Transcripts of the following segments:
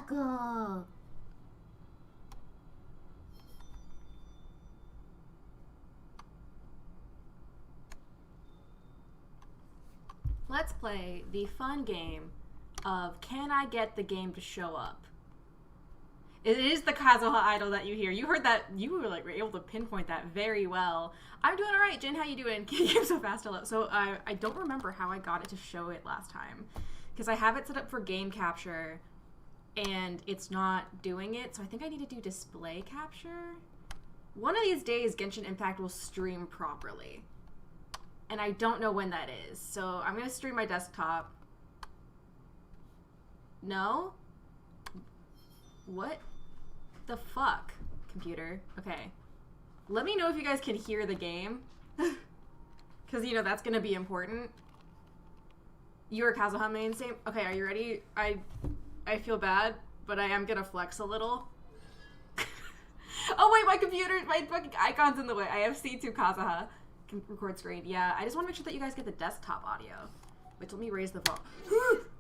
Taco. Let's play the fun game of can I get the game to show up? It is the Kazuha idol that you hear. You heard that. You were like able to pinpoint that very well. I'm doing all right, Jin. How you doing? Came so fast. So I don't remember how I got it to show it last time because I have it set up for game capture and it's not doing it. So I think I need to do display capture. One of these days, Genshin Impact will stream properly. And I don't know when that is. So I'm going to stream my desktop. No? What the fuck, computer? Okay. Let me know if you guys can hear the game. Because, you know, that's going to be important. You're a Kazuha main, same? Okay, are you ready? I feel bad, but I am going to flex a little. Oh, wait, my computer, my fucking icon's in the way. I have C2 Kazuha. Can record screen. Yeah, I just want to make sure that you guys get the desktop audio. Wait, let me raise the volume.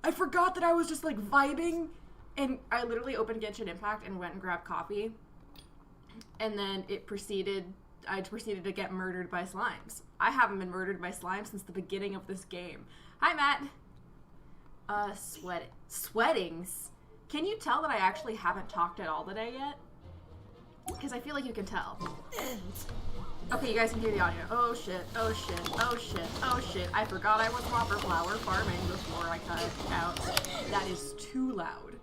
I forgot that I was just, like, vibing. And I literally opened Genshin Impact and went and grabbed coffee. And then I proceeded to get murdered by slimes. I haven't been murdered by slimes since the beginning of this game. Hi, Matt. Sweatings? Can you tell that I actually haven't talked at all today yet? Because I feel like you can tell. Okay, you guys can hear the audio. Oh shit, oh shit, oh shit, oh shit. I forgot I was whopper flower farming before I cut out. That is too loud.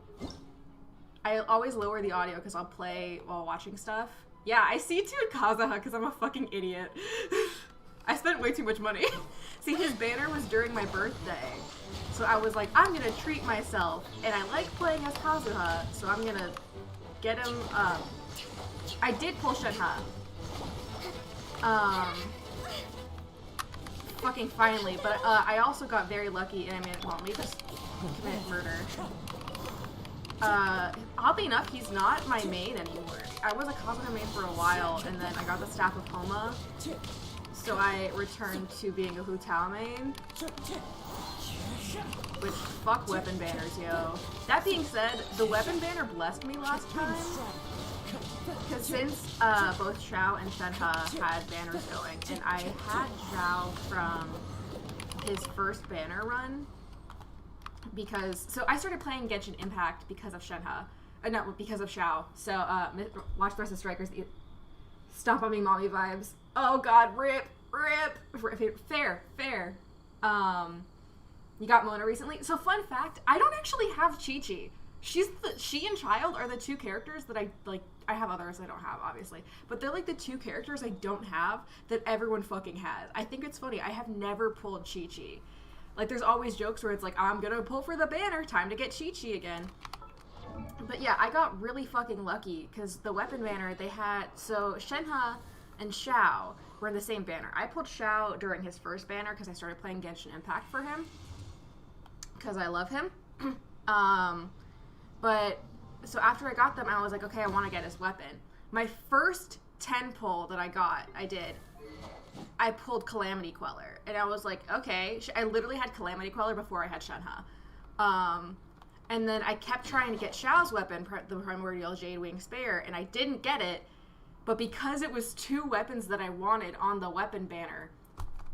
I always lower the audio because I'll play while watching stuff. Yeah, I see too Kazuha because I'm a fucking idiot. I spent way too much money. See, his banner was during my birthday. So I was like, I'm gonna treat myself. And I like playing as Kazuha, so I'm gonna get him, I did pull SHENHE. Fucking finally, but I also got very lucky and I made it. Well, let me just commit murder. Oddly enough, he's not my main anymore. I was a Kazuha main for a while, and then I got the Staff of Homa, so I returned to being a Hu Tao main. Which, fuck weapon banners, yo. That being said, the weapon banner blessed me last time. Because since both Xiao and SHENHE had banners going, and I had Xiao from his first banner run, because, so I started playing Genshin Impact because of SHENHE, no, because of Xiao. So, watch the rest of Strikers, stomp on me mommy vibes. Oh god, rip. Fair. You got Mona recently? So fun fact, I don't actually have Chi-Chi. She and Child are the two characters that I have others I don't have, obviously. But they're like the two characters I don't have that everyone fucking has. I think it's funny, I have never pulled Chi-Chi. Like, there's always jokes where it's like, I'm gonna pull for the banner, time to get Chi-Chi again. But yeah, I got really fucking lucky, because the weapon banner, they had, so SHENHE and Xiao were in the same banner. I pulled Xiao during his first banner, because I started playing Genshin Impact for him. Because I love him. But, so after I got them, I was like, okay, I want to get his weapon. My first 10 pull that I pulled Calamity Queller. And I was like, okay. I literally had Calamity Queller before I had SHENHE. And then I kept trying to get Xiao's weapon, the Primordial Jade Wing Spear, and I didn't get it. But because it was two weapons that I wanted on the weapon banner,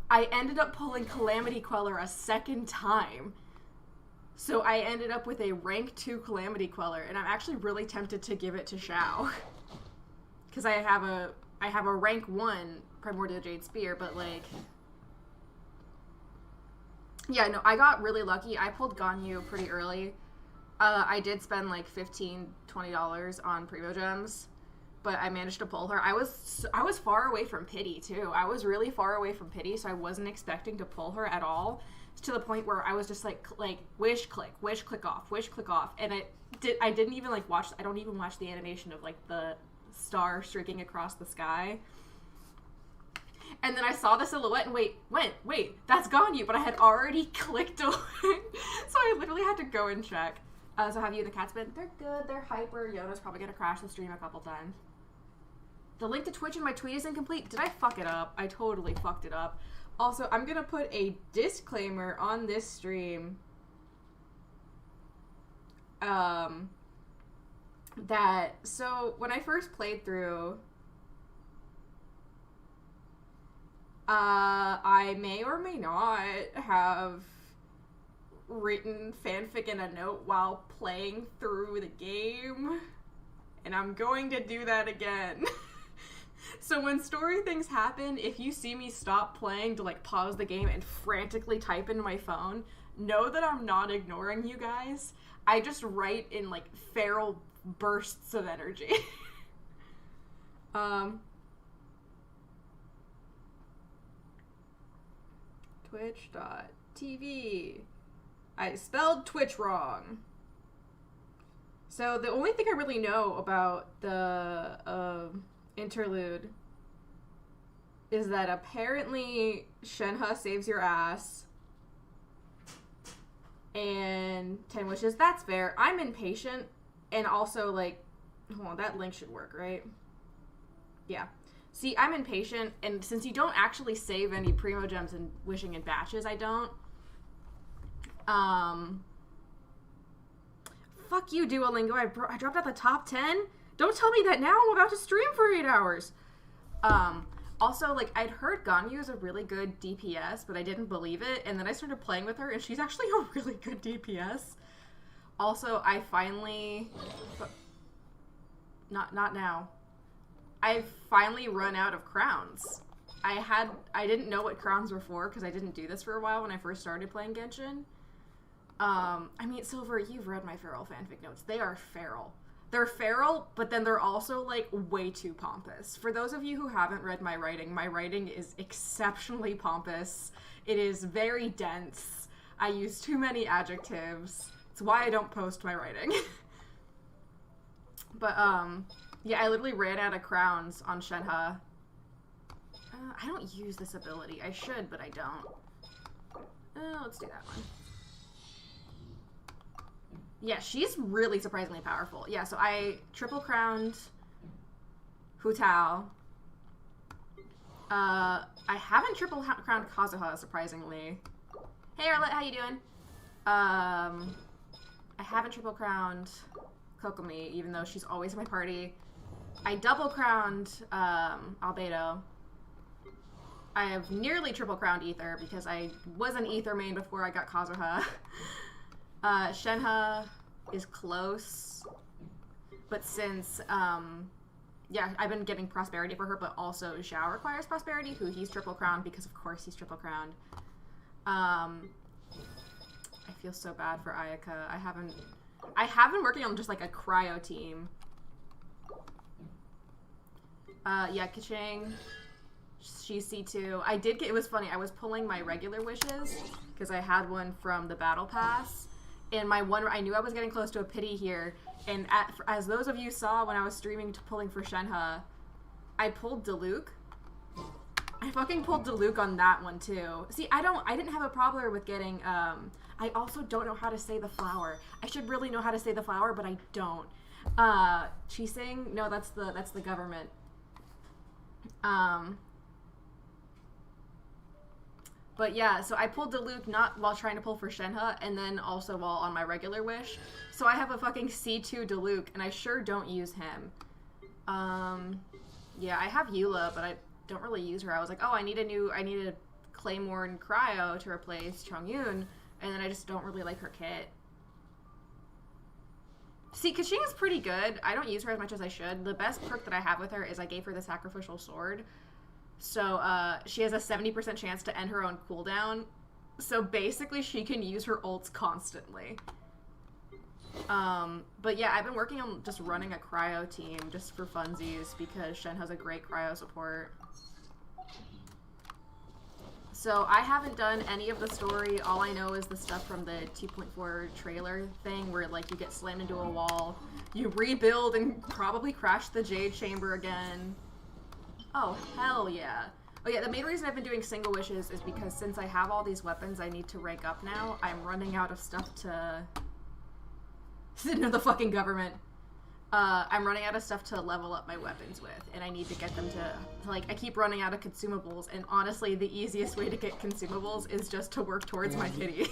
I ended up pulling Calamity Queller a second time. So I ended up with a rank 2 Calamity Queller, and I'm actually really tempted to give it to Xiao. Because I have a rank 1 Primordial Jade Spear, but like... Yeah, no, I got really lucky. I pulled Ganyu pretty early. I did spend like $15, $20 on Primo Gems, but I managed to pull her. I was far away from Pity, too. I was really far away from Pity, so I wasn't expecting to pull her at all. To the point where I was just like wish click off, and I didn't even like watch. I don't even watch the animation of like the star streaking across the sky. And then I saw the silhouette and wait, that's Ganyu, but I had already clicked away, so I literally had to go and check. So have you and the cats been? They're good. They're hyper. Yoda's probably gonna crash the stream a couple times. The link to Twitch in my tweet is incomplete. Did I fuck it up? I totally fucked it up. Also, I'm gonna put a disclaimer on this stream. that, so when I first played through, I may or may not have written fanfic in a note while playing through the game, and I'm going to do that again. So when story things happen, if you see me stop playing to like pause the game and frantically type into my phone, know that I'm not ignoring you guys. I just write in like feral bursts of energy. Twitch.tv. I spelled Twitch wrong. So the only thing I really know about the Interlude is that apparently SHENHE saves your ass. And 10 wishes, that's fair. I'm impatient, and also, like, hold on, that link should work, right? Yeah. See, I'm impatient, and since you don't actually save any primo gems and wishing in batches, I don't. Fuck you, Duolingo. I dropped out the top 10. Don't tell me that now. I'm about to stream for 8 hours. Also, like, I'd heard Ganyu is a really good DPS, but I didn't believe it, and then I started playing with her, and she's actually a really good DPS. Also, I finally... Not now. I've finally run out of crowns. I didn't know what crowns were for, because I didn't do this for a while when I first started playing Genshin. I mean, Silver, you've read my feral fanfic notes. They are feral. They're feral, but then they're also, like, way too pompous. For those of you who haven't read my writing is exceptionally pompous. It is very dense. I use too many adjectives. It's why I don't post my writing. But, yeah, I literally ran out of crowns on SHENHE. I don't use this ability. I should, but I don't. Let's do that one. Yeah, she's really surprisingly powerful. Yeah, so I triple crowned Hu Tao. I haven't triple crowned Kazuha, surprisingly. Hey Arlette, how you doing? I haven't triple crowned Kokomi, even though she's always in my party. I double crowned Albedo. I have nearly triple crowned Ether because I was an Ether main before I got Kazuha. SHENHE is close, but since, yeah, I've been getting prosperity for her, but also Zhao requires prosperity, who he's triple crowned because of course he's triple crowned. I feel so bad for Ayaka. I have been working on just like a cryo team. Yeah, Keqing, she's C2. It was funny, I was pulling my regular wishes because I had one from the battle pass. And my one, I knew I was getting close to a pity here, and as those of you saw when I was streaming pulling for SHENHE, I pulled Diluc. I fucking pulled Diluc on that one too. See, I didn't have a problem with getting, I also don't know how to say the flower. I should really know how to say the flower, but I don't. Chising? No, that's the government. But yeah, so I pulled Diluc not while trying to pull for SHENHE, and then also while on my regular wish. So I have a fucking C2 Diluc, and I sure don't use him. Yeah, I have Eula, but I don't really use her. I was like, oh, I need a Claymore and Cryo to replace Chongyun, and then I just don't really like her kit. See, Keqing is pretty good. I don't use her as much as I should. The best perk that I have with her is I gave her the Sacrificial Sword. So, she has a 70% chance to end her own cooldown. So basically she can use her ults constantly. But yeah, I've been working on just running a cryo team just for funsies because Shen has a great cryo support. So I haven't done any of the story. All I know is the stuff from the 2.4 trailer thing where like you get slammed into a wall, you rebuild and probably crash the Jade Chamber again. Oh, hell yeah. Oh yeah, the main reason I've been doing single wishes is because since I have all these weapons I need to rank up now, I'm running out of stuff to... no, the fucking government. I'm running out of stuff to level up my weapons with, and I need to get them to like, I keep running out of consumables, and honestly, the easiest way to get consumables is just to work towards my pity.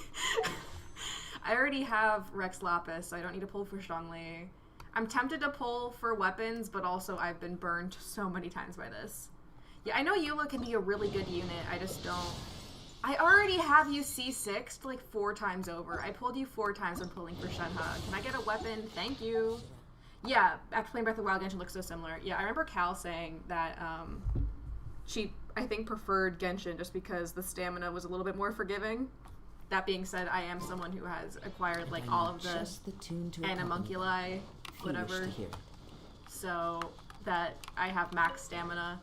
I already have Rex Lapis, so I don't need to pull for Zhongli. I'm tempted to pull for weapons, but also I've been burned so many times by this. Yeah, I know Eula can be a really good unit. I just don't. I already have you C6'd like 4 times over. I pulled you 4 times when pulling for Shenhe. Can I get a weapon? Thank you. Yeah, after playing Breath of the Wild, Genshin looks so similar. Yeah, I remember Cal saying that she, I think, preferred Genshin just because the stamina was a little bit more forgiving. That being said, I am someone who has acquired like all of the animunculi, whatever, so that I have max stamina.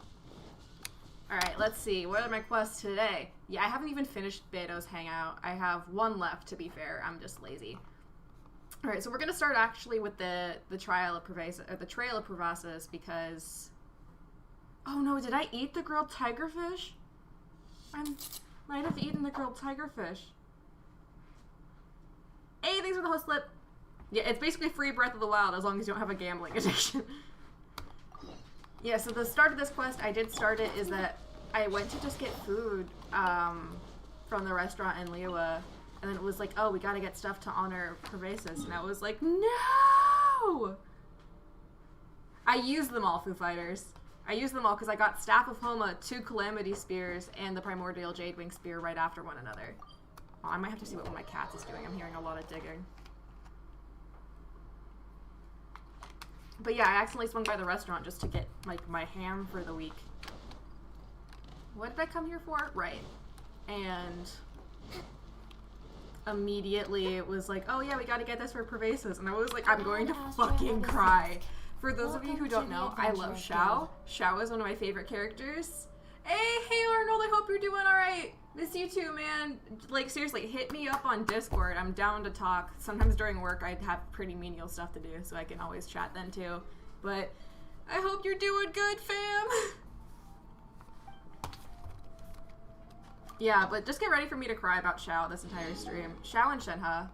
Alright, let's see. What are my quests today? Yeah, I haven't even finished Beto's Hangout. I have 1 left, to be fair. I'm just lazy. Alright, so we're gonna start actually with the Trail of Privasas because... Oh no, did I eat the grilled tigerfish? I might have eaten the grilled tigerfish. Hey, thanks for the host slip. Yeah, it's basically free Breath of the Wild as long as you don't have a gambling addiction. Yeah, so the start of this quest, I did start it, is that I went to just get food from the restaurant in Liyue, and then it was like, oh, we gotta get stuff to honor Privasas, and I was like, no! I used them all, Foo Fighters. I used them all because I got Staff of Homa, 2 Calamity Spears, and the Primordial Jadewing Spear right after one another. Oh, I might have to see what one of my cats is doing. I'm hearing a lot of digging. But yeah, I accidentally swung by the restaurant just to get, like, my ham for the week. What did I come here for? Right. And immediately it was like, oh yeah, we gotta get this for Privasas. And I was like, I'm going to fucking cry. For those of you who don't know, I love Xiao. Xiao is one of my favorite characters. Hey Arnold, I hope you're doing alright. Miss you too, man. Like, seriously, hit me up on Discord. I'm down to talk. Sometimes during work, I have pretty menial stuff to do, so I can always chat then too. But I hope you're doing good, fam. Yeah, but just get ready for me to cry about Xiao this entire stream. Xiao and Shenhe.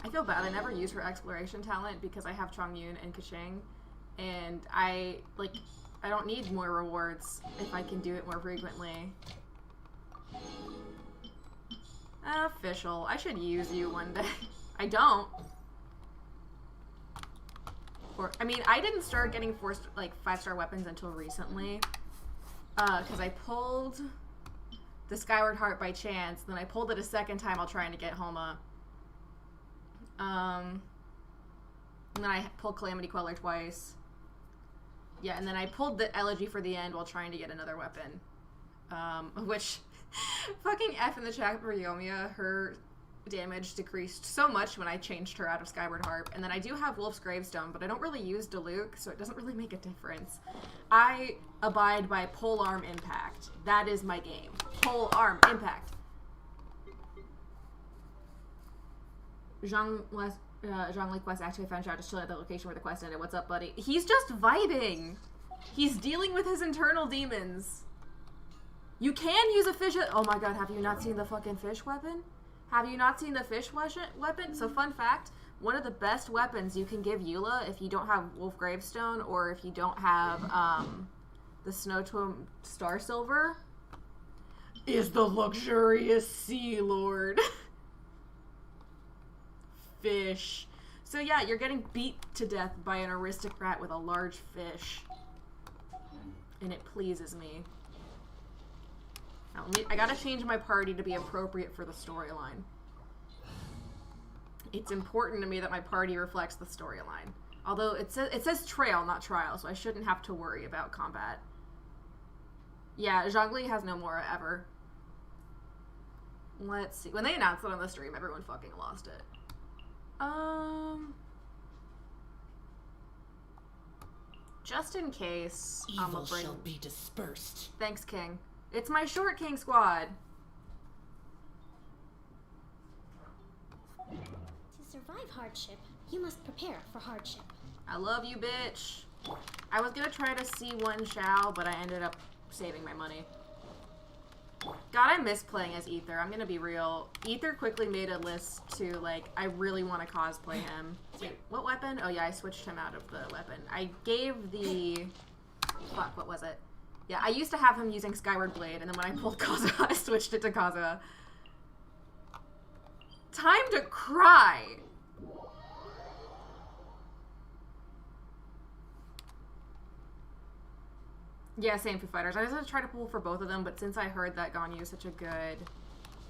I feel bad. I never use her exploration talent because I have Chongyun and Keqing, and I don't need more rewards if I can do it more frequently. Official. I should use you one day. I don't. I mean, I didn't start getting 5-star weapons until recently. Because I pulled the Skyward Heart by chance, then I pulled it a second time while trying to get Homa. And then I pulled Calamity Queller twice. Yeah, and then I pulled the Elegy for the end while trying to get another weapon. Which, fucking F in the chat for Yomia, her damage decreased so much when I changed her out of Skyward Harp. And then I do have Wolf's Gravestone, but I don't really use Diluc, so it doesn't really make a difference. I abide by Pole Arm Impact. That is my game. Pole Arm Impact. Zhang Quest actually found out just chilling at the location where the quest ended. What's up, buddy? He's just vibing. He's dealing with his internal demons. You can use a fish. Oh my god, have you not seen the fucking fish weapon? Have you not seen the fish weapon? So, fun fact, one of the best weapons you can give Eula if you don't have Wolf Gravestone or if you don't have the Snow Tomb Star Silver is the luxurious Sea Lord. Fish. So yeah, you're getting beat to death by an aristocrat with a large fish. And it pleases me. Now, I gotta change my party to be appropriate for the storyline. It's important to me that my party reflects the storyline. Although it says trail, not trial, so I shouldn't have to worry about combat. Yeah, Zhongli has no more ever. Let's see. When they announced it on the stream, everyone fucking lost it. Just in case, evil shall be dispersed. Thanks, King. It's my Short King squad. To survive hardship, you must prepare for hardship. I love you, bitch. I was gonna try to see one Xiao, but I ended up saving my money. God, I miss playing as Aether. I'm gonna be real. Aether quickly made a list to, like, I really want to cosplay him. Wait, what weapon? Oh yeah, I switched him out of the weapon. I gave the... Fuck, what was it? Yeah, I used to have him using Skyward Blade, and then when I pulled Kazuha, I switched it to Kazuha. Time to cry! Yeah, same Foo Fighters. I was gonna try to pull for both of them, but since I heard that Ganyu is such a good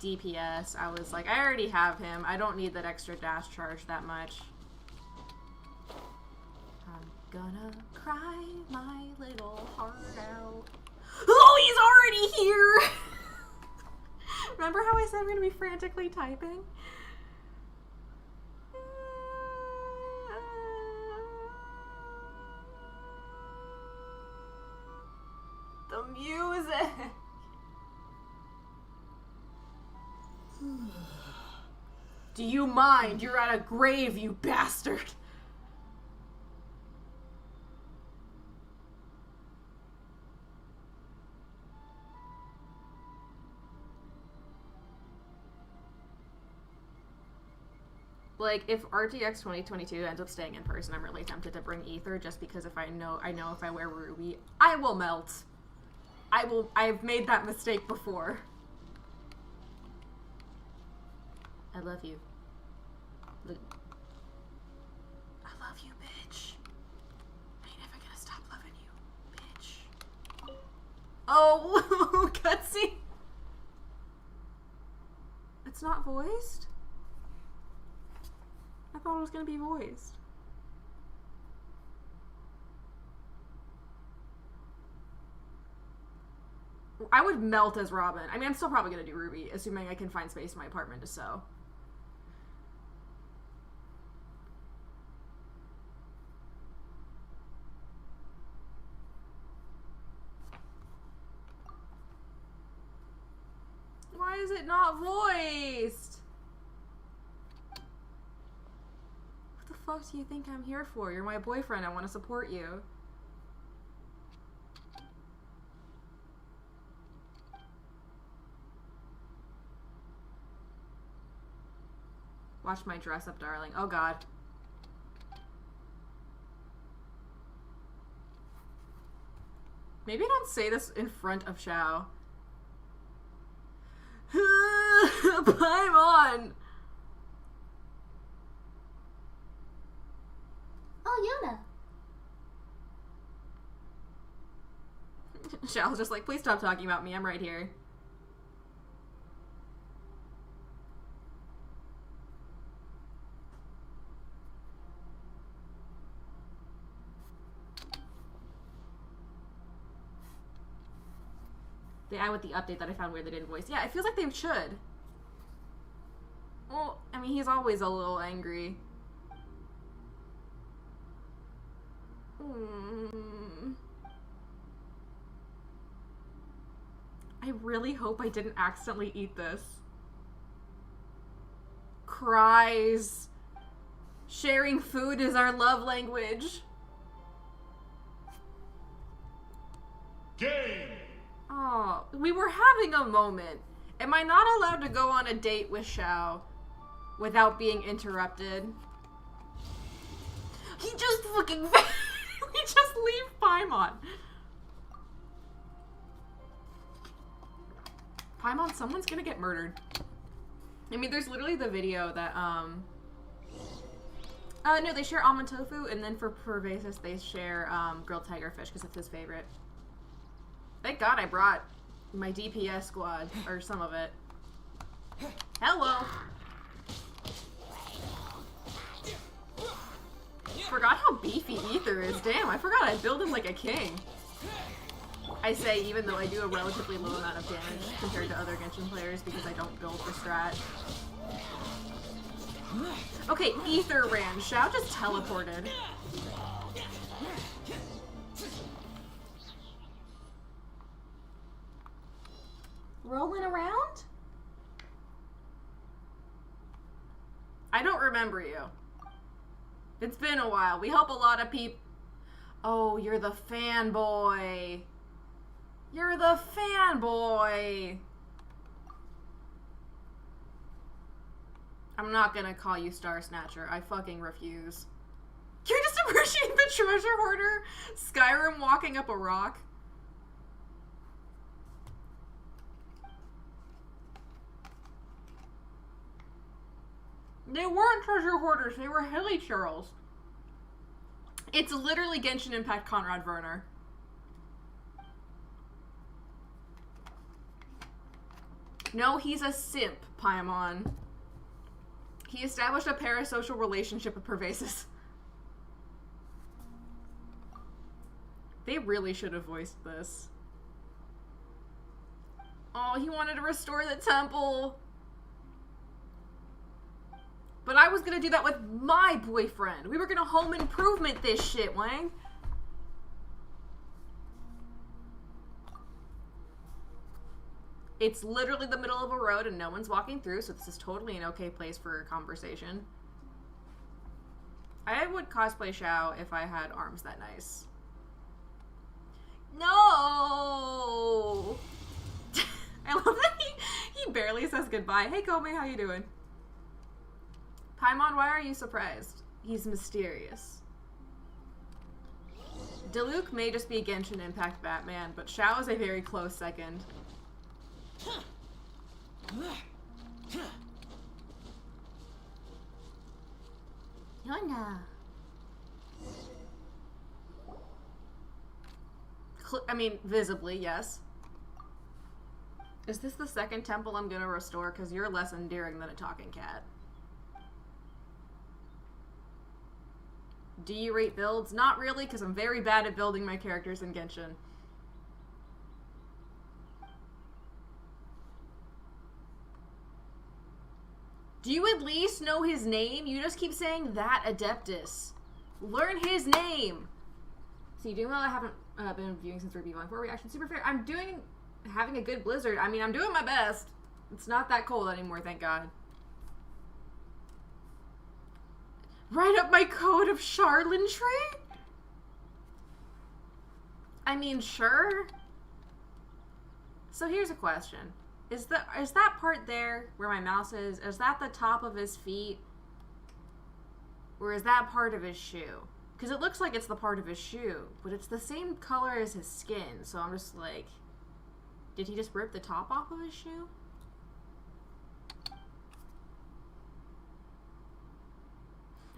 DPS, I was like, I already have him. I don't need that extra dash charge that much. I'm gonna cry my little heart out. Oh, he's already here! Remember how I said I'm gonna be frantically typing? The music! Do you mind? You're at a grave, you bastard! Like, if RTX 2022 ends up staying in person, I'm really tempted to bring Ether just because if I know if I wear Ruby, I will melt. I've made that mistake before. I love you. I love you, bitch. I ain't never gonna stop loving you, bitch. Oh, cutscene. It's not voiced? I thought it was gonna be voiced. I would melt as Robin. I mean, I'm still probably gonna do Ruby, assuming I can find space in my apartment to sew. Why is it not voiced? What the fuck do you think I'm here for? You're my boyfriend. I want to support you. Watch my dress up, darling. Oh, God. Maybe don't say this in front of Xiao. Paimon! Oh, Yuna. Xiao's just like, please stop talking about me. I'm right here. They add with the update that I found weird they didn't voice. Yeah, it feels like they should. Well, I mean, he's always a little angry. I really hope I didn't accidentally eat this. Cries. Sharing food is our love language. Game! Oh, we were having a moment. Am I not allowed to go on a date with Xiao without being interrupted? He just fucking... we just leave Paimon. Paimon, someone's gonna get murdered. I mean, there's literally the video that, no, they share almond tofu, and then for Pervasis, they share, grilled tiger fish, because it's his favorite. Thank God I brought my DPS squad, or some of it. Hello! Forgot how beefy Ether is. Damn, I forgot I build him like a king. I say even though I do a relatively low amount of damage compared to other Genshin players because I don't build for strat. Okay, Ether ran. Xiao just teleported. Rolling around? I don't remember you. It's been a while. We help a lot of people. Oh, you're the fanboy. You're the fanboy. I'm not gonna call you Star Snatcher. I fucking refuse. You're just appreciating the treasure hoarder? Skyrim walking up a rock? They weren't treasure hoarders, they were hilly churls. It's literally Genshin Impact Conrad Werner. No, he's a simp, Paimon. He established a parasocial relationship with Pervasis. They really should have voiced this. Oh, he wanted to restore the temple. But I was gonna do that with my boyfriend. We were gonna home improvement this shit, Wang. It's literally the middle of a road and no one's walking through, so this is totally an okay place for a conversation. I would cosplay Xiao if I had arms that nice. No! I love that he barely says goodbye. Hey, Komi, how you doing? Paimon, why are you surprised? He's mysterious. Diluc may just be a Genshin Impact Batman, but Xiao is a very close second. Yona. I mean, visibly, yes. Is this the second temple I'm gonna restore? Because you're less endearing than a talking cat. Do you rate builds? Not really, because I'm very bad at building my characters in Genshin. Do you at least know his name? You just keep saying that Adeptus. Learn his name! So you doing well? I haven't been viewing since Ruby 1.4 reaction. Super fair. I'm having a good blizzard. I mean, I'm doing my best. It's not that cold anymore, thank God. Write up my code of charlantry? I mean, sure. So here's a question. Is that part there where my mouse is that the top of his feet? Or is that part of his shoe? Because it looks like it's the part of his shoe, but it's the same color as his skin, so I'm just like, did he just rip the top off of his shoe?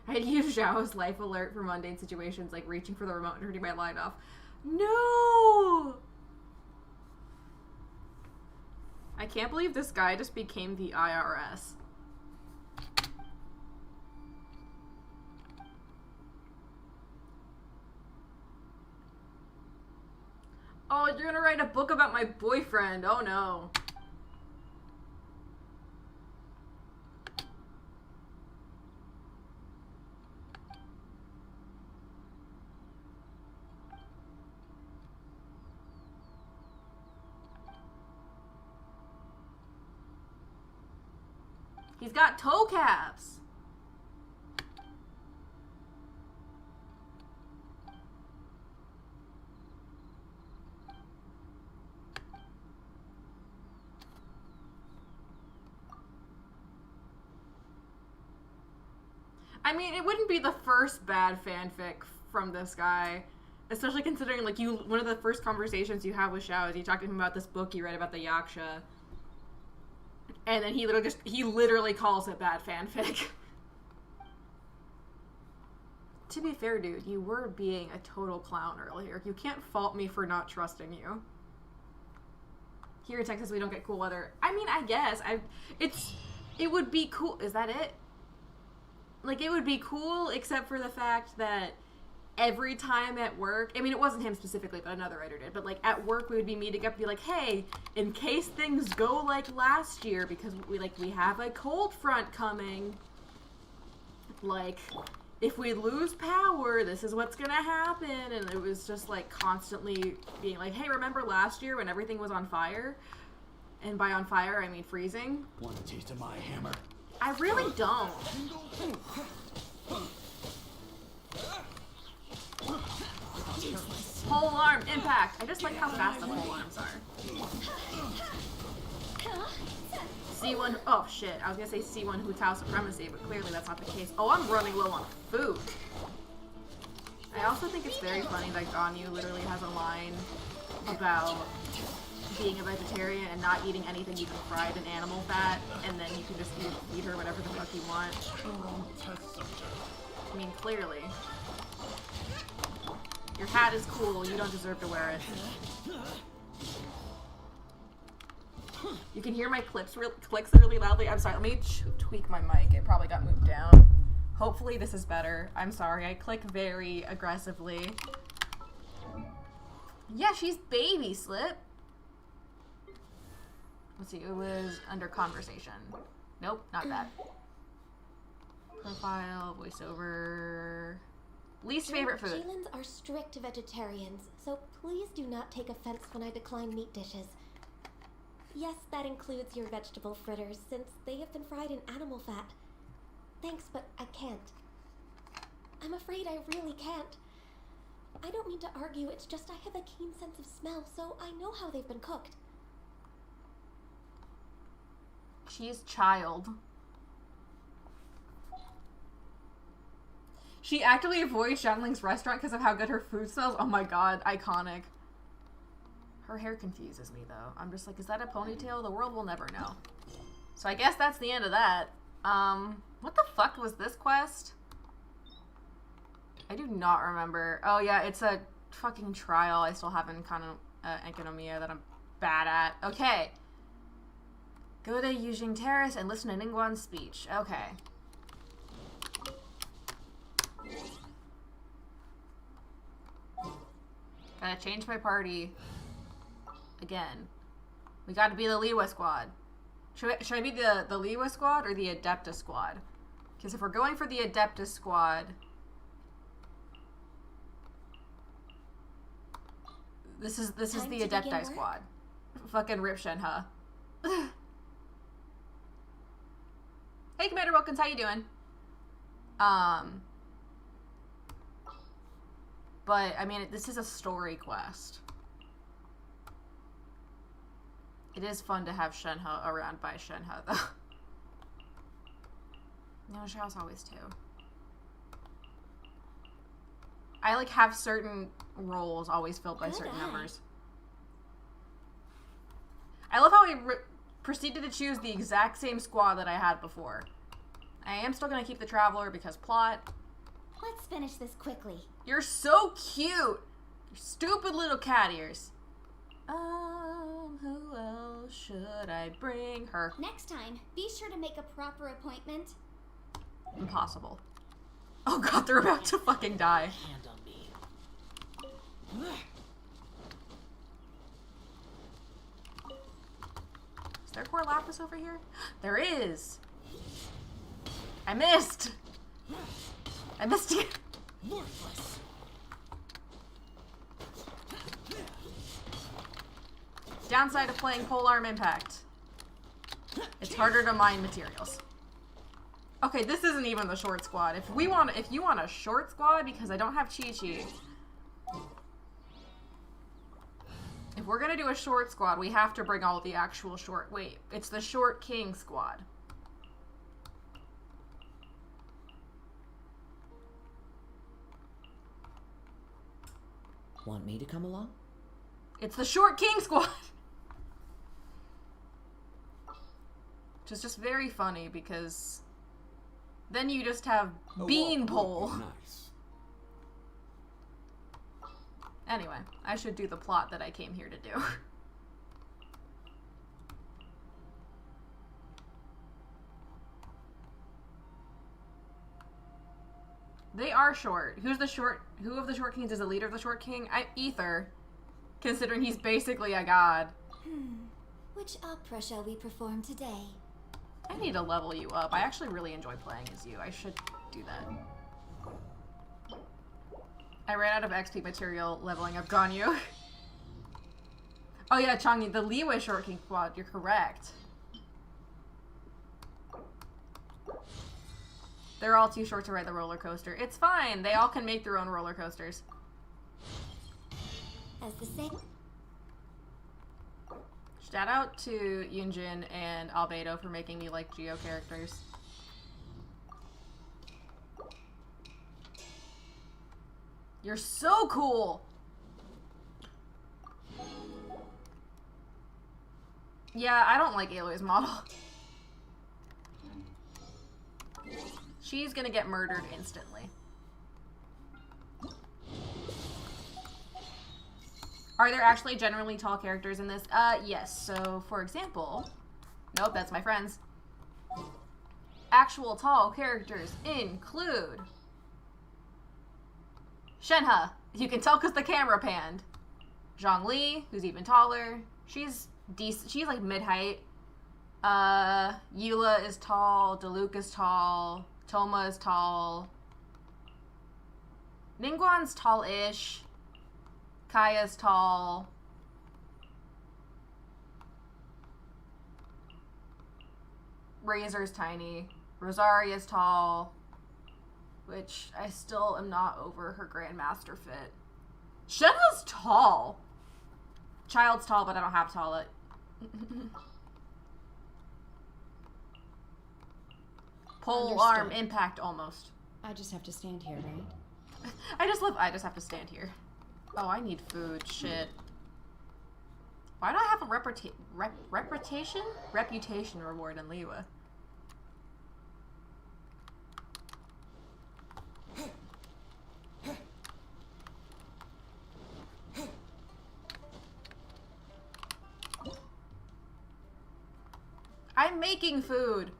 I'd use Zhao's life alert for mundane situations like reaching for the remote and turning my light off. No! I can't believe this guy just became the IRS. Oh, you're gonna write a book about my boyfriend. Oh no. He's got toe caps. I mean, it wouldn't be the first bad fanfic from this guy, especially considering, like, one of the first conversations you have with Xiao is you talk to him about this book you read about the Yaksha. And then he literally calls it bad fanfic. To be fair, dude, you were being a total clown earlier. You can't fault me for not trusting you. Here in Texas, we don't get cool weather. I mean, I guess. It would be cool. Is that it? Like, it would be cool, except for the fact that every time at work, I mean, it wasn't him specifically, but another writer did, but, like, at work, we would be meeting up and be like, hey, in case things go like last year, because we have a cold front coming, like, if we lose power, this is what's gonna happen, and it was just, like, constantly being like, hey, remember last year when everything was on fire? And by on fire, I mean freezing. Want a taste of my hammer? I really don't. Pole arm impact. I just like how fast the pole arms are. C1. Oh shit. I was gonna say C1 Hu-Tao supremacy, but clearly that's not the case. Oh, I'm running low on food. I also think it's very funny that Ganyu literally has a line about being a vegetarian and not eating anything you can fry in animal fat, and then you can just feed her whatever the fuck you want. I mean, clearly. Your hat is cool, you don't deserve to wear it. You can hear my clicks really loudly. I'm sorry. Let me tweak my mic. It probably got moved down. Hopefully this is better. I'm sorry. I click very aggressively. Yeah, she's baby Slip. Let's see. It was under conversation. Nope, not that. Profile, voiceover. Least favorite food. Cheelans are strict vegetarians, so please do not take offense when I decline meat dishes. Yes, that includes your vegetable fritters, since they have been fried in animal fat. Thanks, but I can't. I'm afraid I really can't. I don't mean to argue, it's just I have a keen sense of smell, so I know how they've been cooked. She's child. She actively avoids Shenling's restaurant because of how good her food smells. Oh my god, iconic. Her hair confuses me though. I'm just like, is that a ponytail? The world will never know. So I guess that's the end of that. What the fuck was this quest? I do not remember. Oh yeah, it's a fucking trial I still have in Economia that I'm bad at. Okay. Go to Yujing Terrace and listen to Ningguang's speech. Okay. Gotta change my party. Again. We gotta be the Liwa squad. Should I be the Liwa squad or the Adeptus squad? Because if we're going for the Adeptus squad... This is the Adepti squad. Fucking rip Shenhe. Hey Commander Wilkins, how you doing? But, I mean, this is a story quest. It is fun to have Shenhe around by Shenhe, though. No, Xiao's always too. I, like, have certain roles always filled by certain members. I love how I proceeded to choose the exact same squad that I had before. I am still going to keep the Traveler because plot. Let's finish this quickly. You're so cute! Your stupid little cat ears. Who else should I bring? Her. Next time, be sure to make a proper appointment. Impossible. Oh god, they're about to fucking die. Hand on me. Is there core lapis over here? There is! I missed! I missed it! Worthless. Downside of playing Polearm Impact. It's harder to mine materials. Okay, this isn't even the short squad. If you want a short squad, because I don't have Chi-Chi. If we're gonna do a short squad, we have to bring all the actual short. Wait, it's the Short King squad. Want me to come along? It's the Short King squad! Which is just very funny because then you just have Beanpole. Nice. Anyway, I should do the plot that I came here to do. They are short. Who of the Short Kings is the leader of the Short King? Ether. Considering he's basically a god. Which opera shall we perform today? I need to level you up. I actually really enjoy playing as you. I should do that. I ran out of XP material leveling up Ganyu. Oh yeah, Changi, the Liwa Short King squad, you're correct. They're all too short to ride the roller coaster. It's fine. They all can make their own roller coasters. As the same. Shout out to Yunjin and Albedo for making me like Geo characters. You're so cool! Yeah, I don't like Aloy's model. She's gonna get murdered instantly. Are there actually generally tall characters in this? Yes. So, for example... Nope, that's my friends. Actual tall characters include... SHENHE. You can tell because the camera panned. Zhongli, who's even taller. She's decent. She's like mid-height. Eula is tall. Diluc is tall. Toma is tall. Ningguang's tall-ish. Kaya's tall. Razor's tiny. Rosaria's tall. Which I still am not over her Grandmaster fit. Shenhe's tall. Child's tall, but I don't have tall. Pole arm impact almost. I just have to stand here, right? I just have to stand here. Oh, I need food. Shit. Why do I have a reputation reward in Liwa? I'm making food.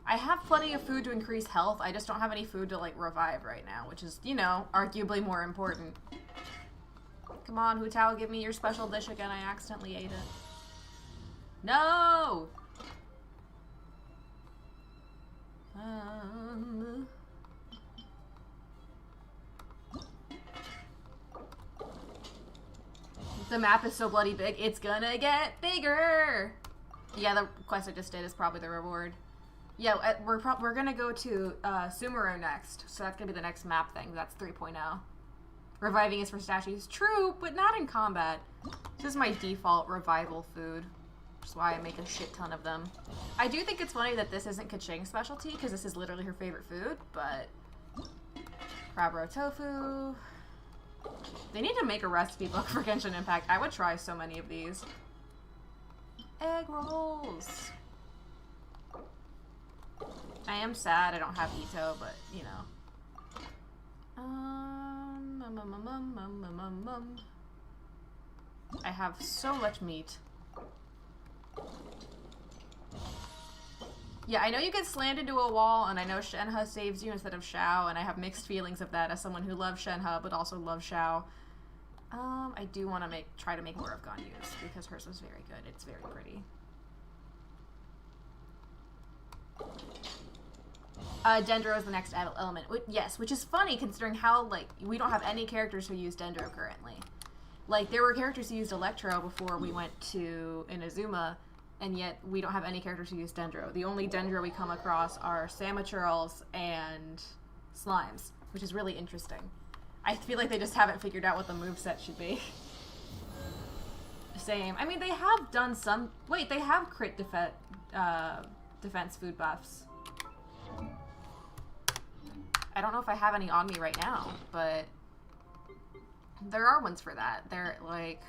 I have plenty of food to increase health. I just don't have any food to, like, revive right now, which is, you know, arguably more important. Come on, Hu Tao, give me your special dish again. I accidentally ate it. No! The map is so bloody big, it's gonna get bigger! Yeah, the quest I just did is probably the reward. Yeah, we're gonna go to Sumeru next, so that's gonna be the next map thing. That's 3.0. Reviving is for statues. True, but not in combat. This is my default revival food, which is why I make a shit ton of them. I do think it's funny that this isn't Kaching's specialty, because this is literally her favorite food, but... Crab tofu... They need to make a recipe book for Genshin Impact. I would try so many of these. Egg rolls! I am sad I don't have Ito, but, you know. I have so much meat. Yeah, I know you get slammed into a wall, and I know SHENHE saves you instead of Xiao, and I have mixed feelings of that as someone who loves SHENHE, but also loves Xiao. I do want to try to make more of Ganyu's, because hers was very good. It's very pretty. Dendro is the next element. Yes, which is funny considering how, like, we don't have any characters who use Dendro currently. Like, there were characters who used Electro before we went to Inazuma, and yet we don't have any characters who use Dendro. The only Dendro we come across are Samachurls and Slimes, which is really interesting. I feel like they just haven't figured out what the moveset should be. Same. I mean, they have done some... Wait, they have crit defense food buffs. I don't know if I have any on me right now, but there are ones for that. They're like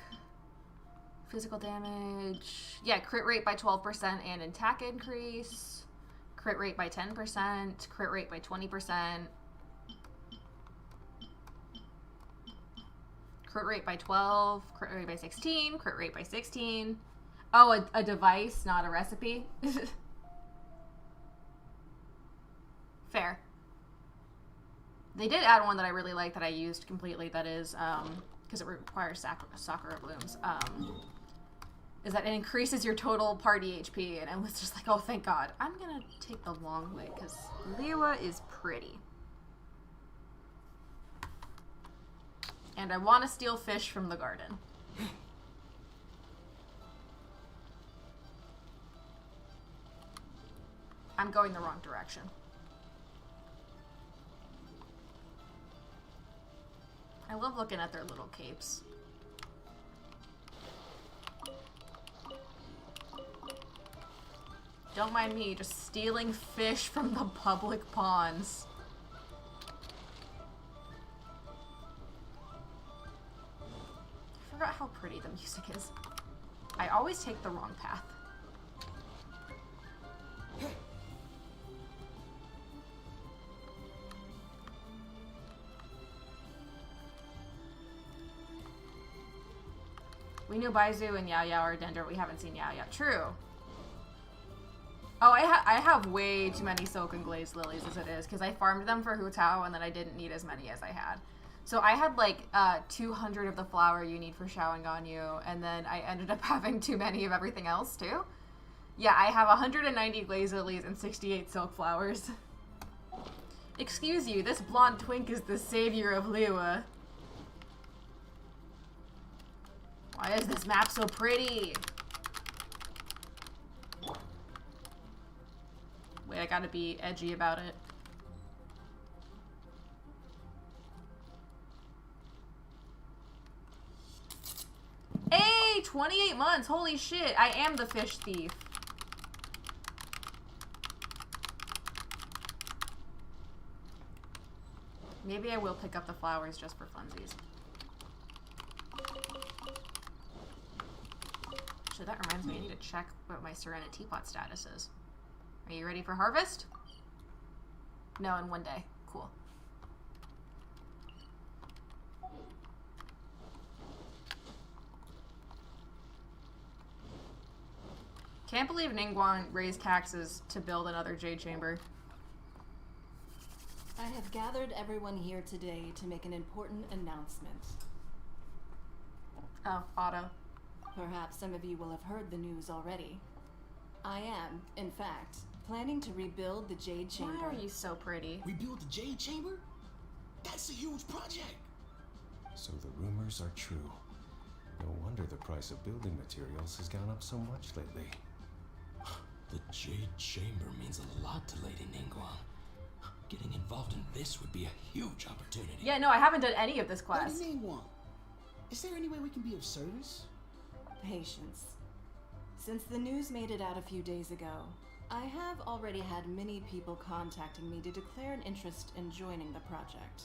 physical damage. Yeah, crit rate by 12% and attack increase. Crit rate by 10%. Crit rate by 20%. Crit rate by 12. Crit rate by 16. Crit rate by 16. Oh, a device, not a recipe. Fair. They did add one that I really like that I used completely, that is, because it requires Sakura Blooms, is that it increases your total party HP, and I was just like, oh, thank God. I'm gonna take the long way, because Liwa is pretty. And I want to steal fish from the garden. I'm going the wrong direction. I love looking at their little capes. Don't mind me, just stealing fish from the public ponds. I forgot how pretty the music is. I always take the wrong path. We knew Baizu and Yao Yao are Dendro. We haven't seen Yao Yao. True. Oh, I have way too many Silken Glazed Lilies as it is, because I farmed them for Hu Tao, and then I didn't need as many as I had. So I had like 200 of the flower you need for Xiao and Ganyu, and then I ended up having too many of everything else too. Yeah, I have 190 Glazed Lilies and 68 Silk Flowers. Excuse you, this blonde twink is the savior of Liyue. Why is this map so pretty? Wait, I gotta be edgy about it. Hey, 28 months. Holy shit. I am the fish thief. Maybe I will pick up the flowers just for funsies. Actually, that reminds me, I need to check what my Serena Teapot status is. Are you ready for harvest? No, in 1 day. Cool. Can't believe Ningguang raised taxes to build another Jade Chamber. I have gathered everyone here today to make an important announcement. Oh, Otto. Perhaps some of you will have heard the news already. I am, in fact, planning to rebuild the Jade Chamber. Why are you so pretty? Rebuild the Jade Chamber? That's a huge project. So the rumors are true. No wonder the price of building materials has gone up so much lately. The Jade Chamber means a lot to Lady Ningguang. Getting involved in this would be a huge opportunity. Yeah, no, I haven't done any of this quest. Lady Ningguang, is there any way we can be of service? Patience. Since the news made it out a few days ago, I have already had many people contacting me to declare an interest in joining the project.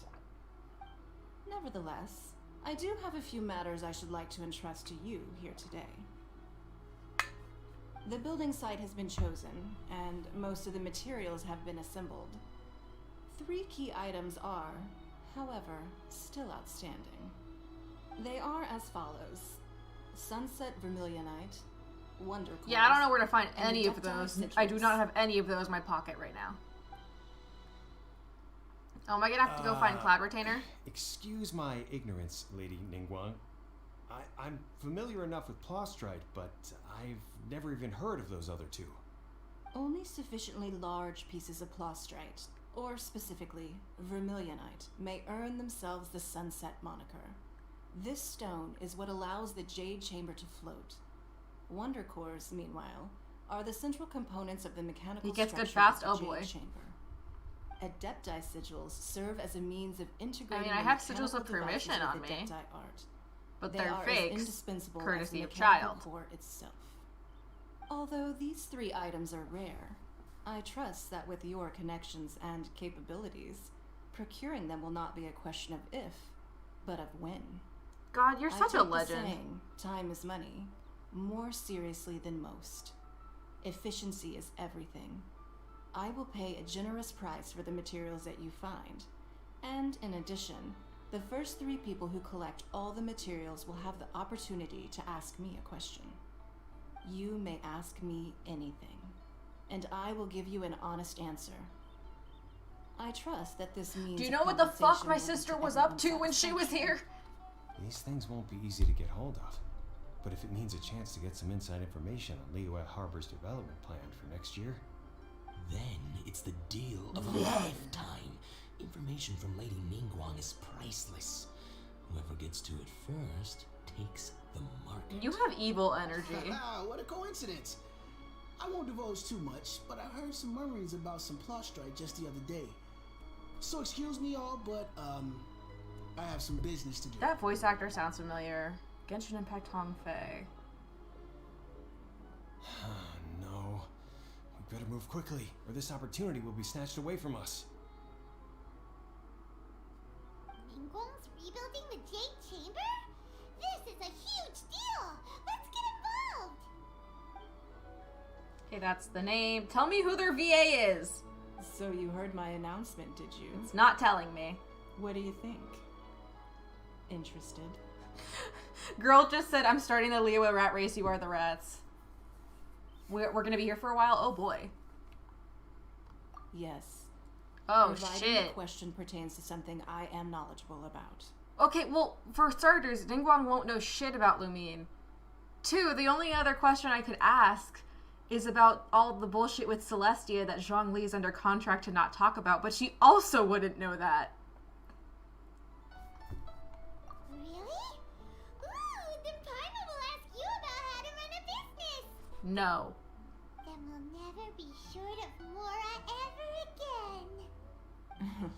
Nevertheless, I do have a few matters I should like to entrust to you here today. The building site has been chosen, and most of the materials have been assembled. 3 key items are, however, still outstanding. They are as follows: Sunset Vermilionite, Wonder Claws, Yeah, I don't know where to find and any of Ductile those. Citrus. I do not have any of those in my pocket right now. Oh, am I gonna have to go find Cloud Retainer? Excuse my ignorance, Lady Ningguang. I'm familiar enough with Plostrite, but I've never even heard of those other 2. Only sufficiently large pieces of Plostrite, or specifically Vermilionite, may earn themselves the Sunset moniker. This stone is what allows the Jade Chamber to float. Wonder Cores, meanwhile, are the central components of the mechanical He gets good structure fast, of the oh boy. Jade Chamber. Adepti sigils serve as a means of integrating I the have sigils mechanical with devices permission of on me, Adepti art. but They they're are as fakes, indispensable as courtesy the of mechanical Child. core itself. Although these 3 items are rare, I trust that with your connections and capabilities, procuring them will not be a question of if, but of when. God, you're such I a take the legend. saying, time is money, more seriously than most. Efficiency is everything. I will pay a generous price for the materials that you find, and in addition, the first 3 people who collect all the materials will have the opportunity to ask me a question. You may ask me anything, and I will give you an honest answer. I trust that this means. Do you a know what the fuck compensation my will be sister to was up everyone's to when she was satisfaction. here? These things won't be easy to get hold of. But if it means a chance to get some inside information on Liyue Harbor's development plan for next year, Then it's the deal of a lifetime. Information from Lady Ningguang is priceless. Whoever gets to it first takes the market. You have evil energy. What a coincidence. I won't divulge too much, but I heard some murmurings about some Plostrite just the other day. So excuse me all, but I have some business to do. That voice actor sounds familiar. Genshin Impact Hong Fei. no. We better move quickly, or this opportunity will be snatched away from us. Ningguang's rebuilding the Jade Chamber? This is a huge deal! Let's get involved! Okay, that's the name. Tell me who their VA is. So you heard my announcement, did you? It's not telling me. What do you think? Interested? Girl just said, I'm starting the Leo rat race, you are the rats. We're gonna be here for a while? Oh boy. Yes. Oh Providing shit. the question pertains to something I am knowledgeable about. Okay, well, for starters, Ningguang won't know shit about Lumine. 2, the only other question I could ask is about all the bullshit with Celestia that Zhongli's under contract to not talk about, but she also wouldn't know that. Really? Ooh, then Parma will ask you about how to run a business. No. Then we'll never be short of Mora ever again.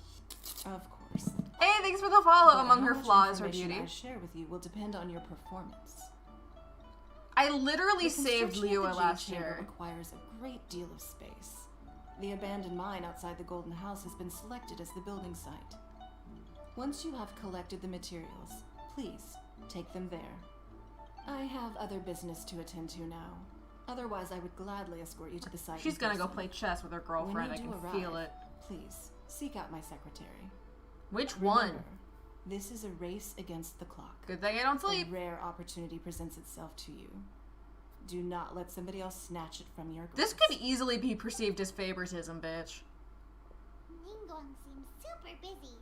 Of course. Hey, thanks for the follow. But Among how her much flaws, her information beauty. I share with you will depend on your performance. I literally The saved construction of Liyue the last Jade Chamber year. requires a great deal of space. The abandoned mine outside the Golden House has been selected as the building site. Once you have collected the materials, please take them there. I have other business to attend to now. Otherwise, I would gladly escort you to the site. She's in gonna go person. play chess with her girlfriend. I When you can do feel arrive, it. Please seek out my secretary. Which one? Remember, this is a race against the clock. Good thing I don't sleep. A rare opportunity presents itself to you. Do not let somebody else snatch it from your grasp. This could easily be perceived as favoritism, bitch. Ningguang seems super busy.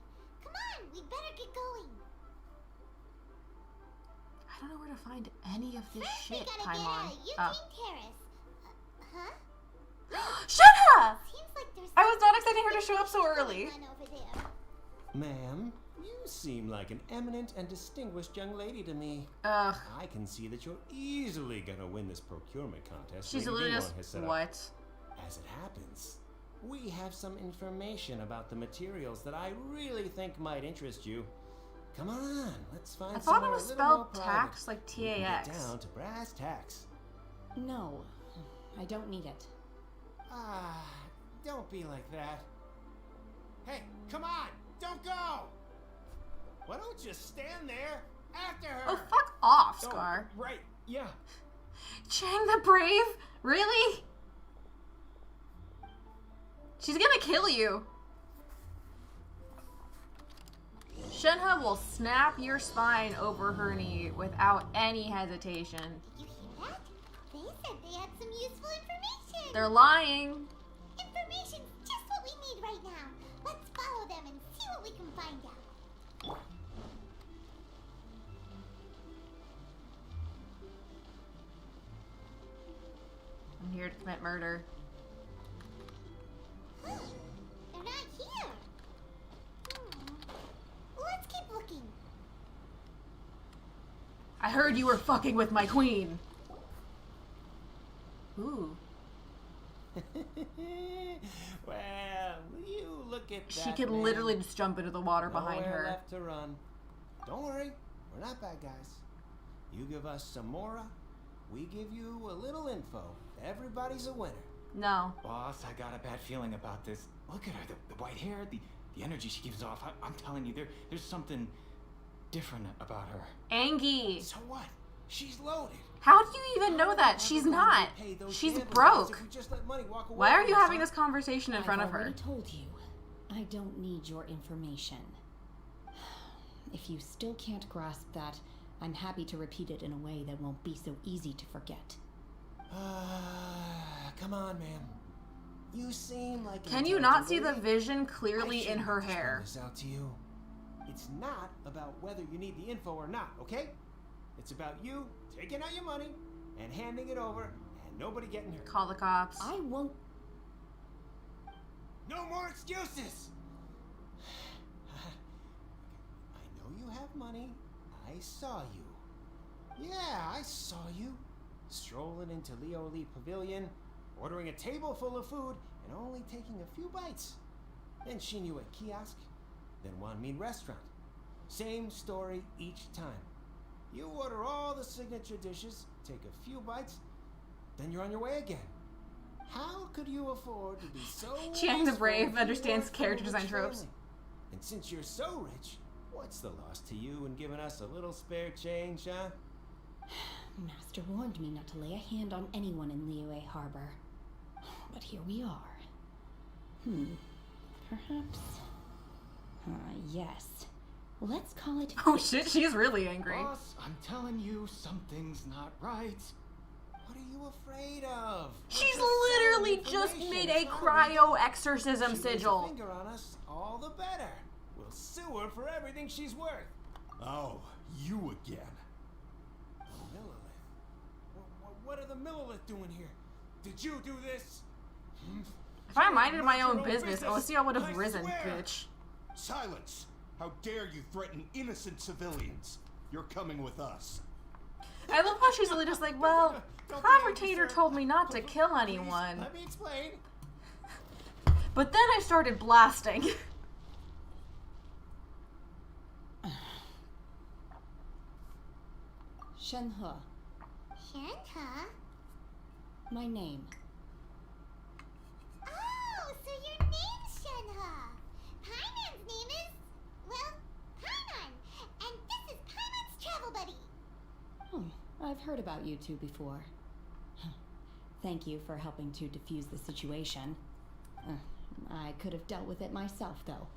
Come on, we'd better get going. I don't know where to find any of this First, we shit, gotta Paimon. get out of Eugene Terrace. Huh? SHENHE! Seems like there's I was not expecting her to show up so early. someone over there. Ma'am, you seem like an eminent and distinguished young lady to me. Ugh. I can see that you're easily gonna win this procurement contest. She's a Lady little Ningguang has set up. what? As it happens, we have some information about the materials that I really think might interest you. Come on, let's find I thought it somewhere was a little more spelled private. tax like We can get TAX. down to brass tacks. No, I don't need it. Ah, don't be like that. Hey, come on, don't go! Why don't you stand there after her? Oh, fuck off, Oh, Scar. right, yeah. Chang the Brave? Really? She's gonna kill you. SHENHE will snap your spine over her knee without any hesitation. Did you hear that? They said they had some useful information. They're lying. Information's just what we need right now. Let's follow them and see what we can find out. I'm here to commit murder. They're not here. Let's keep looking. I heard you were fucking with my queen. Ooh. Well, you look at that. She could man. literally just jump into the water behind Nowhere her. left to run. Don't worry, we're not bad guys. You give us some Mora, we give you a little info. Everybody's a winner. No. Boss, I got a bad feeling about this. Look at her, the white hair, the energy she gives off. I'm telling you, there's something different about her. Angie. So what? She's loaded. How do you even know that? She's not. She's broke. Why are you having this conversation in front of I've her? already told you. I don't need your information. If you still can't grasp that, I'm happy to repeat it in a way that won't be so easy to forget. Come on, ma'am. You seem like an Can you not intelligent see the lady. vision I clearly in shouldn't her have to hair? spell this out to you. It's not about whether you need the info or not, okay? It's about you taking out your money and handing it over and nobody getting hurt. Call the cops. I won't. No more excuses! I know you have money. I saw you. Yeah, I saw you. Strolling into Leo Lee Pavilion, ordering a table full of food, and only taking a few bites. Then seen you at kiosk, then Wanmin restaurant. Same story each time. You order all the signature dishes, take a few bites, then you're on your way again. How could you afford to be so Chiang the wasteful Brave if you understands weren't from a character design rich tropes. family? And since you're so rich, what's the loss to you in giving us a little spare change, huh? Master warned me not to lay a hand on anyone in Liyue Harbor. But here we are. Perhaps. Yes. Let's call it. Oh shit, she's really angry. Boss, I'm telling you, something's not right. What are you afraid of? She's We're literally selling just information. made a It's not cryo exorcism illegal. She lays a sigil. finger on us, all the better. We'll sue her for everything she's worth. Oh, you again. Millilith. What are the Millilith doing here? Did you do this? If I minded my own business, OCL would have I risen, swear. bitch. Silence! How dare you threaten innocent civilians? You're coming with us. I love how she's really just like, well, Don't be angry, Convertator sir. told me not to kill Please, anyone. let me explain. But then I started blasting. Shenhe, Shenhe? my name. Oh, so your name's Shenhe. Paimon's name is, well, Paimon. And this is Paimon's travel buddy. I've heard about you two before. Thank you for helping to defuse the situation. I could have dealt with it myself, though.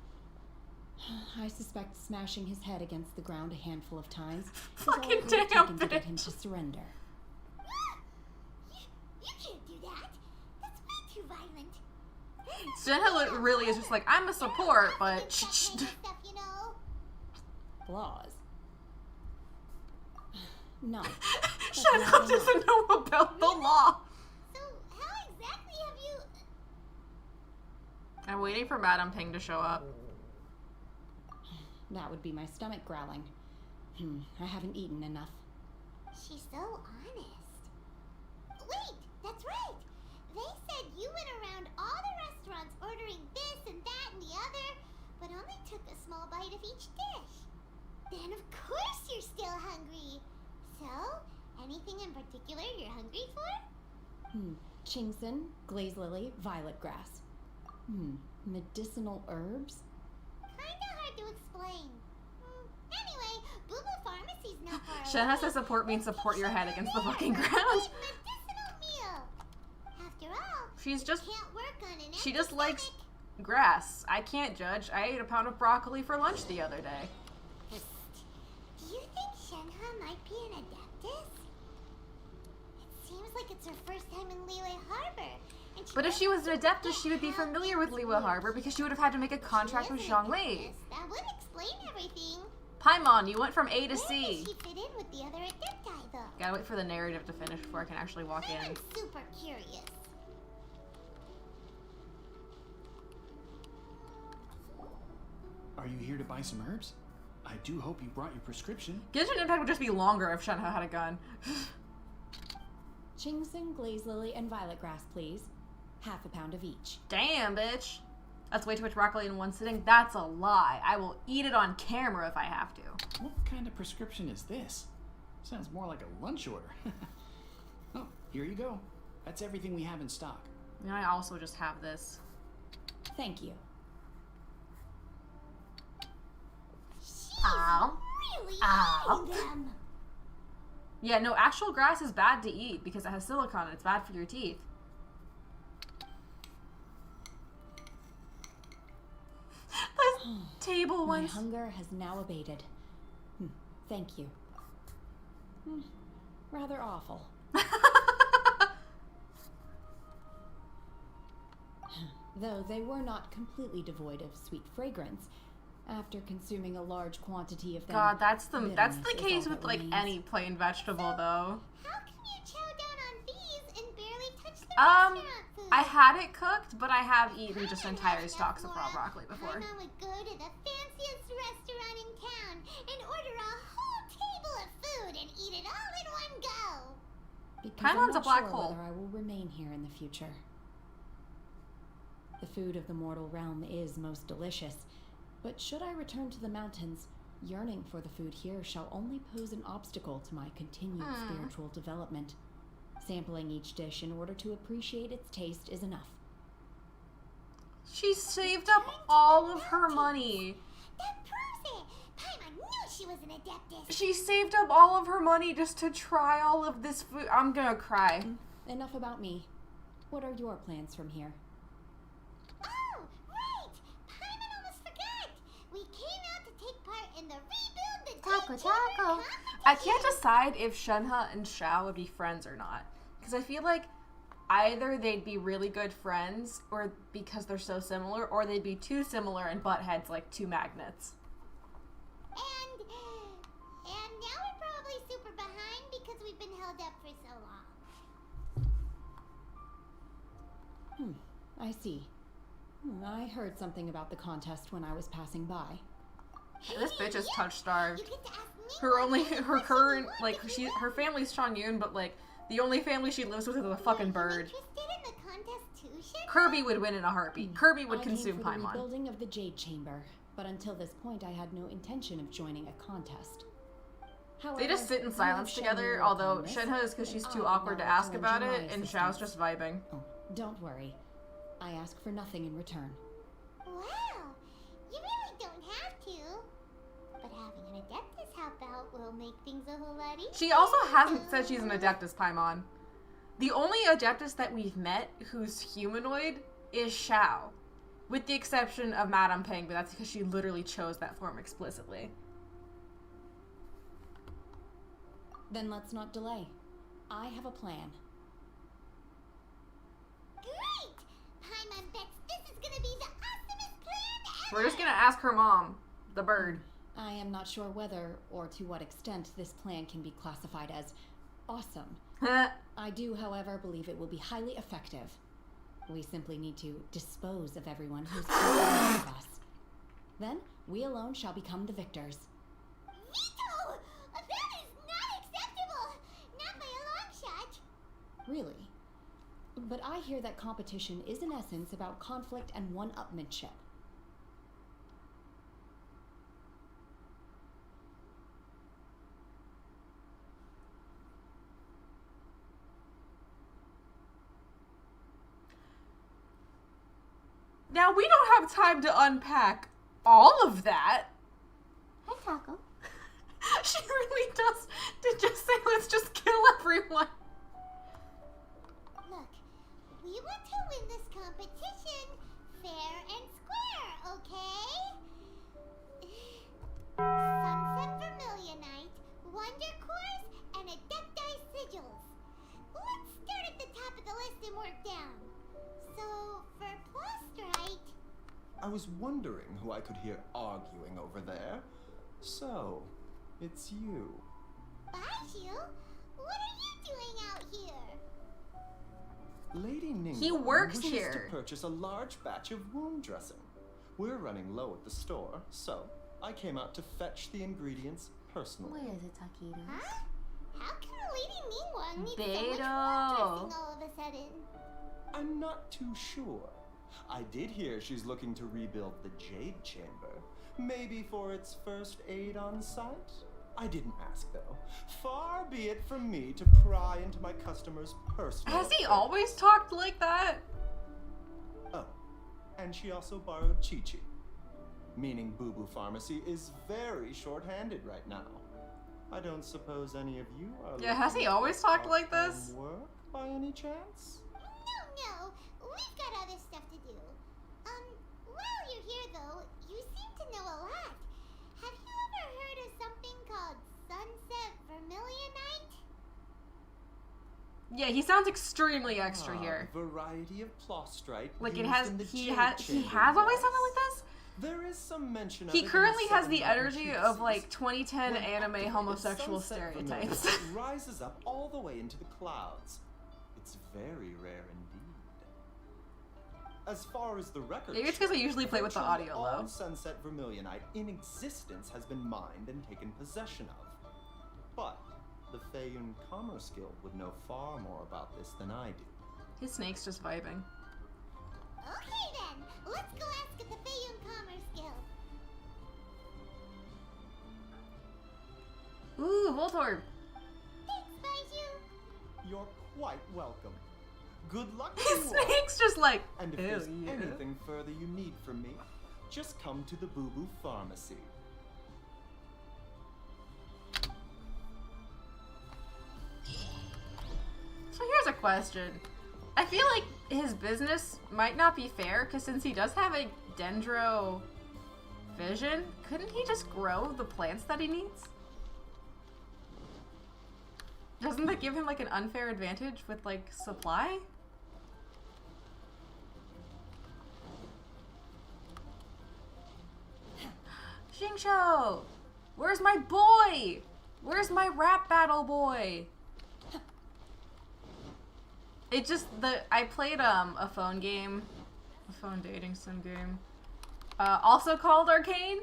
I suspect smashing his head against the ground a handful of times is all Fucking it would have damn taken to get him bitch. to surrender. You can't do that. That's way too violent. Shenhe really is just like, I'm a support, but That kind of stuff, you know. Flaws. No. Shenhe doesn't know about the law. So how exactly have you... I'm waiting for Madame Ping to show up. That would be my stomach growling. I haven't eaten enough. She's so honest. Wait, that's right. They said you went around all the restaurants ordering this and that and the other, but only took a small bite of each dish. Then of course you're still hungry. So, anything in particular you're hungry for? Chingson, glaze lily, violet grass. Medicinal herbs? Kinda hard to explain. Anyway, Boo Boo Pharmacy's not far away. Shenhe says support means support your head against the fucking ground. Medicinal meal. After all, She's just, can't work on an she empty just likes stomach. grass. I can't judge. I ate a pound of broccoli for lunch the other day. Do you think Shenhe might be an adeptus? It seems like it's her first time in Liyue Harbor. And But if she was an adeptus, she would be familiar with Liyue Harbor because she would have had to make a contract with Zhongli. That would explain everything. Paimon, you went from A to Where does C. she fit in with the other adepti, though? Gotta wait for the narrative to finish before I can actually walk in. I'm super curious. Are you here to buy some herbs? I do hope you brought your prescription. Genshin Impact would just be longer if Shenhe had a gun. Chingson, glaze lily, and violet grass, please. Half a pound of each. Damn, bitch. That's way too much broccoli in one sitting. That's a lie. I will eat it on camera if I have to. What kind of prescription is this? Sounds more like a lunch order. Oh, here you go. That's everything we have in stock. And I also just have this. Thank you. She's Ow. really Ow. eating them. Yeah, no, actual grass is bad to eat because it has silicone and it's bad for your teeth. The table My ones. hunger has now abated. Thank you. Rather awful. Though they were not completely devoid of sweet fragrance. After consuming a large quantity of them, God, that's the bitterness case is all with that like remains. any plain vegetable though. How can you chow down on these and barely touch the restaurant food? I had it cooked, but I have eaten just entire stalks of raw broccoli before. Paimon would go to the fanciest restaurant in town and order a whole table of food and eat it all in one go. Because Paimon's I'm a not black sure hole. whether I will remain here in the future. The food of the mortal realm is most delicious, but should I return to the mountains, yearning for the food here shall only pose an obstacle to my continued spiritual development. Sampling each dish in order to appreciate its taste is enough. She saved up all of her money. That proves it. Paimon knew she was an adeptus. She saved up all of her money just to try all of this food. I'm gonna cry. Enough about me. What are your plans from here? Oh, right! Paimon almost forgot! We came out to take part in the Taco, taco. I can't decide if Shenhe and Xiao would be friends or not. Because I feel like either they'd be really good friends, or because they're so similar, or they'd be too similar and butt heads like two magnets. And now we're probably super behind because we've been held up for so long. I see. I heard something about the contest when I was passing by. This bitch is touch starved. You get to ask me Her current, like, her family's Changyun, but like, the only family she lives with is a fucking bird. interested in the contest too, Shenhe? Kirby would win in a heartbeat. Kirby would I consume came for the Paimon. rebuilding of the Jade Chamber, but until this point I had no intention of joining a contest. However, They just sit in you silence have shown me together, your although kindness, Shenhe is because she's and too I awkward to now ask to about lend it, you my and Xiao's assistance. just vibing. Oh, don't worry. I ask for nothing in return. Wow, you really don't have to. But having an Adeptus help out will make things a whole lot easier. She also hasn't said she's an Adeptus, Paimon. The only Adeptus that we've met who's humanoid is Xiao. With the exception of Madame Peng, but that's because she literally chose that form explicitly. Then let's not delay. I have a plan. Great! Paimon bets this is gonna be the awesomest plan ever! We're just gonna ask her mom, the bird. I am not sure whether or to what extent this plan can be classified as awesome. I do, however, believe it will be highly effective. We simply need to dispose of everyone who's close to us. Then, we alone shall become the victors. Veto! That is not acceptable! Not by a long shot! Really? But I hear that competition is in essence about conflict and one-upmanship. Now, we don't have time to unpack all of that. Hi, Taco. She really does to just say, let's just kill everyone. Look, we want to win this competition fair and square, okay? Sunset Vermilionite, Wonder Cores, and Adepti Sigils. Let's start at the top of the list and work down. So, for Plastrite... I was wondering who I could hear arguing over there. So, it's you. Baiju, what are you doing out here? Lady Ningguang He works wishes here. to purchase a large batch of wound dressing. We're running low at the store, so I came out to fetch the ingredients personally. Where is it, Taquito? Huh? How can Lady Ningguang need so much wound Beto. dressing all of a sudden? I'm not too sure. I did hear she's looking to rebuild the Jade Chamber. Maybe for its first aid on site? I didn't ask, though. Far be it from me to pry into my customers' personal Has he affairs. always talked like that? Oh, and she also borrowed Chi-Chi. Meaning Boo Boo Pharmacy is very short-handed right now. I don't suppose any of you are Yeah, has he looking always for talked like part-time this? work by any chance? No, we've got other stuff to do. While you're here though, you seem to know a lot. Have you ever heard of something called Sunset Vermilionite? Yeah, he sounds extremely extra Ah, here. Variety of Plostrite. Like it used has, in the he Jade has Chamber, always yes. sounded like this. There is some mention of He it in currently has Seven the Mountain energy Treatises. of like 2010 When anime activated, homosexual Sunset stereotypes. Vermilion rises up all the way into the clouds. It's very rare indeed. As far as the record Maybe it's 'cause I shows, usually play with the virtually audio all low. Sunset Vermilionite in existence has been mined and taken possession of. But the Feiyun Commerce Guild would know far more about this than I do. His snake's just vibing. Okay then, let's go ask at the Feiyun Commerce Guild. Ooh, Voltorb. Thanks, Baiju. You're quite welcome. Good luck to His you all. snake's just like, And if hell there's yeah. anything further you need from me, just come to the Boo Boo Pharmacy. So here's a question. I feel like his business might not be fair, because since he does have a dendro vision, couldn't he just grow the plants that he needs? Doesn't that give him like an unfair advantage with like supply? Xingqiu! Where's my boy? Where's my rap battle boy? It just I played a phone game, a phone dating sim game, also called Arcane.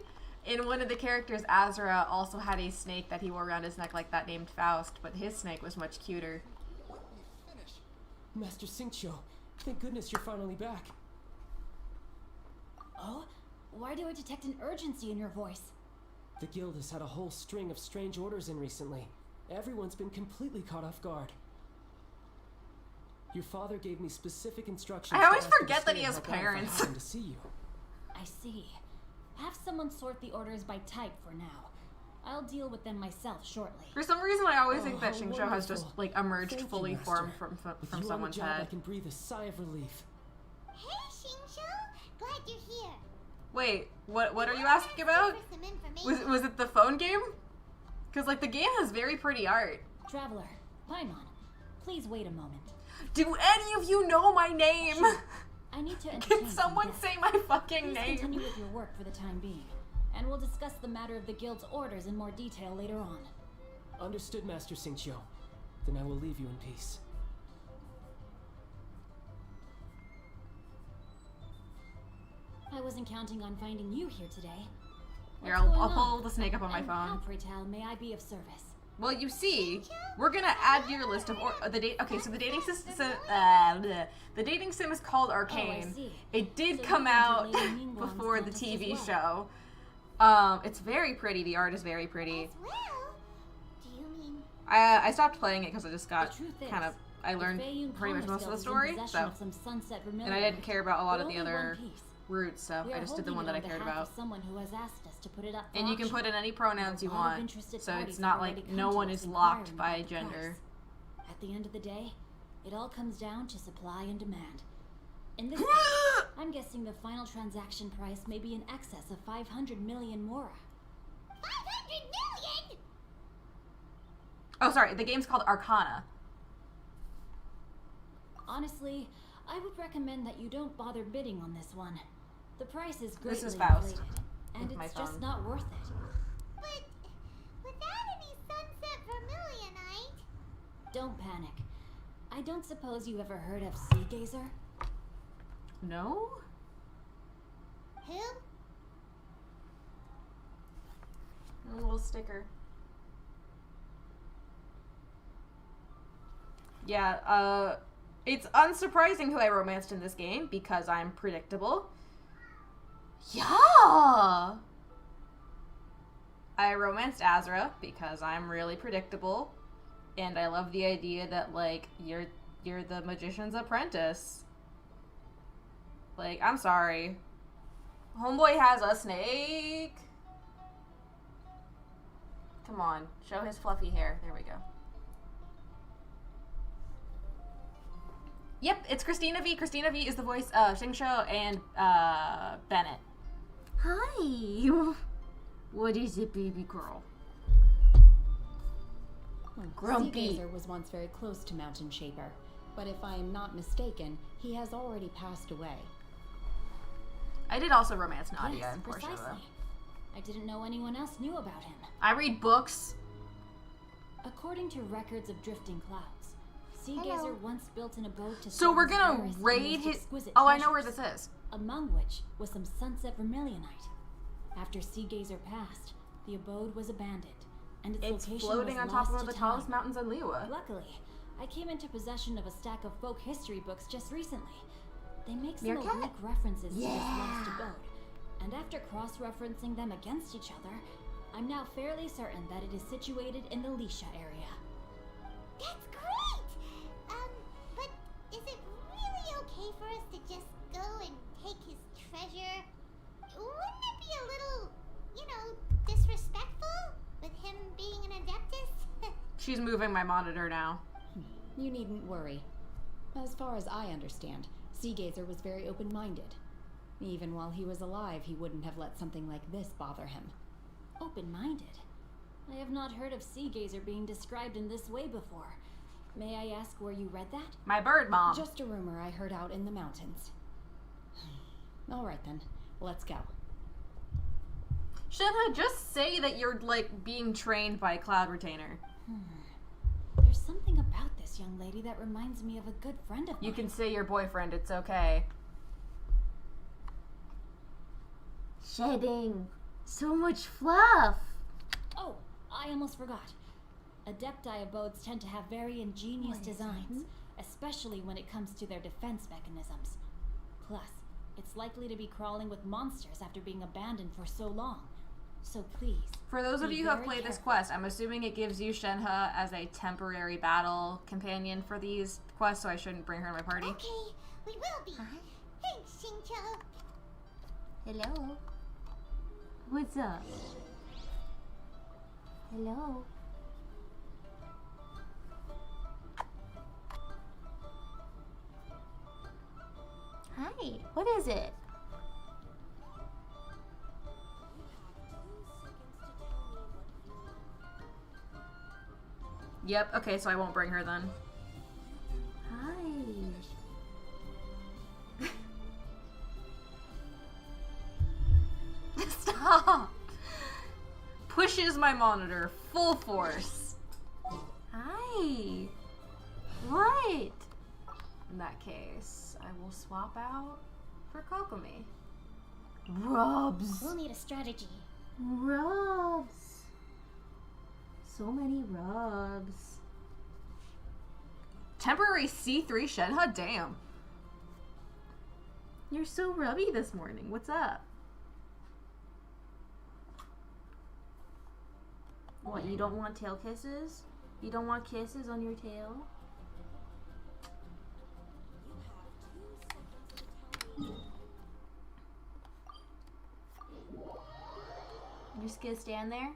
And one of the characters, Azra, also had a snake that he wore around his neck like that named Faust, but his snake was much cuter. Master Xingqiu, thank goodness you're finally back. Oh? Why do I detect an urgency in your voice? The guild has had a whole string of strange orders in recently. Everyone's been completely caught off guard. Your father gave me specific instructions. I always to ask you to forget that stay he has and help out if I parents. happen to see you. I see. Have someone sort the orders by type for now. I'll deal with them myself shortly. For some reason, I always think that how Xingqiu has just wonderful. like emerged Thank you, fully Master. formed With from you on the someone's job, I head. can breathe a sigh of relief. Hey, Xingqiu! Glad you're here. Wait, what are you asking about? For some information. Was it the phone game? Because like the game has very pretty art. Traveler, Paimon, please wait a moment. Do any of you know my name? I need to entertain Can some someone guests. say my fucking Please name? continue with your work for the time being, and we'll discuss the matter of the guild's orders in more detail later on. Understood, Master Xingqiu. Then I will leave you in peace. I wasn't counting on finding you here today. Here, What's going I'll on? pull the snake up on my And how, phone. pray tell, may I be of service? Well, you see, we're gonna add to your list of the date. Okay, so the dating system, the dating sim is called Arcane. see. It did So come you're into out Lady Ningguang's before the contest TV as show. It's very pretty. The art is very pretty. As well? Do you mean I stopped playing it because I just got The truth is, kind of. I the learned Feiyun pretty much most of the Commerce story, Guild is in so possession of some sunset and I vermilion. didn't care about a lot But of the only other one piece. routes, so We I are just did the holding one that I it on cared behalf about. of someone who has asked us to put it up for And you can auction. put in any pronouns you A lot of want, interested so parties it's not have like already no come to one us is locked inquiring by about the gender. price. At the end of the day, it all comes down to supply and demand. In this case, I'm guessing the final transaction price may be in excess of 500 million mora. 500 million? Oh, sorry, the game's called Arcana. Honestly, I would recommend that you don't bother bidding on this one. The price is greatly This is Faust. inflated, and With my it's just phone. not worth it. But without any sunset vermilionite. Don't panic. I don't suppose you ever heard of Sea Gazer? No? Who? A little sticker. Yeah, it's unsurprising who I romanced in this game because I'm predictable. Yeah! I romanced Azra because I'm really predictable. And I love the idea that, like, you're the magician's apprentice. Like, I'm sorry. Homeboy has a snake. Come on, show his fluffy hair. There we go. Yep, it's Christina V. Christina V is the voice of Xingqiu and Bennett. Hi. What is it, baby girl? Grumpy. Sea Gazer was once very close to Mountain Shaper, but if I am not mistaken, he has already passed away. I did also romance Nadia Yes, and Portia, precisely. though. I didn't know anyone else knew about him. I read books. According to records of drifting clouds, Sea Gazer once built an abode to So store we're his gonna rarest and raid most his. exquisite Oh, I know where treasures, this is. among which was some sunset vermilionite. After Sea Gazer passed, the abode was abandoned, and its It's location floating was on top of lost one of to the tallest time. mountains in Liwa. Luckily, I came into possession of a stack of folk history books just recently. They make some Meerkat? oblique references to this lost abode, and after cross-referencing them against each other, I'm now fairly certain that it is situated in the Lisha area. That's great! But is it really okay for us to just go and take his treasure? Wouldn't it be a little, disrespectful with him being an adeptus? She's moving my monitor now. You needn't worry. As far as I understand, Sea Gazer was very open-minded. Even while he was alive, he wouldn't have let something like this bother him. Open-minded? I have not heard of Sea Gazer being described in this way before. May I ask where you read that? My bird mom. Just a rumor I heard out in the mountains. Alright then, let's go. Shenhe, just say that you're, like, being trained by Cloud Retainer. There's something about this young lady that reminds me of a good friend of mine. You can say your boyfriend, it's okay. Shedding so much fluff. Oh, I almost forgot. Adepti abodes tend to have very ingenious designs, especially when it comes to their defense mechanisms. Plus, it's likely to be crawling with monsters after being abandoned for so long. So please, for those of be you who have very played this careful. quest, I'm assuming it gives you Shenhe as a temporary battle companion for these quests, so I shouldn't bring her in my party. Okay, we will be. Thanks, Shincho. Hello. What's up? Hello. Hi, what is it? Yep, okay, so I won't bring her then. Hi. Stop! Pushes my monitor full force. Hi. What? In that case, I will swap out for Kokomi. Rubs. We'll need a strategy. Rubs. So many rubs. Temporary C3 Shenhe? Damn. You're so rubby this morning. What's up? What, you don't want tail kisses? You don't want kisses on your tail? You just gonna stand there?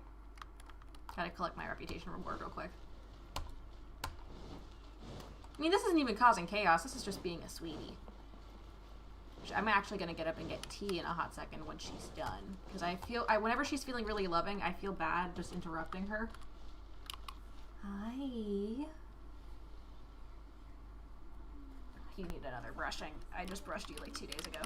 Gotta collect my reputation reward real quick. I mean, this isn't even causing chaos. This is just being a sweetie. I'm actually gonna get up and get tea in a hot second when she's done. Because whenever she's feeling really loving, I feel bad just interrupting her. Hi. You need another brushing. I just brushed you like 2 days ago.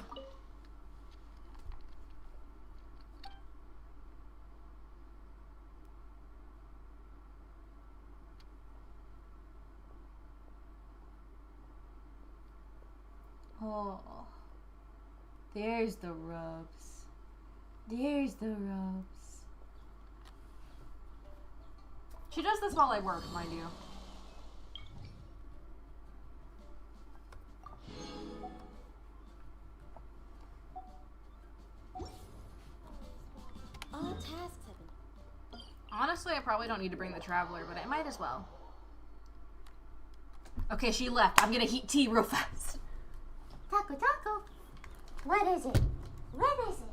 Oh. There's the rubs. There's the rubs. She does this while I work, mind you. All tasks have been. Honestly, I probably don't need to bring the Traveler, but I might as well. Okay, she left. I'm gonna heat tea real fast. Taco, taco. What is it? What is it?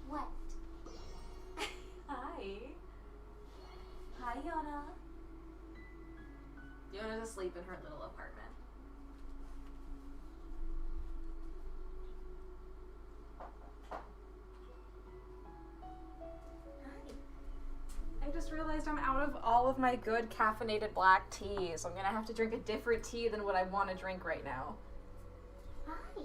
What? Hi. Hi, Yona. Yona's asleep in her little apartment. Hi. I just realized I'm out of all of my good caffeinated black teas. I'm gonna have to drink a different tea than what I want to drink right now. Hi.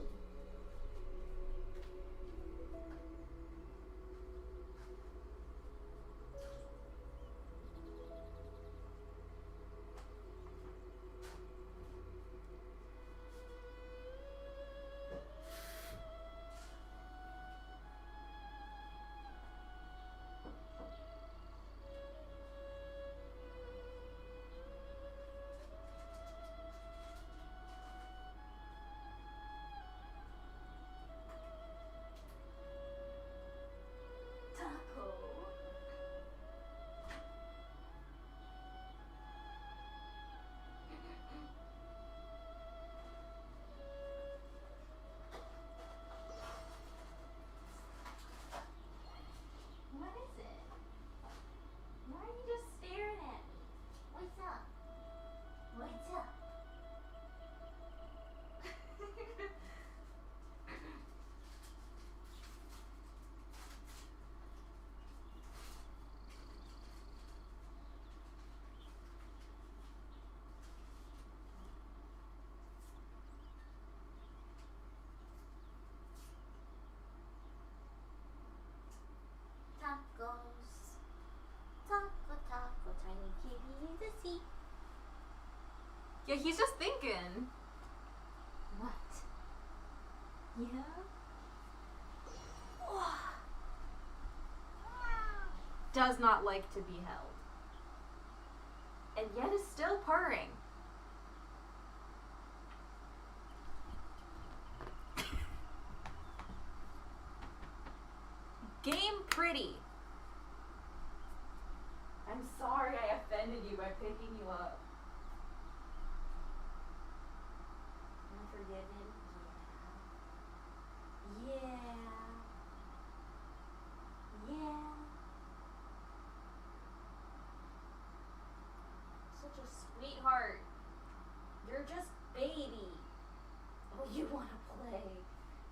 just thinking. What? Yeah? Does not like to be held. And yet is still purring. Game pretty. I'm sorry I offended you by picking you up. Unforgiven? Yeah. Yeah. Such a sweetheart. You're just baby. Oh, you want to play?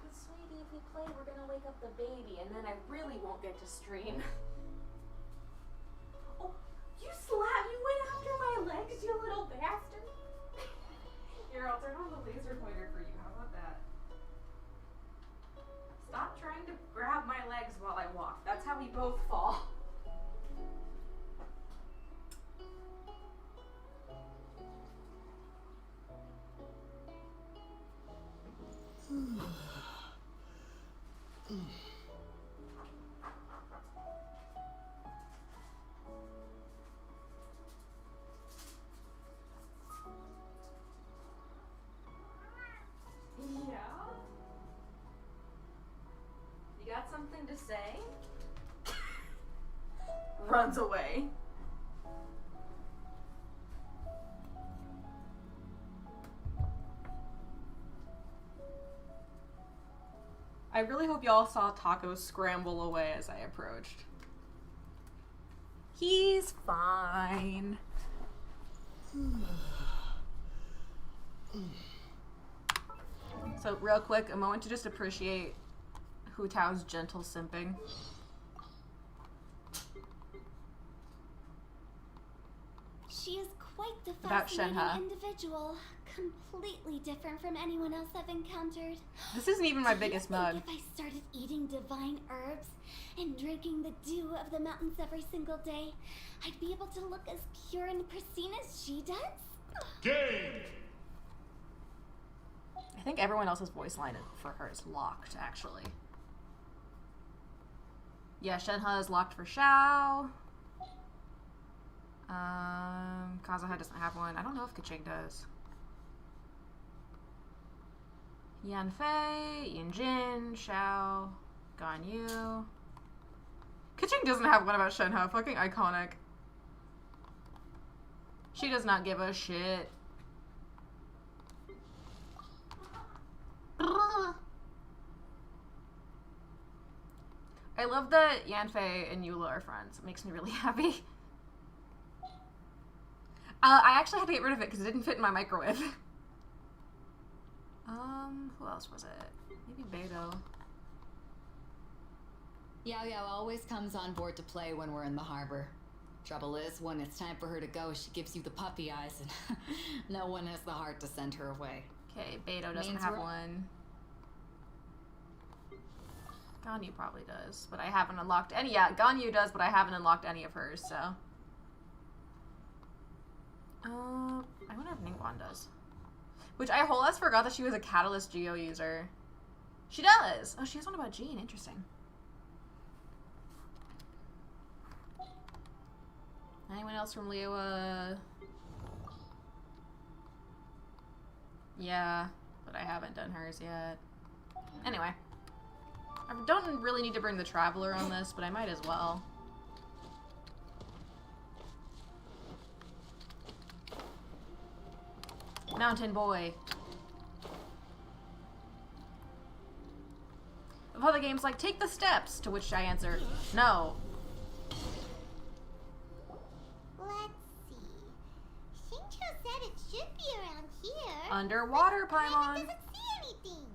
But sweetie, if we play, we're gonna wake up the baby, and then I really won't get to stream. Oh, you went after my legs, you little bastard. Here, I'll turn on the laser pointer for you. How about that? Stop trying to grab my legs while I walk. That's how we both fall. Yeah? You got something to say? Runs away. I really hope y'all saw Taco scramble away as I approached. He's fine. So real quick, a moment to just appreciate Hu Tao's gentle simping. She is quite the About fascinating SHENHE. individual. Completely different from anyone else I've encountered. This isn't even my Do you biggest think mug. If I started eating divine herbs and drinking the dew of the mountains every single day, I'd be able to look as pure and pristine as she does? Game! I think everyone else's voice line for her is locked, actually. Yeah, SHENHE is locked for Xiao. Kazuha doesn't have one. I don't know if Keqing does. Yanfei, Yinjin, Xiao, Ganyu. Keqing doesn't have one about SHENHE. Fucking iconic. She does not give a shit. I love that Yanfei and Eula are friends. It makes me really happy. I actually had to get rid of it because it didn't fit in my microwave. Who else was it? Maybe Beto. Yao Yao always comes on board to play when we're in the harbor. Trouble is, when it's time for her to go, she gives you the puppy eyes, and no one has the heart to send her away. Okay, Beto doesn't have one. Ganyu probably does, but I haven't unlocked any. Yeah, Ganyu does, but I haven't unlocked any of hers, so. I wonder if Ningguang does. Which I whole ass forgot that she was a Catalyst Geo user. She does! Oh, she has one about Jean. Interesting. Anyone else from Liyue? Yeah, but I haven't done hers yet. Anyway. I don't really need to bring the Traveler on this, but I might as well. Mountain boy. Of other games like, take the steps, to which I answer, no. Let's see. Shincho said it should be around here. Underwater, but Paimon. Paimon doesn't see anything.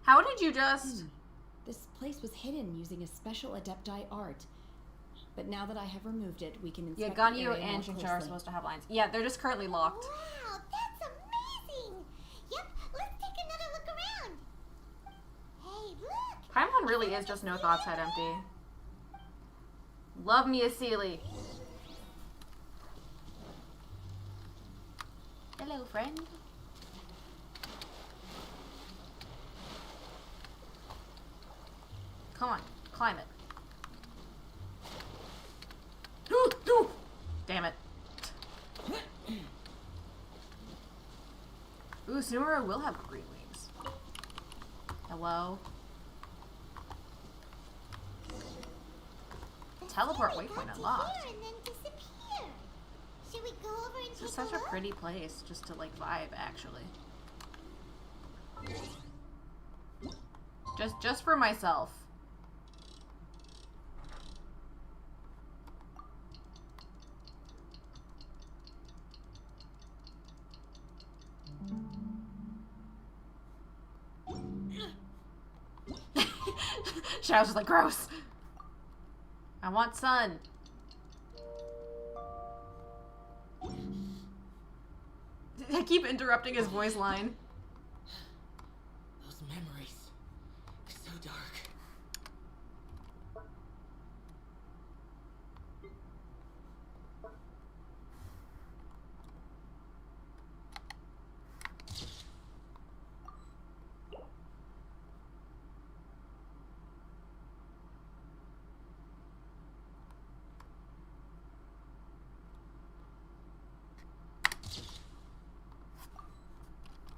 How did you just... This place was hidden using a special Adepti art. But now that I have removed it, we can Yeah, inspect the Ganyu area and more Shincho are closely. supposed to have lines. Yeah, they're just currently locked. Wow, that's amazing! Yep, let's take another look around. really is just no thoughts, head empty. Love me a Sealy. Hello, friend. Come on, climb it. Damn it. Ooh, Sunura will have green wings. Hello? Teleport waypoint unlocked. And then disappear. Should we go over and This take is such a a look? pretty place just to like vibe, actually. Just for myself. Shadow's just like, gross. I want sun. I keep interrupting his voice line. Those memories. So dark.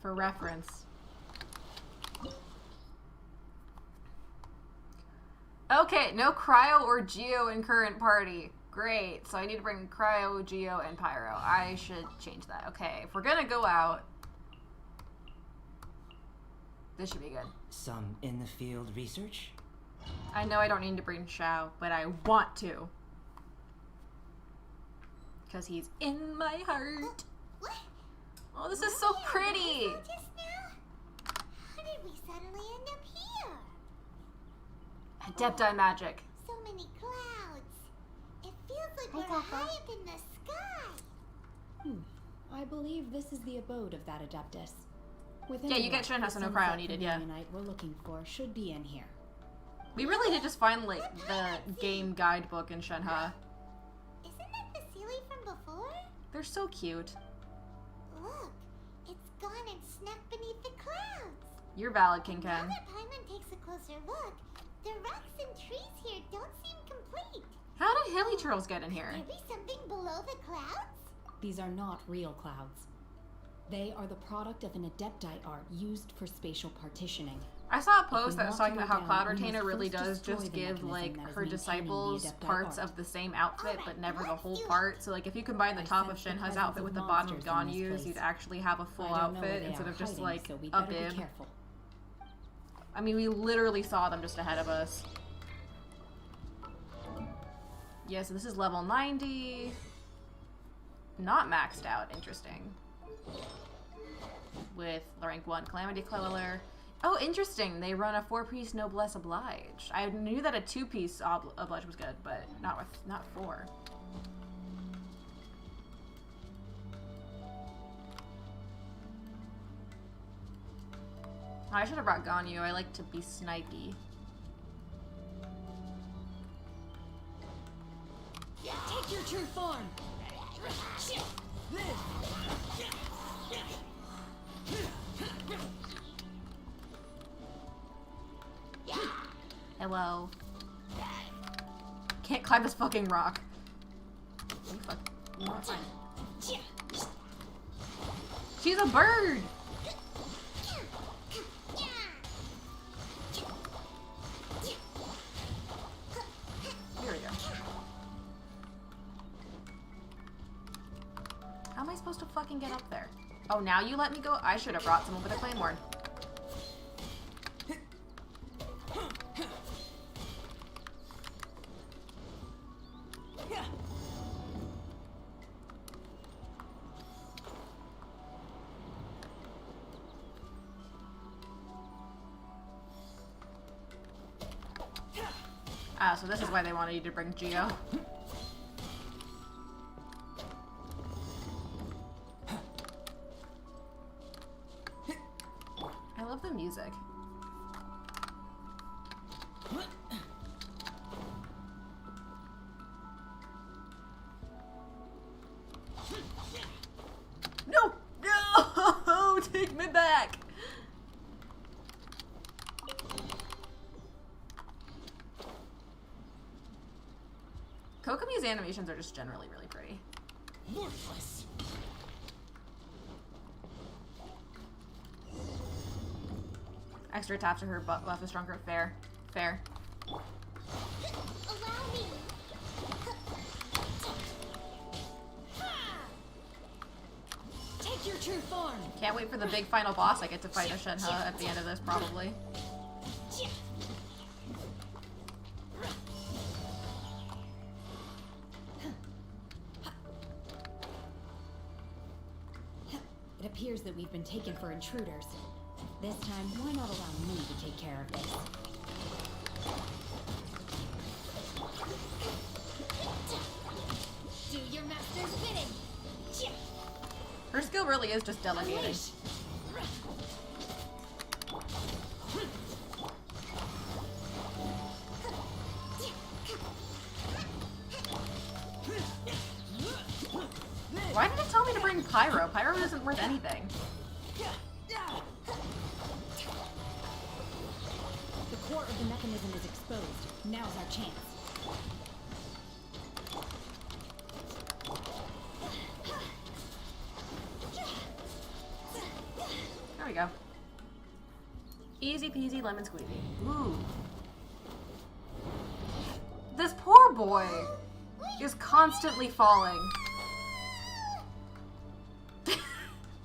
For reference. Okay, no Cryo or Geo in current party. Great. So I need to bring Cryo, Geo, and Pyro. I should change that. Okay, if we're gonna go out, this should be good. Some in-the-field research? I know I don't need to bring Shao, but I want to. Because he's in my heart. What? Oh, this is so pretty. Just now? How did we suddenly end up here? Adepti magic. So many clouds. It feels like Hi, we're Papa. high up in the sky. I believe this is the abode of that Adeptus. Within Yeah, a you get month, Shenhe, so the no cryo sunset needed, yeah. Chameleonite we're looking for should be in here. We really did just find like the game guidebook in Shenhe. Isn't that the Sealy from before? They're so cute. Look, it's gone and snuck beneath the clouds. You're valid, King Now Ken. that Paimon takes a closer look, the rocks and trees here don't seem complete. How did Hilly Turtles get in here? Maybe something below the clouds? These are not real clouds. They are the product of an Adepti art used for spatial partitioning. I saw a If post we that was want talking to about how go Cloud down, we Retainer must really first does destroy just the give mechanism like that is her maintaining the disciples Adepti parts art. of the same outfit, but never the let's whole do it. part. So like if you combine the I top of sense the Shenhe's presence outfit of with the bottom of monsters in this Ganyu's, place. you'd actually have a full I don't know where outfit they instead are of just hiding, like so we a better be bib. careful. I mean, we literally saw them just ahead of us. Yeah, so this is level 90. Not maxed out, interesting. With the rank 1 Calamity Queller. Oh, interesting. They run a 4-piece Noblesse Oblige. I knew that a 2-piece Oblige was good, but not 4. I should have brought Ganyu. I like to be snipey. Take your true form! Hello. Can't climb this fucking rock. Oh, fuck. You know what? Fine. She's a bird! Here we go. How am I supposed to fucking get up there? Oh, now you let me go? I should have brought someone with a claymore. Ah, so this is why they wanted you to bring Geo. I love the music. No! No! Take me back! Kokomi's animations are just generally really pretty. Worthless. Extra attached to her buff is stronger. Fair. Fair. Allow me. Take your true form. Can't wait for the big final boss. I get to fight a SHENHE at the end of this, probably. It appears that we've been taken for intruders. This time, why not allow me to take care of this? Do your master's bidding. Her skill really is just delegating. Why did it tell me to bring Pyro? Pyro isn't worth anything. The core of the mechanism is exposed. Now's our chance. There we go. Easy peasy lemon squeezy. Ooh. This poor boy is constantly falling.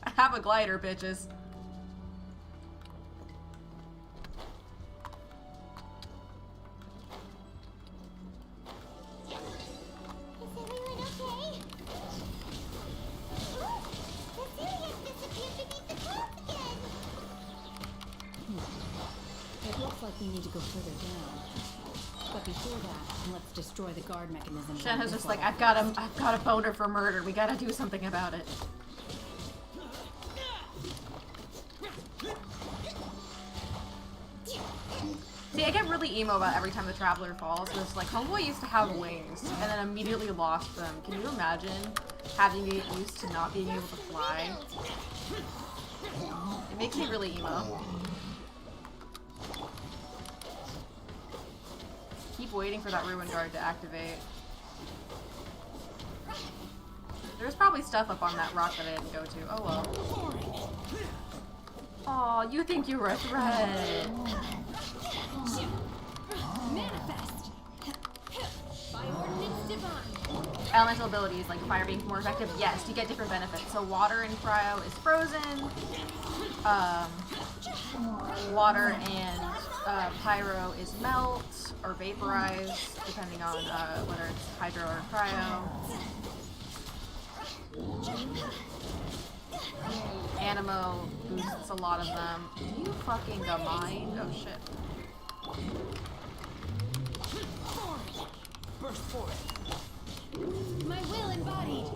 I have a glider, bitches. It looks like we need to go further down. But before that, let's destroy the guard mechanism. SHENHE's just like, I've got a boner for murder. We gotta do something about it. See, I get really emo about every time the Traveler falls. It's like, Homeboy used to have wings, and then immediately lost them. Can you imagine having to get used to not being able to fly? It makes me really emo. Keep waiting for that Ruin Guard to activate. There's probably stuff up on that rock that I didn't go to. Oh well. Aw, you think you were a threat. Manifest. By ordinance divine. Elemental abilities like fire being more effective. Yes, you get different benefits. So water in cryo is frozen. Water and pyro is melt or vaporize, depending on whether it's hydro or cryo. Animo boosts a lot of them. Do you fucking mind? Oh shit. Burst forth. My will embodied.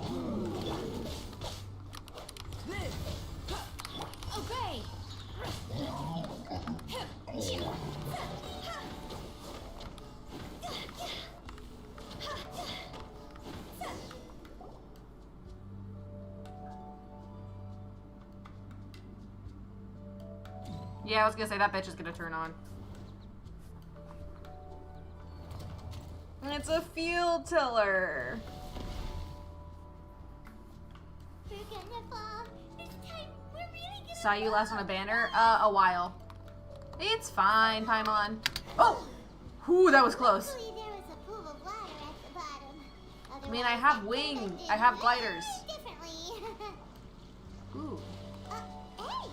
Obey. Yeah, I was gonna say that bitch is gonna turn on. It's a field tiller. We're gonna fall. This time we're really gonna Saw you last on a banner? A while. It's fine, Paimon. Oh! Ooh, that was close. Luckily, there was a pool of water at the bottom. I mean, I have wings. I have gliders. Differently. Ooh. Hey!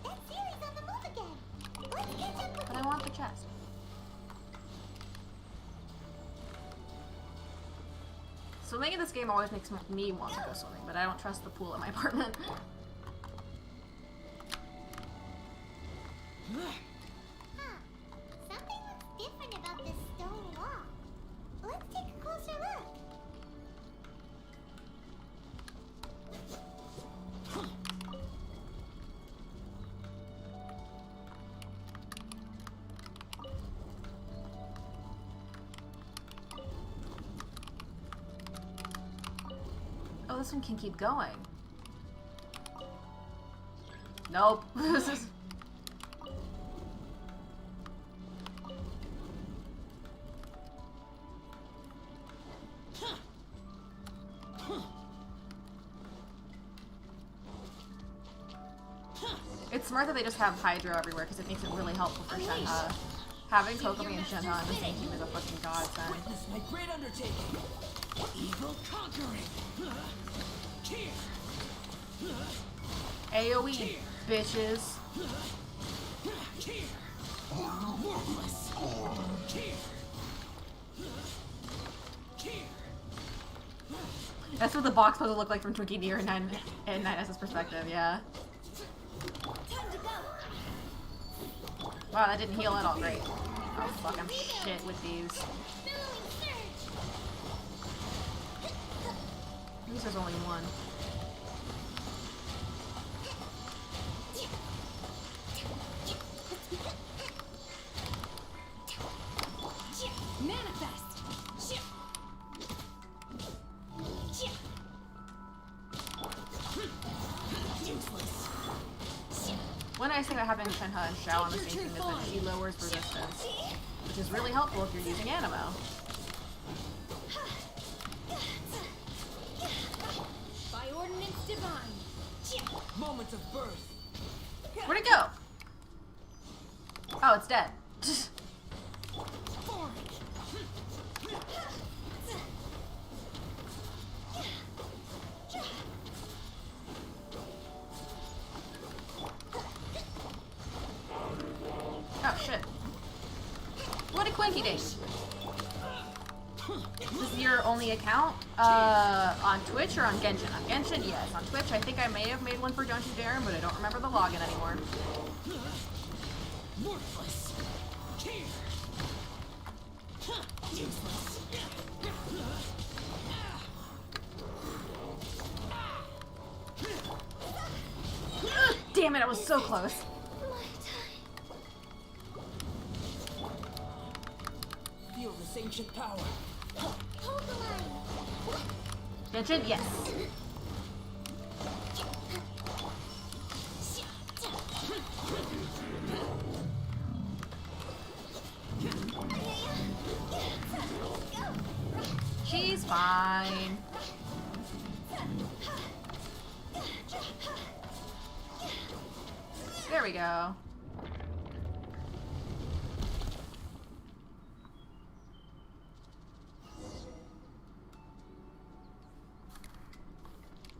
That series on the move again. Let's catch up with But I want the chest. Swimming in this game always makes me want to go swimming, but I don't trust the pool in my apartment. Huh. Something looks different about this stone wall. Let's take a closer look. this one can keep going. Nope. This is... It's smart that they just have Hydro everywhere because it makes it really helpful for SHENHE. Having Kokomi and SHENHE on the same team is a fucking godsend. Witness my great undertaking. Evil conquering. AoE, bitches. That's what the box puzzle looked like from Twinkie Deer and 9S's perspective, yeah. Wow, that didn't heal at all great. Oh fuck, I'm shit with these. At least there's only one. Manifest! One nice thing about having SHENHE and Xiao on the same team is that she lowers resistance, which is really helpful if you're using Animo. By ordinance divine. Moment of birth. Where'd it go? Oh, it's dead. Oh shit. What a quinky dink. This is your only account? On Twitch or on Genshin? On Genshin, yes. On Twitch, I think I may have made one for Don't You Dare, but I don't remember the login anymore. Worthless. Useless. Damn it, I was so close. Feel this ancient power. Genshin, yes. She's fine. There we go.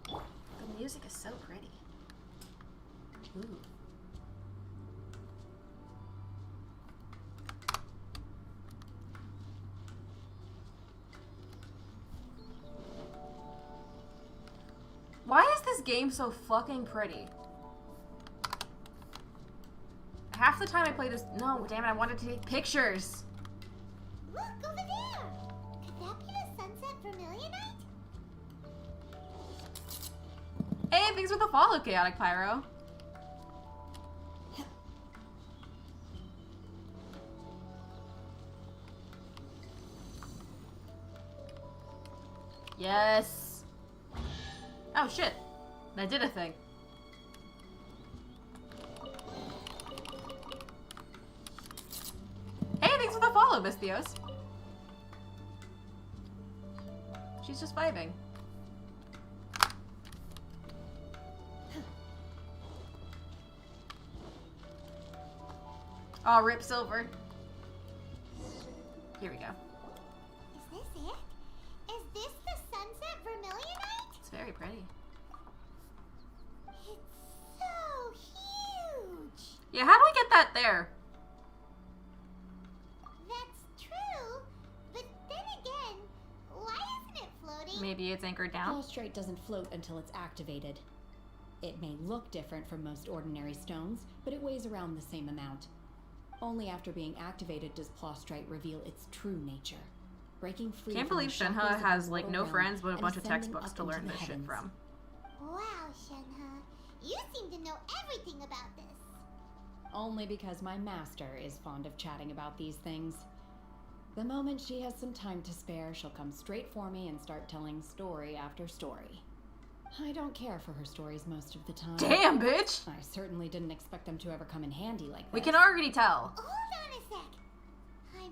The music is so pretty. Ooh. Why is this game so fucking pretty? Half the time I play this... No, damn it, I wanted to take pictures. Look, over there! Could that be the sunset vermilionite? Hey, thanks for the follow, Chaotic Pyro. Yes. Oh, shit. That did a thing. Hey, thanks for the follow, Miss Theos. She's just vibing. Oh, rip Silver. Here we go. Is this it? Is this the sunset vermilionite? It's very pretty. It's so huge! Yeah, how do we get that there? That's true, but then again, why isn't it floating? Maybe it's anchored down? Prostrate doesn't float until it's activated. It may look different from most ordinary stones, but it weighs around the same amount. Only after being activated does Prostrate reveal its true nature. Breaking free. Can't from believe the SHENHE shackles of has the like mortal no realm friends but a and bunch of ascending textbooks up to learn into this the shit heavens. from. Wow, SHENHE, you seem to know everything about this. Only because my master is fond of chatting about these things. The moment she has some time to spare, she'll come straight for me and start telling story after story. I don't care for her stories most of the time. Damn, bitch! I certainly didn't expect them to ever come in handy like that. We can already tell. Hold on a sec.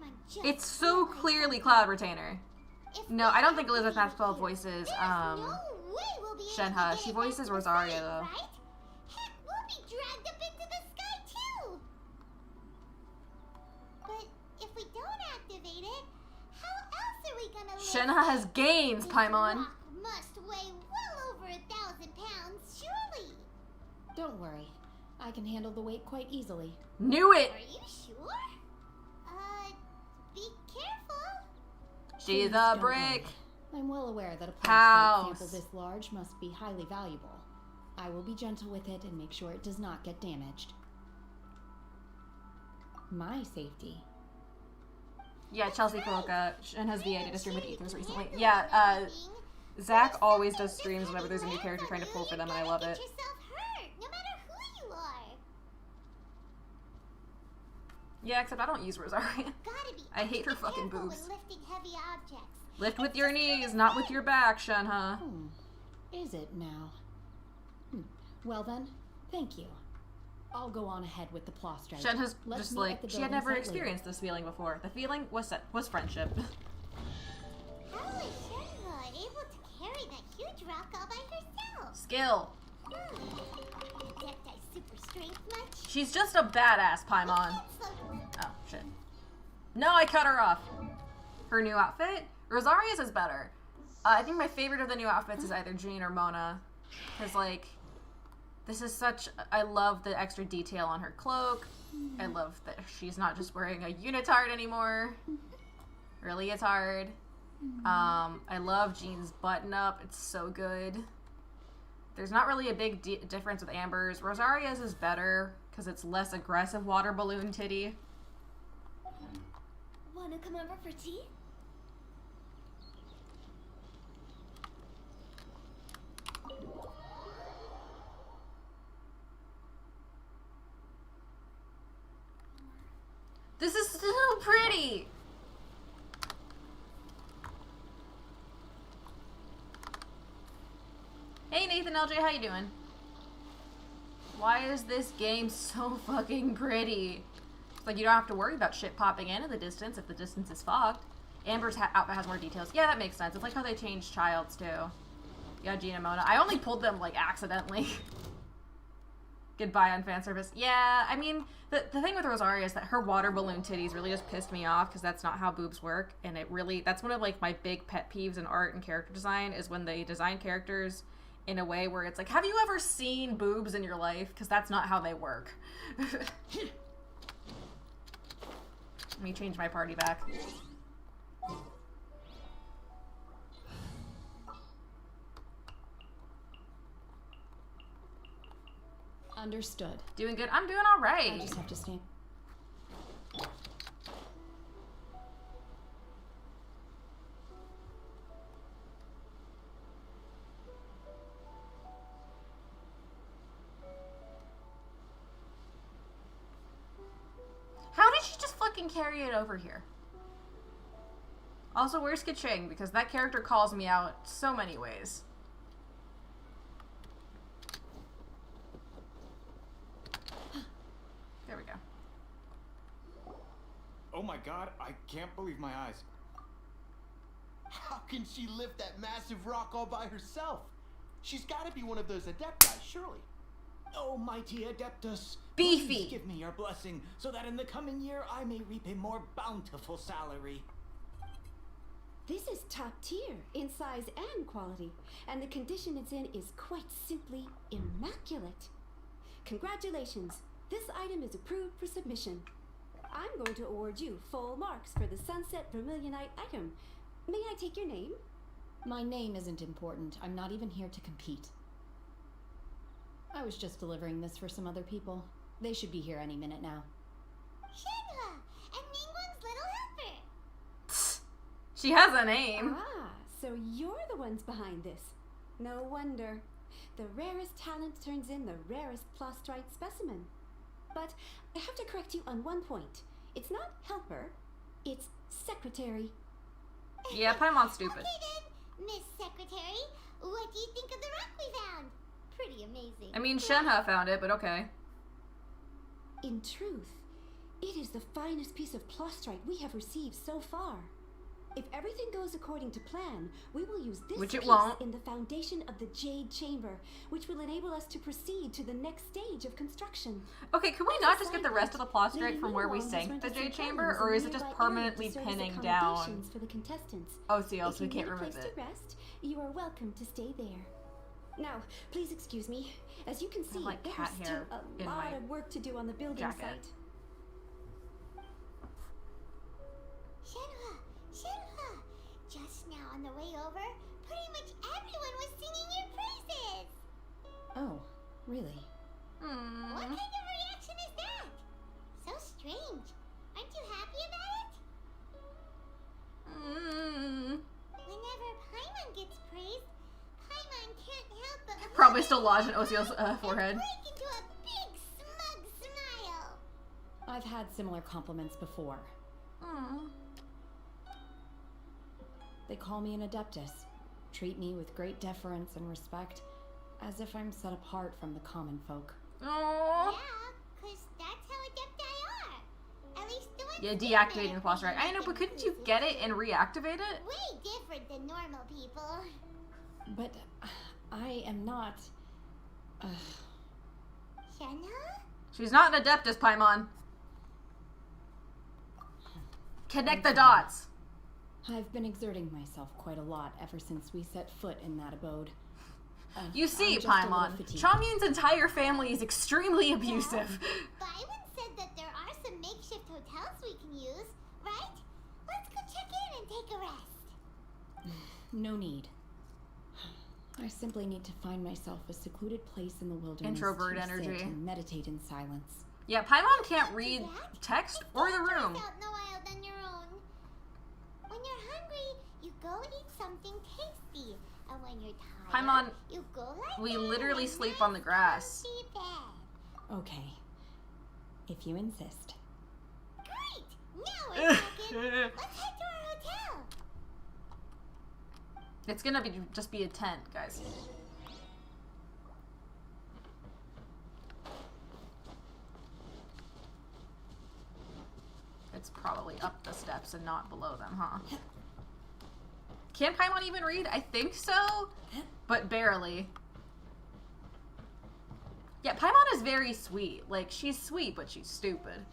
I'm just It's so clearly Cloud Retainer. No, I don't think Elizabeth Maxwell voices Shenhe. She voices Rosaria though. Right? Heck, we'll be dragged up into the sky too. But if we don't activate it, how else are we gonna live? Shenhe has gains, This Paimon. rock must weigh well over 1,000 pounds, surely. Don't worry. I can handle the weight quite easily. Knew it! Are you sure? Be careful. She's Please a don't brick. worry. I'm well aware that a House. plastic sample this large must be highly valuable. I will be gentle with it and make sure it does not get damaged. My safety. Yeah, Chelsea Kuroka. Shenhe's VA did a stream with Ethers recently. Yeah, Zach always does streams whenever there's a new character trying to pull for them, and I love it. Get yourself hurt, no matter who you are. Yeah, except I don't use Rosaria. Gotta be I hate her extra fucking careful boobs. when lifting heavy objects. Lift with your knees, not with your back, Shenhe. Is it now? Well then, thank you. I'll go on ahead with the Plostrite. Shenhe's Let's just meet like, at the she had building never site experienced this feeling before. The feeling was friendship. How is Shenhe able to carry that huge rock all by herself? Skill. Adepti super strength much? She's just a badass, Paimon. Oh, shit. No, I cut her off. Her new outfit? Rosaria's is better. I think my favorite of the new outfits is either Jean or Mona. Because, like, this is such... I love the extra detail on her cloak. I love that she's not just wearing a unitard anymore. Or a leotard. I love Jean's button-up. It's so good. There's not really a big difference with Amber's. Rosaria's is better because it's less aggressive water balloon titty. Wanna come over for tea? This is so pretty! Hey Nathan LJ, how you doing? Why is this game so fucking pretty? It's like you don't have to worry about shit popping in the distance if the distance is fogged. Amber's outfit has more details. Yeah, that makes sense. It's like how they changed Child's too. Yeah, Jean and Mona. I only pulled them like accidentally. Goodbye on fan service. Yeah, I mean, the thing with Rosaria is that her water balloon titties really just pissed me off because that's not how boobs work. And it really, that's one of like my big pet peeves in art and character design is when they design characters in a way where it's like, have you ever seen boobs in your life? Because that's not how they work. Let me change my party back. Understood. Doing good? I'm doing all right. I just have to stand. How did she just fucking carry it over here? Also, where's Kaching? Because that character calls me out so many ways. There we go. Oh my god, I can't believe my eyes. How can she lift that massive rock all by herself? She's got to be one of those adepti, surely. Oh, mighty Adeptus, Beefy. please give me your blessing, so that in the coming year I may reap a more bountiful salary. This is top tier in size and quality, and the condition it's in is quite simply immaculate. Congratulations, this item is approved for submission. I'm going to award you full marks for the Sunset Vermilionite item. May I take your name? My name isn't important. I'm not even here to compete. I was just delivering this for some other people. They should be here any minute now. Shenhe, and Ningguang's little helper. She has a name. Ah, so you're the ones behind this. No wonder. The rarest talent turns in the rarest Plostrite specimen. But I have to correct you on one point. It's not helper, it's secretary. Yeah, Paimon's stupid. Okay then, Miss Secretary. What do you think of the rock we found? Pretty amazing. I mean, SHENHE found it, but okay. In truth, it is the finest piece of plastrite we have received so far. If everything goes according to plan, we will use this Which it piece won't. in the foundation of the Jade Chamber, which will enable us to proceed to the next stage of construction. Okay, could we not just get the rest of the plastrite from where we sank the Jade Chamber, or is it just permanently pinning down for the contestants? OCL so we can't remove If you need a place it? to rest, you are welcome to stay there. Now, please excuse me. As you can see, like there is cat still hair a in lot my of work to do on the building jacket. site. Shenhua! Just now on the way over, pretty much everyone was singing your praises! Oh, really? What kind of reaction is that? So strange. Aren't you happy about it? Whenever Paimon gets praised, Paimon can't help but Probably still lodged in OCL's forehead. break into a big smug smile. I've had similar compliments before. They call me an adeptus, treat me with great deference and respect, as if I'm set apart from the common folk. Aww. Yeah, 'cause that's how adepti are. At least the ones Yeah, we deactivating the met plastrite. I know, but couldn't you get it and reactivate it? way different than normal people. But I am not... Shenhua? She's not an adeptus, Paimon. Connect the dots. I've been exerting myself quite a lot ever since we set foot in that abode. You see, I'm just a little Paimon, fatigued. Chongyun's entire family is extremely abusive. Byron said that there are some makeshift hotels we can use, right? Let's go check in and take a rest. No need. I simply need to find myself a secluded place in the wilderness Introvert to energy. sit and meditate in silence. Yeah, Paimon can't read text or the room. Out in the wild on your own. When you're hungry, you go eat something tasty. And when you're tired, Paimon, you go lie we down literally in a sleep nice, on the grass. comfy bed. Okay. If you insist. Great! Now we're talking. Let's head to our hotel. It's gonna be just be a tent, guys. It's probably up the steps and not below them, huh? Can Paimon even read? I think so, but barely. Yeah, Paimon is very sweet. Like, she's sweet, but she's stupid.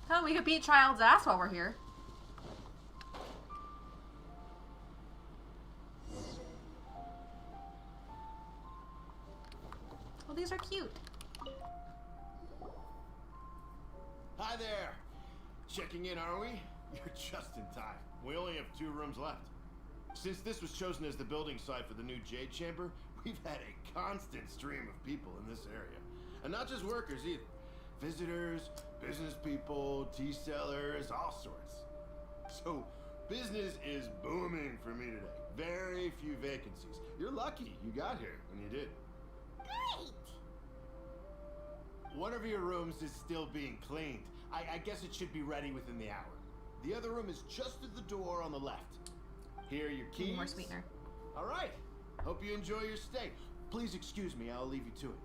Oh, we could beat Child's ass while we're here. Well, these are cute. Hi there. Checking in, are we? You're just in time. We only have 2 rooms left. Since this was chosen as the building site for the new Jade Chamber, we've had a constant stream of people in this area. And not just workers either. Visitors, business people, tea sellers, all sorts. So, business is booming for me today. Very few vacancies. You're lucky you got here when you did. Great! One of your rooms is still being cleaned. I guess it should be ready within the hour. The other room is just at the door on the left. Here are your keys. More sweetener. All right. Hope you enjoy your stay. Please excuse me. I'll leave you to it.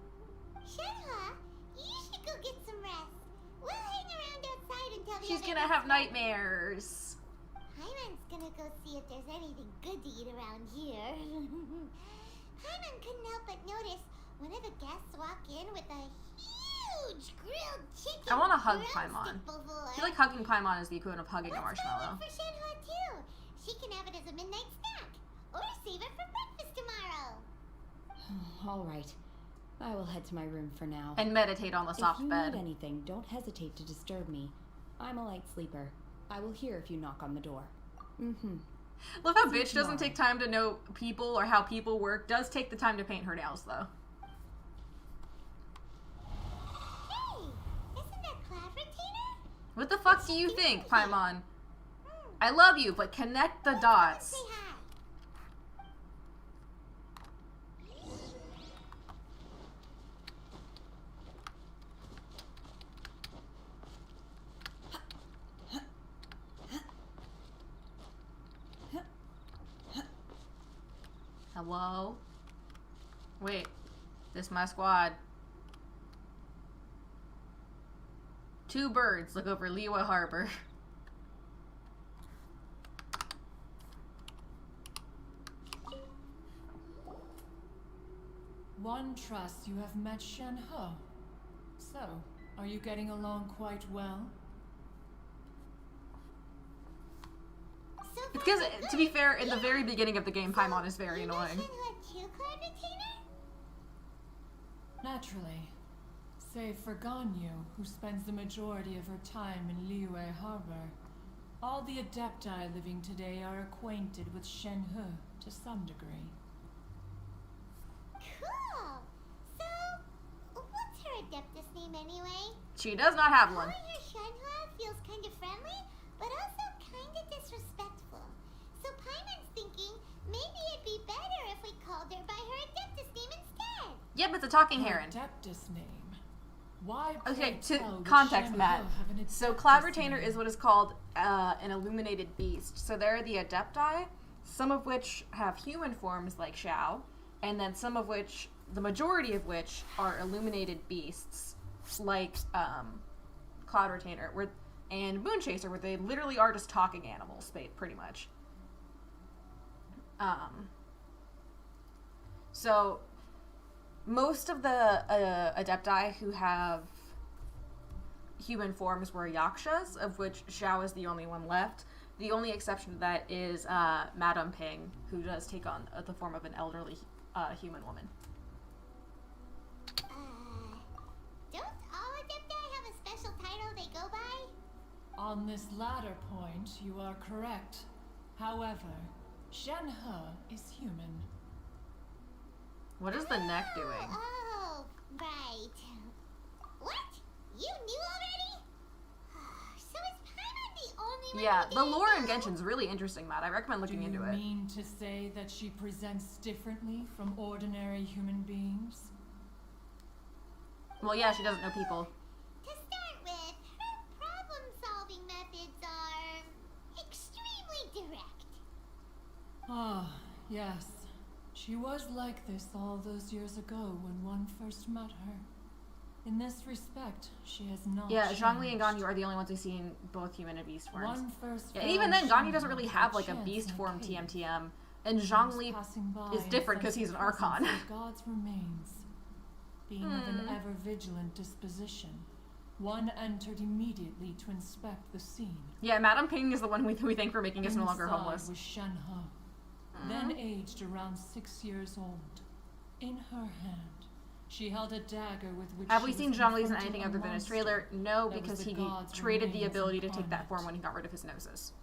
Shenhua, you should go get some rest. We'll hang around outside until the She's other gonna guests have leave. nightmares. Paimon's gonna go see if there's anything good to eat around here. Paimon couldn't help but notice one of the guests walk in with a huge grilled chicken. I want to hug drumstick Paimon. before. I feel like hugging Paimon is the equivalent of hugging a Let's marshmallow. go in for Shenhua too. She can have it as a midnight snack, or save it for breakfast tomorrow. All right. I will head to my room for now. And meditate on the soft if you bed. need anything, don't hesitate to disturb me. I'm a light sleeper. I will hear if you knock on the door. Love how See you bitch doesn't tomorrow. take time to know people or how people work. Does take the time to paint her nails, though. Hey, isn't that clever, Tina? What the fuck do you think, Paimon? I love you, but connect the dots. Say hi. Hello? Wait. This my squad. 2 birds look over Liyue Harbor. One trusts you have met SHENHE. So, are you getting along quite well? It's because, to be fair, in the very beginning of the game, Paimon is very annoying. Naturally. Save for Ganyu, who spends the majority of her time in Liyue Harbor. All the Adepti living today are acquainted with SHENHE to some degree. Cool! So, what's her Adeptus name anyway? She does not have one. Calling her SHENHE feels kind of friendly, but also kind of disrespectful. So Paimon's thinking maybe it'd be better if we called her by her Adeptus name instead. Yep, it's a talking heron. Adeptus name? Why? Okay, to context, Matt. So Cloud Retainer is what is called an illuminated beast. So there are the Adepti, some of which have human forms like Xiao, and then some of which, the majority of which, are illuminated beasts like Cloud Retainer and Moonchaser, where they literally are just talking animals, pretty much. So most of the Adepti who have human forms were Yakshas, of which Xiao is the only one left. The only exception to that is Madame Ping, who does take on the form of an elderly human woman. Don't all Adepti have a special title they go by? On this latter point, you are correct. However, SHENHE is human. What is the neck doing? Oh, right. What? You knew already? So is Paimon the only one? Yeah, the lore in Genshin's really interesting, Matt. I recommend looking into it. Do you mean to say that she presents differently from ordinary human beings? Well, yeah, she doesn't know people. To start with, her problem-solving methods are extremely direct. Ah, yes. She was like this all those years ago when one first met her. In this respect, she has not changed. Zhongli and Ganyu are the only ones we've seen both human and beast forms. And even then, Ganyu doesn't really have like a beast form TMTM, and Zhongli is different because he's an Archon. God's remains. Being of an ever-vigilant disposition, one entered immediately to inspect the scene. Yeah, Madame Ping is the one we think for making us no longer homeless. Was SHENHE, then aged around 6 years old. In her hand, she held a dagger with which Have we seen Zhongli's in anything other than his trailer? No, because he traded the ability to take that form when he got rid of his noses.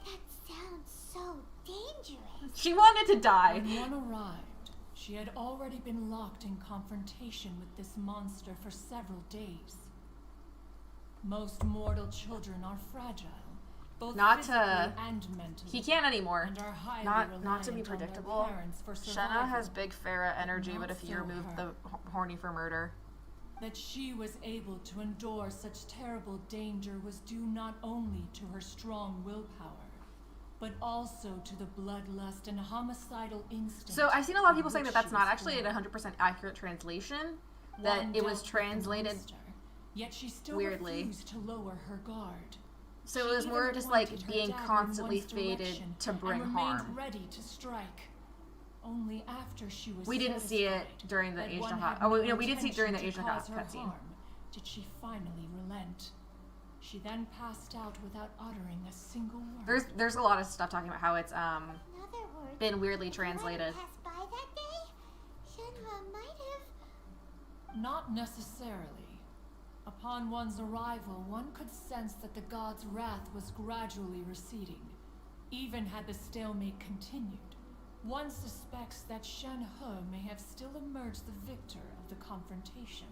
That sounds so dangerous. She wanted to die. When one arrived, she had already been locked in confrontation with this monster for several days. Most mortal children are fragile, both physically and mentally. He can't anymore. And are highly Not to be reliant on their predictable. parents for SHENHE survival. has big Farah energy, but if you Not so remove her. the horny for murder. That she was able to endure such terrible danger was due not only to her strong willpower, but also to the bloodlust and homicidal instinct. So I've seen a lot of people with saying which that that's she not was actually born. a 100% accurate translation. That One it was dealt with the translated monster, yet she still weirdly. refused to lower her guard. So She it was more even just like pointed her being dagger in constantly one's fated direction to bring and remained harm. ready to strike. Only after she was We didn't see it satisfied during the that Asian one Hot. had Oh, no no, we did see it during the intention Asian to Hot cause her cutscene. harm, did she finally relent. She then passed out without uttering a single word. There's a lot of stuff talking about how it's In other words, been weirdly if you let her translated. pass by that day, SHENHE might have. Not necessarily. Upon one's arrival, one could sense that the god's wrath was gradually receding. Even had the stalemate continued, one suspects that SHENHE may have still emerged the victor of the confrontation.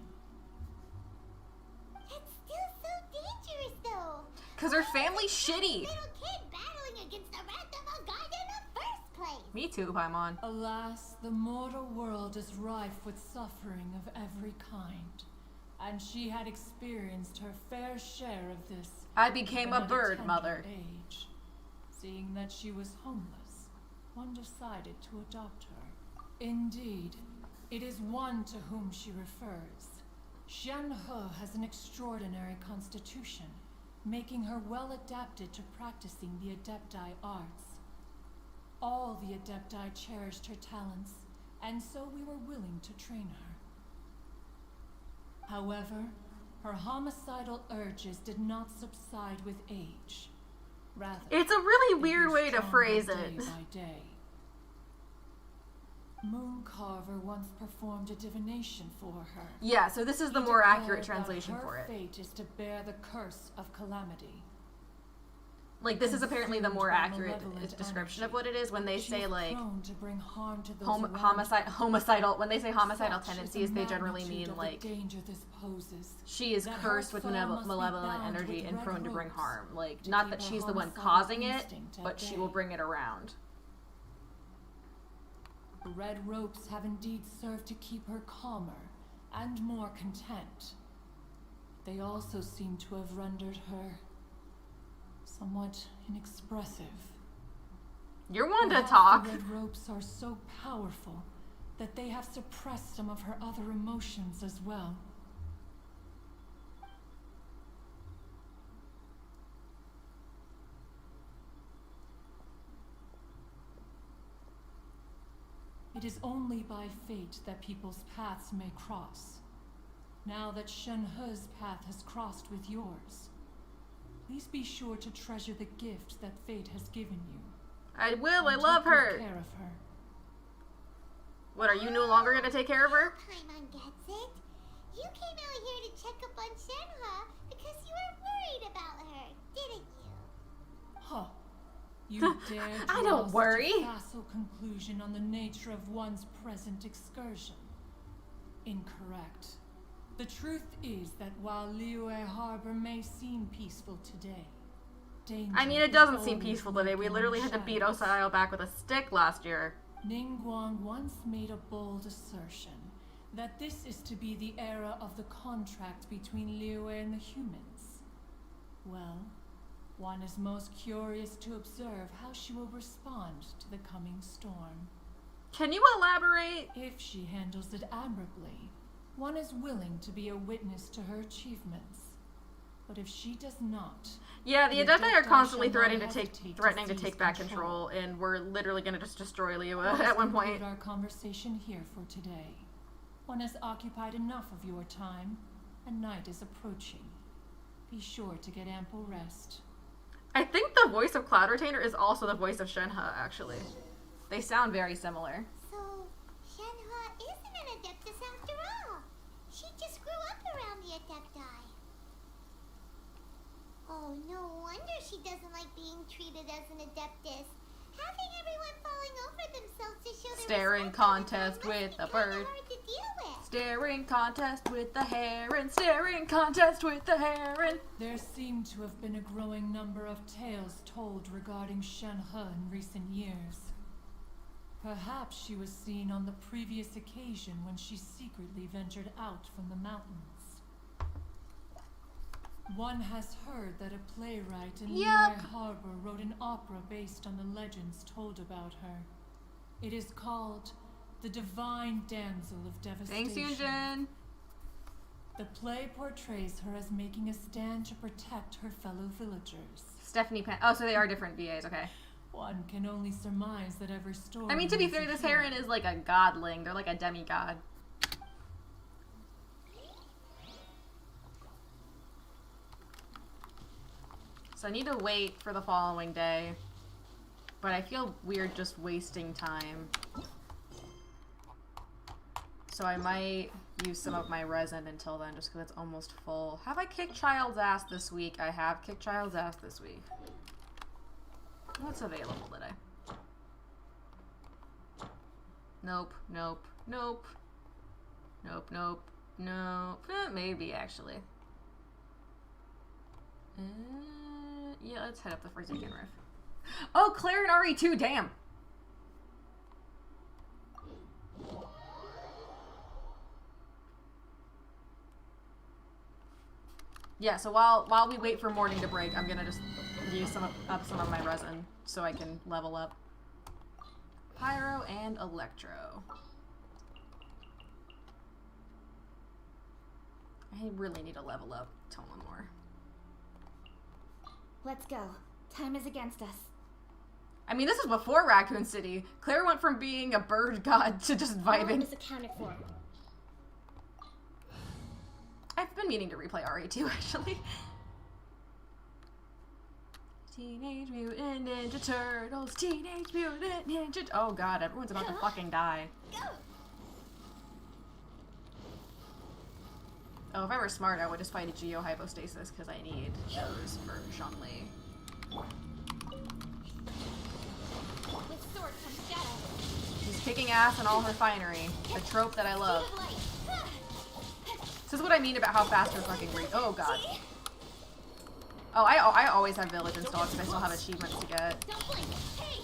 That's still so dangerous, though. Because her family's shitty. Little kid battling against the wrath of a god in the first place. Me too, Paimon. Alas, the mortal world is rife with suffering of every kind, and she had experienced her fair share of this. I became even a at bird, tender mother. Age, seeing that she was homeless, one decided to adopt her. Indeed, it is one to whom she refers. SHENHE has an extraordinary constitution, making her well adapted to practicing the Adepti arts. All the Adepti cherished her talents, and so we were willing to train her. However, her homicidal urges did not subside with age. Rather, it's a really weird way to phrase day it. by day. Mooncarver once performed a divination for her. Yeah, so this is the He more declared accurate that translation for her it. fate is to bear the curse of calamity. Like, this is apparently the more Consumed by accurate malevolent description of what it is. When they She say, is like, prone to bring harm to those around her. homicidal, when they say homicidal Such is tendencies, the they generally magnitude mean, of the like, danger this poses, she is that her cursed with soul must be malevolent bound energy with and red prone to bring ropes harm. Like, to not keep that her she's the one homicidal causing it, instinct at but she bay. will bring it around. The red ropes have indeed served to keep her calmer and more content. They also seem to have rendered her somewhat inexpressive. You're one to Perhaps talk. The red ropes are so powerful that they have suppressed some of her other emotions as well. It is only by fate that people's paths may cross. Now that SHENHE's path has crossed with yours, please be sure to treasure the gift that fate has given you. I will, I and love take good her. care of her. What, are you no longer gonna take care of her? Paimon gets it. You came out here to check up on SHENHE because you were worried about her, didn't you? Huh. You dare I draw don't such worry. a facile conclusion on the nature of one's present excursion. Incorrect. The truth is that while Liyue Harbor may seem peaceful today, danger I mean, it is doesn't seem always peaceful today. We lurking literally in had to the beat shadows. Osio back with a stick last year. Ningguang once made a bold assertion that this is to be the era of the contract between Liyue and the humans. Well, one is most curious to observe how she will respond to the coming storm. Can you elaborate? If she handles it admirably, one is willing to be a witness to her achievements. But if she does not, Yeah, the the Adepti are Adepti constantly shall not threatening to seize take back control, and we're literally gonna just destroy Liyue at one point. Conclude our conversation here for today. One has occupied enough of your time, and night is approaching. Be sure to get ample rest. I think the voice of Cloud Retainer is also the voice of SHENHE, actually. They sound very similar. So, SHENHE isn't an Adeptus after all. She just grew up around the Adepti. Oh, no wonder she doesn't like being treated as an Adeptus. Having everyone falling over themselves to show their Staring respect for her contest must with be a kinda bird. hard to deal with. Staring contest with the heron, staring contest with the heron. There seem to have been a growing number of tales told regarding SHENHE in recent years. Perhaps she was seen on the previous occasion when she secretly ventured out from the mountains. One has heard that a playwright in Liyue Harbor wrote an opera based on the legends told about her. It is called The Divine Damsel of Devastation. Thanks, Yunjin. The play portrays her as making a stand to protect her fellow villagers. Stephanie Pan. Oh, so they are different VAs, okay. One can only surmise that every story. I mean, to be needs fair, a this hero. heron is like a godling. They're like a demigod. So I need to wait for the following day. But I feel weird just wasting time. So I might use some of my resin until then, just because it's almost full. Have I kicked Child's ass this week? I have kicked Child's ass this week. What's available today? Nope, nope, nope. Nope, nope, nope. Maybe, actually. Yeah, let's head up the Forsaken Rift. Oh, Claire and RE2, damn! Yeah, so while we wait for morning to break, I'm gonna just use some of my resin so I can level up. Pyro and Electro. I really need to level up Toma more. Let's go. Time is against us. I mean, this is before Raccoon City. Claire went from being a bird god to just vibing. Is accounted for. I've been meaning to replay RE2 actually. Teenage Mutant Ninja Turtles, Teenage Mutant Ninja. Oh god, everyone's about to fucking die. Oh, if I were smart, I would just fight a Geohypostasis because I need those for Zhongli. With sword comes shadow. She's kicking ass in all her finery. The trope that I love. This is what I mean about how fast her fucking read. Oh god. Oh, I always have village installed because I still have achievements to get. Don't blink. Hey.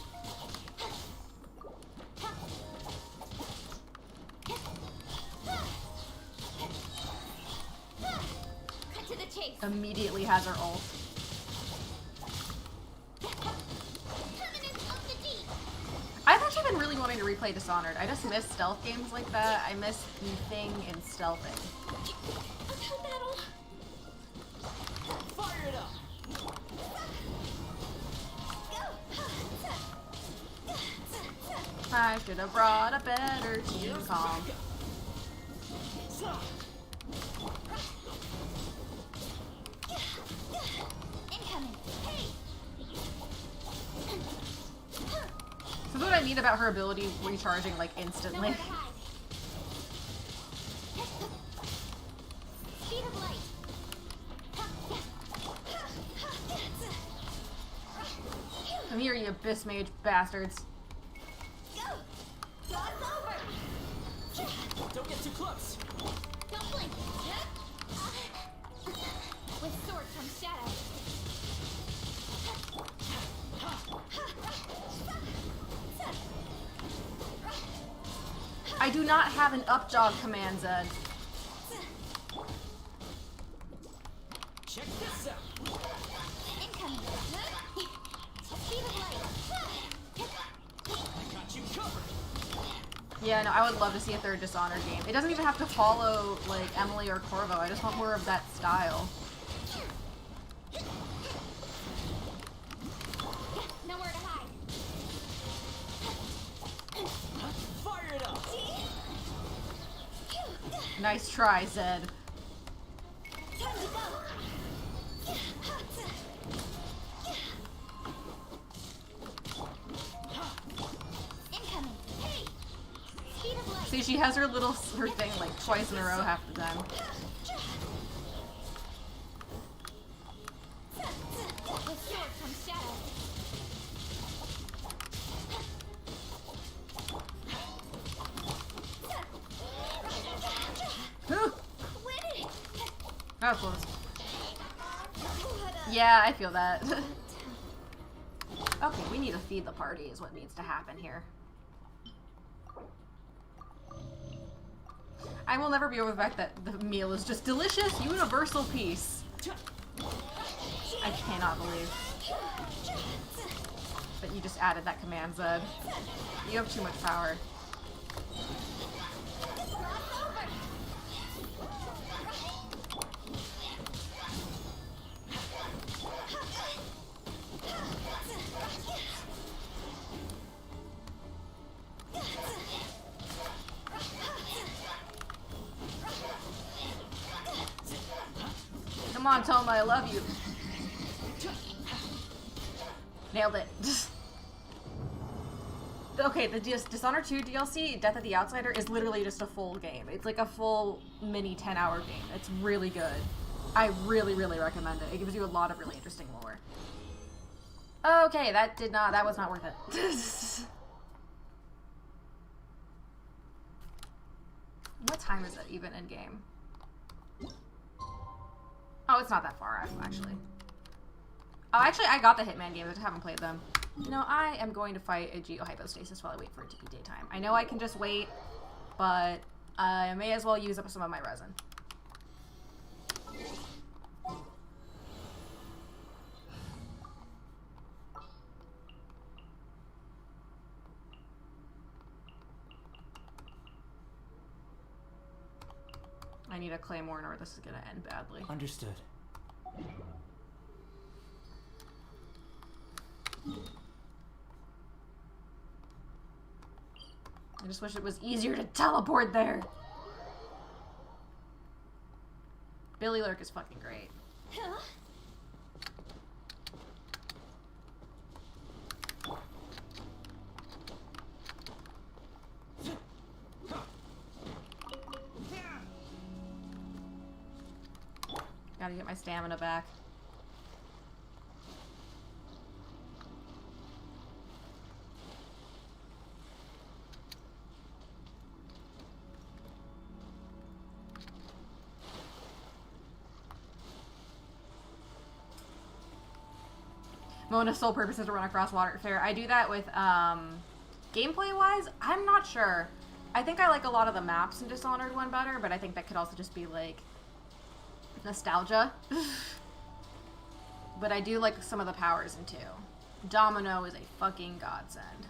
Cut to the chase. Immediately has her ult. I've actually been really wanting to replay Dishonored. I just miss stealth games like that. I miss beefing and stealthing. Fire it up! I should have brought a better team calm. Incoming. Hey. This is what I mean about her ability recharging like instantly. Speed of light. Come here, you Abyss Mage bastards. Don't get too close. Don't blink. With sword comes shadow. I do not have an up jog command, Zed. Check this out. Incoming. Speed of light. I got you covered. Yeah, no, I would love to see a third Dishonored game. It doesn't even have to follow, like, Emily or Corvo. I just want more of that style. Nowhere to hide. Fire it up. Nice try, Zed. Time to go. Incoming. Hey. Speed of light. See, she has her thing like twice in a row half the time. With sword comes shadow. That was close. Yeah, I feel that. Okay, we need to feed the party is what needs to happen here. I will never be over the fact that the meal is just delicious, universal peace. I cannot believe that you just added that command, Zed. You have too much power. Come on, Toma, I love you. Nailed it. Okay, the Dishonored 2 DLC, Death of the Outsider, is literally just a full game. It's like a full mini 10-hour game. It's really good. I really, really recommend it. It gives you a lot of really interesting lore. Okay, that was not worth it. What time is it even in game? Oh, it's not that far out, actually. Oh, actually, I got the Hitman games. I just haven't played them. You know, I am going to fight a Geohypostasis while I wait for it to be daytime. I know I can just wait, but I may as well use up some of my resin. I need a claymore or this is gonna end badly. Understood. I just wish it was easier to teleport there. Billy Lurk is fucking great. Gotta get my stamina back. Mona's sole purpose is to run across water. Fair. I do that with, gameplay-wise, I'm not sure. I think I like a lot of the maps in Dishonored 1 better, but I think that could also just be, like, nostalgia. But I do like some of the powers in 2. Domino is a fucking godsend.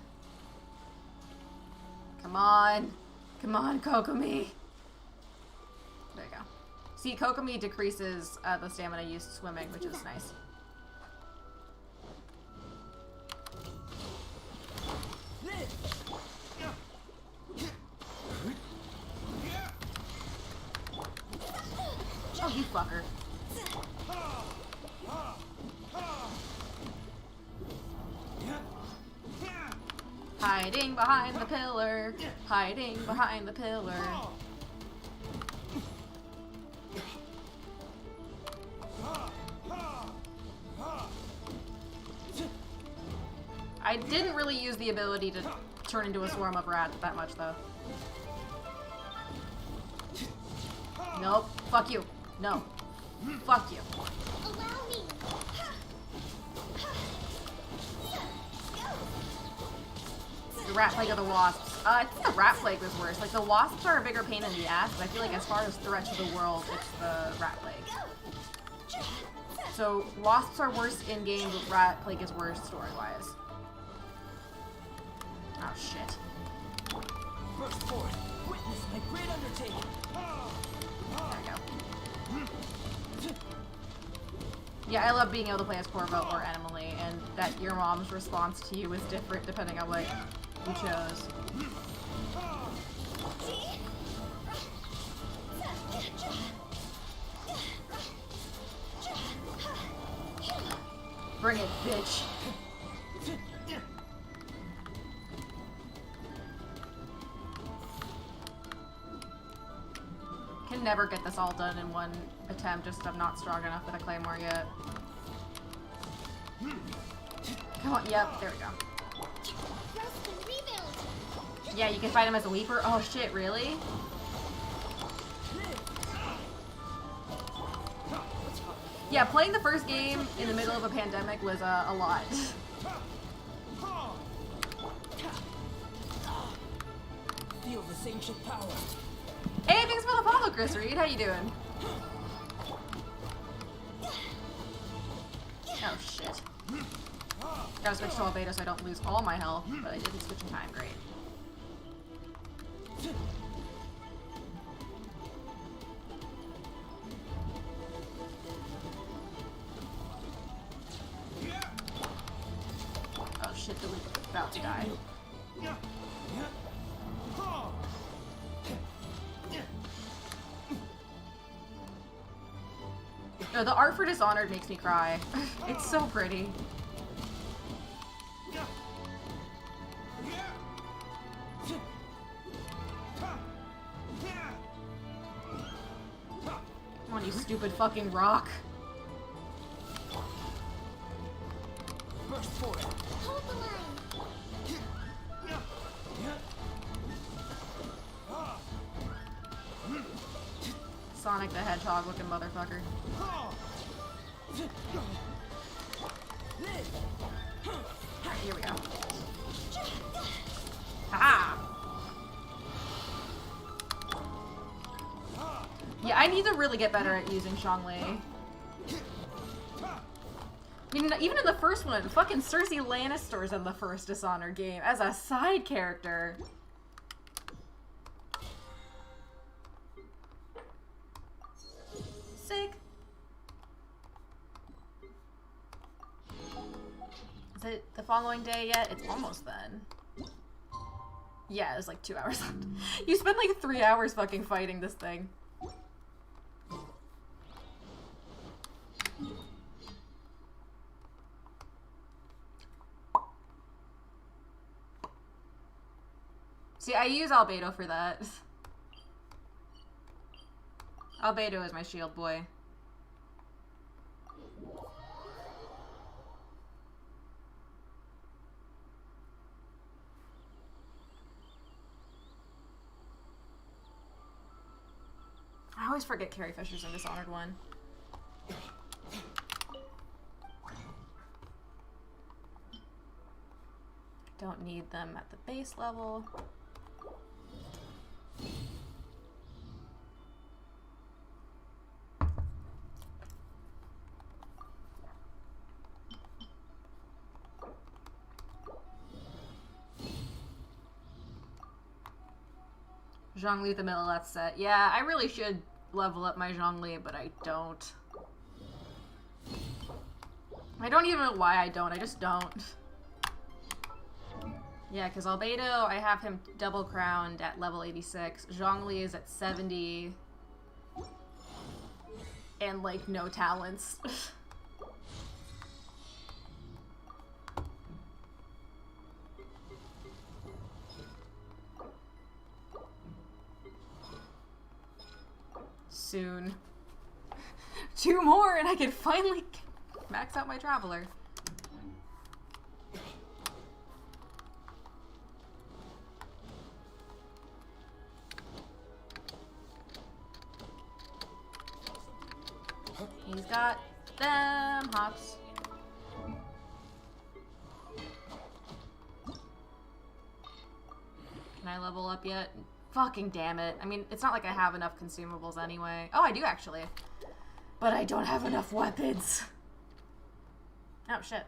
Come on. Come on, Kokomi. There you go. See, Kokomi decreases the stamina used swimming, which is nice. Oh, you fucker. Hiding behind the pillar. Hiding behind the pillar. I didn't really use the ability to turn into a swarm of rats that much, though. Nope. Fuck you. No. Fuck you. Allow me. The rat plague or the wasps. I think the rat plague was worse. Like, the wasps are a bigger pain in the ass, but I feel like as far as threat to the world, it's the rat plague. So, wasps are worse in-game, but rat plague is worse story-wise. Oh, shit. Burst forth. Witness my great undertaking. There we go. Yeah, I love being able to play as Corvo or Animalie, and that your mom's response to you is different depending on what you chose. Bring it, bitch. Can never get this all done in one attempt, just 'cause I'm not strong enough with a claymore yet. Come on, yep, there we go. Yeah, you can fight him as a weeper? Oh shit, really? Yeah, playing the first game in the middle of a pandemic was a lot. Feel this ancient power. Hey, thanks for the follow, Chris Reed. How you doing? Oh shit. Gotta switch to all beta so I don't lose all my health, but I didn't switch in time. Great. Oh shit, the weak about to die. No, the art for Dishonored makes me cry. It's so pretty. Come on, you stupid fucking rock. Burst forth. Hold the line. Sonic the Hedgehog looking motherfucker. Here we go. Haha! Yeah, I need to really get better at using Zhongli. I mean, even in the first one, fucking Cersei Lannister's in the first Dishonored game as a side character. it the following day yet? It's almost then. Yeah, there's like 2 hours left. You spend like 3 hours fucking fighting this thing. See, I use Albedo for that. Albedo is my shield boy. I always forget Carrie Fisher's in Dishonored 1. Don't need them at the base level. Zhongli the Millet set. Yeah, I really should level up my Zhongli, but I don't. I don't even know why I don't. I just don't. Yeah, because Albedo, I have him double crowned at level 86. Zhongli is at 70. And, like, no talents. Soon. 2 more and I can finally max out my Traveler. He's got them hops. Can I level up yet? Fucking damn it. I mean, it's not like I have enough consumables anyway. Oh, I do actually. But I don't have enough weapons. Oh, shit.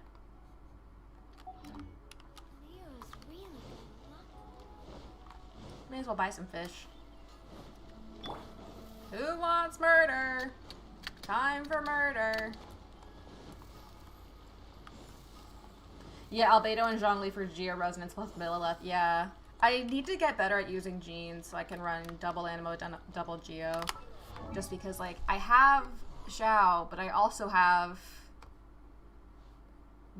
May as well buy some fish. Who wants murder? Time for murder. Yeah, Albedo and Zhongli for Geo Resonance plus Millilith. Yeah. I need to get better at using Genes so I can run double Animo, double Geo. Just because, like, I have Xiao, but I also have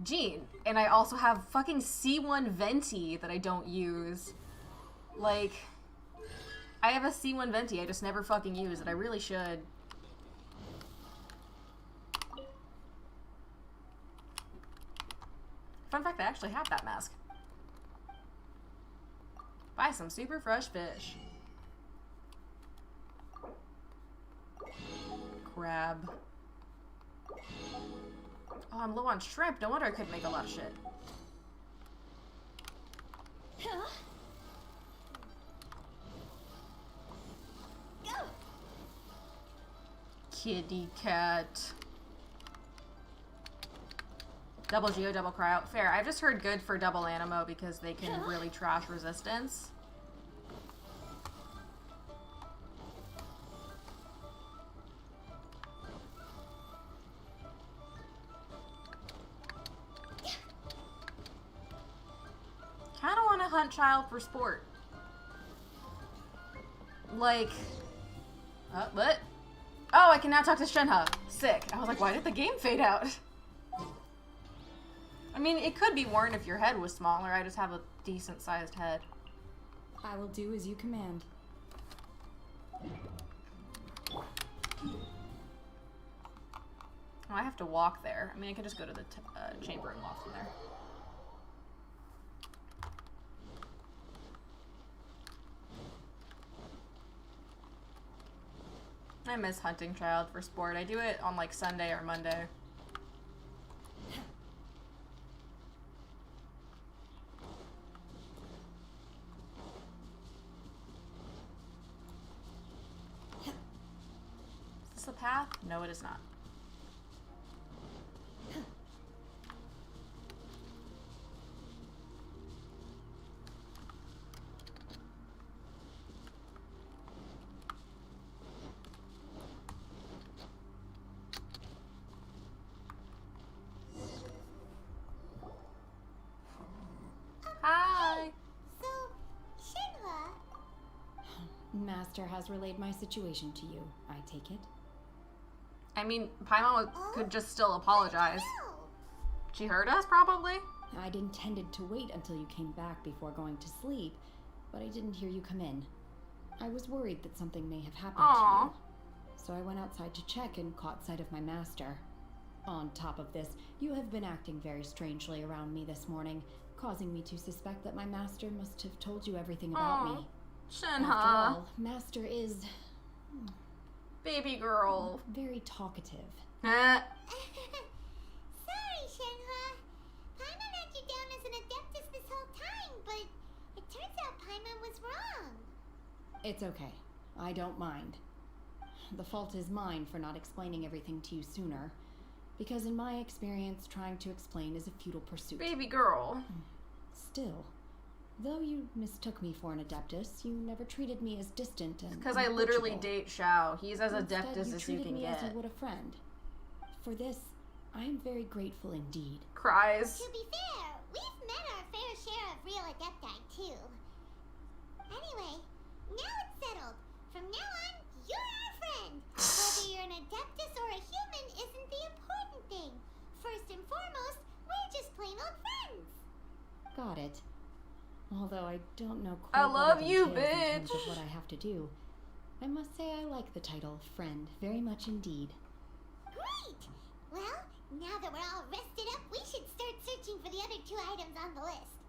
Gene. And I also have fucking C1 Venti that I don't use. Like, I have a C1 Venti, I just never fucking use it. I really should. Fun fact, I actually have that mask. Buy some super fresh fish. Crab. Oh, I'm low on shrimp. No wonder I couldn't make a lot of shit. Huh? Go. Kitty cat. Double Geo, double Cryo. Fair. I've just heard good for double Animo because they can really trash resistance. Kinda want to hunt Child for sport. Like... what? Oh, I can now talk to SHENHE. Sick. I was like, why did the game fade out? I mean, it could be worn if your head was smaller. I just have a decent sized head. I will do as you command. Oh, I have to walk there. I mean, I can just go to the chamber and walk from there. I miss hunting Child for sport. I do it on like Sunday or Monday. Is this a path? No, it is not. master has relayed my situation to you, I take it? I mean, Paimon could just still apologize. She heard us, probably? I'd intended to wait until you came back before going to sleep, but I didn't hear you come in. I was worried that something may have happened to you. So I went outside to check and caught sight of my master. On top of this, you have been acting very strangely around me this morning, causing me to suspect that my master must have told you everything about me. SHENHE. After all, master is... baby girl. very talkative. Sorry, Shenhua. Paimon had you down as an adeptus this whole time, but it turns out Paimon was wrong. It's okay. I don't mind. The fault is mine for not explaining everything to you sooner, because in my experience, trying to explain is a futile pursuit. Baby girl. Still, though you mistook me for an adeptus, you never treated me as distant and Because I literally date Xiao. He's as Instead, adeptus as you can me get. as you would a friend. For this, I am very grateful indeed. Cries. To be fair, we've met our fair share of real adepti, too. Anyway, now it's settled. From now on, you're our friend. Whether you're an adeptus or a human isn't the important thing. First and foremost, we're just plain old friends. Got it. Although I don't know quite I what love it you, entails in terms bitch. of what I have to do. I must say I like the title friend very much indeed. Great! Well, now that we're all rested up, we should start searching for the other 2 items on the list.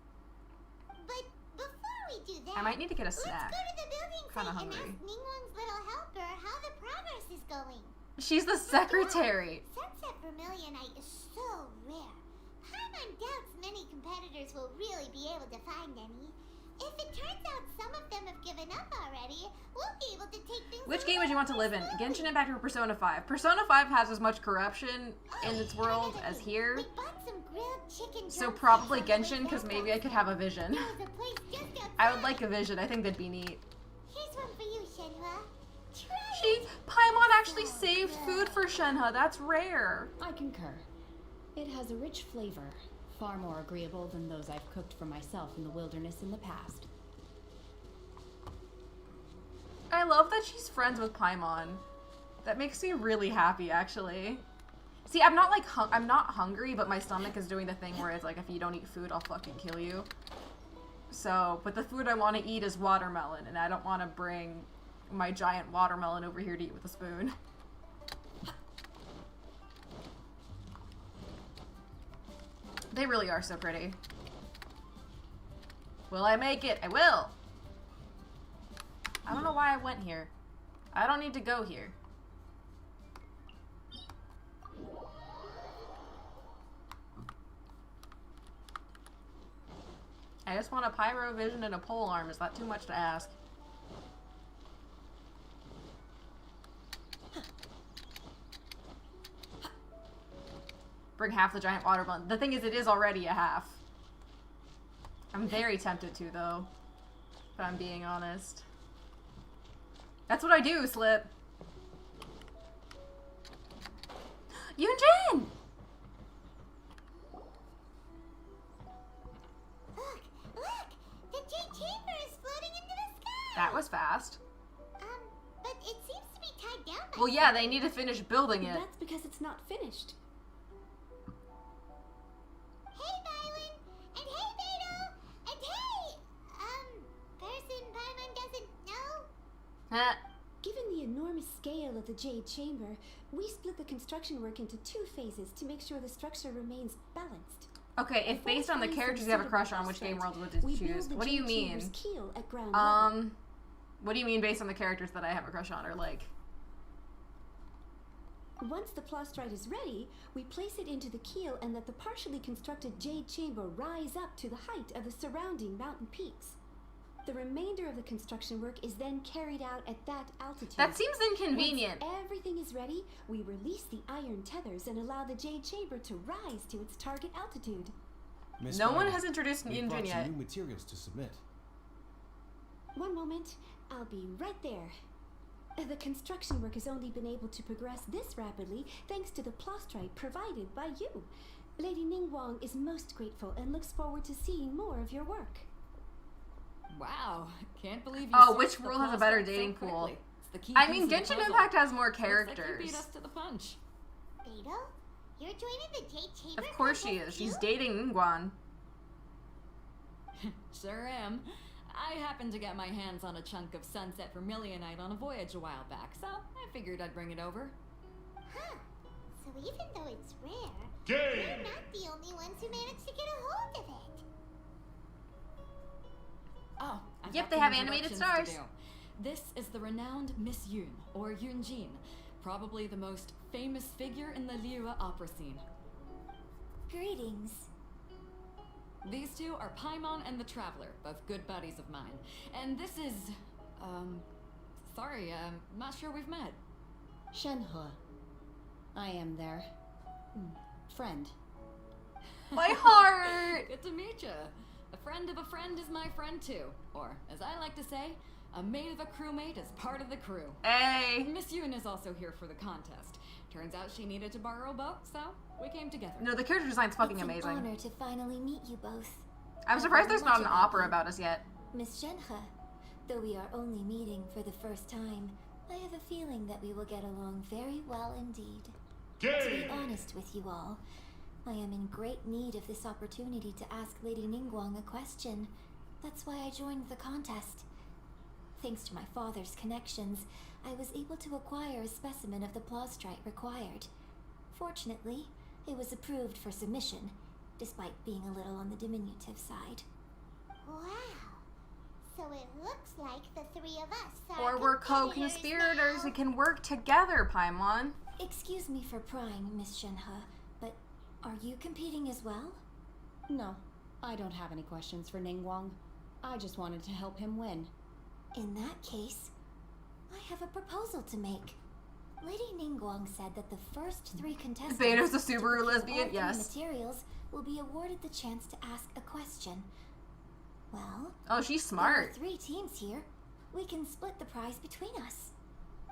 But before we do that, I might need to get a snack. let's go to the building Kinda site and hungry. ask Ningguang's little helper how the progress is going. She's the secretary. Sunset Vermilionite is so rare. Paimon doubts many competitors will really be able to find any. If it turns out some of them have given up already, we'll be able to take things. Which game would you want to live in? Genshin Impact or Persona 5? Persona 5 has as much corruption in its world as here. We bought some grilled chicken. So probably Genshin, because maybe I could have a vision. I would like a vision. I think that'd be neat. Here's one for you, Shenhua. Paimon actually saved food for SHENHE. That's rare. I concur. It has a rich flavor, far more agreeable than those I've cooked for myself in the wilderness in the past. I love that she's friends with Paimon. That makes me really happy, actually. See, I'm not like I'm not hungry, but my stomach is doing the thing where it's like, if you don't eat food, I'll fucking kill you. So, but the food I want to eat is watermelon, and I don't want to bring my giant watermelon over here to eat with a spoon. They really are so pretty. Will I make it? I will! I don't know why I went here. I don't need to go here. I just want a pyro vision and a pole arm. Is that too much to ask? Bring half the giant watermelon. The thing is, it is already a half. I'm very tempted to, though. If I'm being honest. That's what I do, Slip. Yunjin! Look! The Jade Chamber is floating into the sky! That was fast. But it seems to be tied down by Well, yeah, they need to finish building it. That's because it's not finished. Hey, Violet! And hey, Beto! And hey! Person Paimon doesn't know? Given the enormous scale of the Jade Chamber, we split the construction work into 2 phases to make sure the structure remains balanced. Okay, if based on the characters you have a crush on, which game world would you choose? What do you mean? Keel at ground level. What do you mean based on the characters that I have a crush on, or like? Once the plastrite is ready, we place it into the keel and let the partially constructed Jade Chamber rise up to the height of the surrounding mountain peaks. The remainder of the construction work is then carried out at that altitude. That seems inconvenient. Once everything is ready, we release the iron tethers and allow the Jade Chamber to rise to its target altitude. No one has introduced Yunjin yet. New materials to submit. One moment, I'll be right there. The construction work has only been able to progress this rapidly thanks to the plastrite provided by you. Lady Ningguang is most grateful and looks forward to seeing more of your work. Wow, can't believe you. Oh, sourced which the rule has a plot better so dating pool? quickly. It's the key I piece mean, of the Genshin puzzle. Impact has more Looks like characters. you beat us to the punch. Beto? You're joining the Jade Chamber? Of course she is. She's dating Ningguang. Sure am. I happened to get my hands on a chunk of Sunset Vermilionite on a voyage a while back, so I figured I'd bring it over. Huh. So even though it's rare, Game! we're not the only ones who managed to get a hold of it. Oh, I've Yep, got they some have animated introductions to stars. do. This is the renowned Miss Yun, or Yunjin, probably the most famous figure in the Lyra opera scene. Greetings. These two are Paimon and the Traveler, both good buddies of mine. And this is, sorry, not sure we've met. SHENHE. I am their friend. My heart! Good to meet you. A friend of a friend is my friend too. Or, as I like to say, a mate of a crewmate is part of the crew. Hey! Miss Yun is also here for the contest. Turns out she needed to borrow a boat, so we came together. No, the character design's fucking It's an amazing. honor to finally meet you both. I'm surprised there's not an Much opera about about us yet. Miss Shenhe, though we are only meeting for the first time, I have a feeling that we will get along very well indeed. To be honest with you all, I am in great need of this opportunity to ask Lady Ningguang a question. That's why I joined the contest. Thanks to my father's connections, I was able to acquire a specimen of the plaustrite required. Fortunately, it was approved for submission, despite being a little on the diminutive side. Wow. So it looks like the three of us are Or we're competitors co-conspirators now. who can work together, Paimon. Excuse me for prying, Miss Shenhe, but are you competing as well? No, I don't have any questions for Ningguang. I just wanted to help him win. In that case, I have a proposal to make. Lady Ningguang said that the first 3 contestants Beto's a to Subaru procure lesbian, all 3 yes. materials will be awarded the chance to ask a question. Well, Oh, she's there smart. are 3 teams here. We can split the prize between us.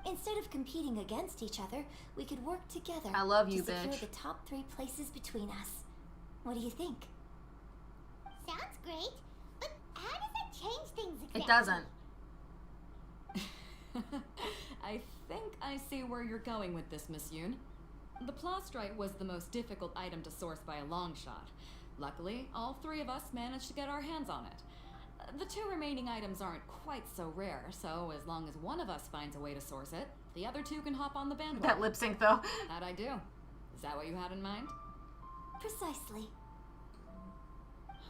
Instead of competing against each other, we could work together I love you, to secure bitch. the top 3 places between us. What do you think? Sounds great, but how does that change things exactly? It doesn't. I think I see where you're going with this, Miss Yun. The plaustrite was the most difficult item to source by a long shot. Luckily, all 3 of us managed to get our hands on it. The 2 remaining items aren't quite so rare, so as long as one of us finds a way to source it, the other 2 can hop on the bandwagon. That lip sync, though. How'd I do? Is that what you had in mind? Precisely.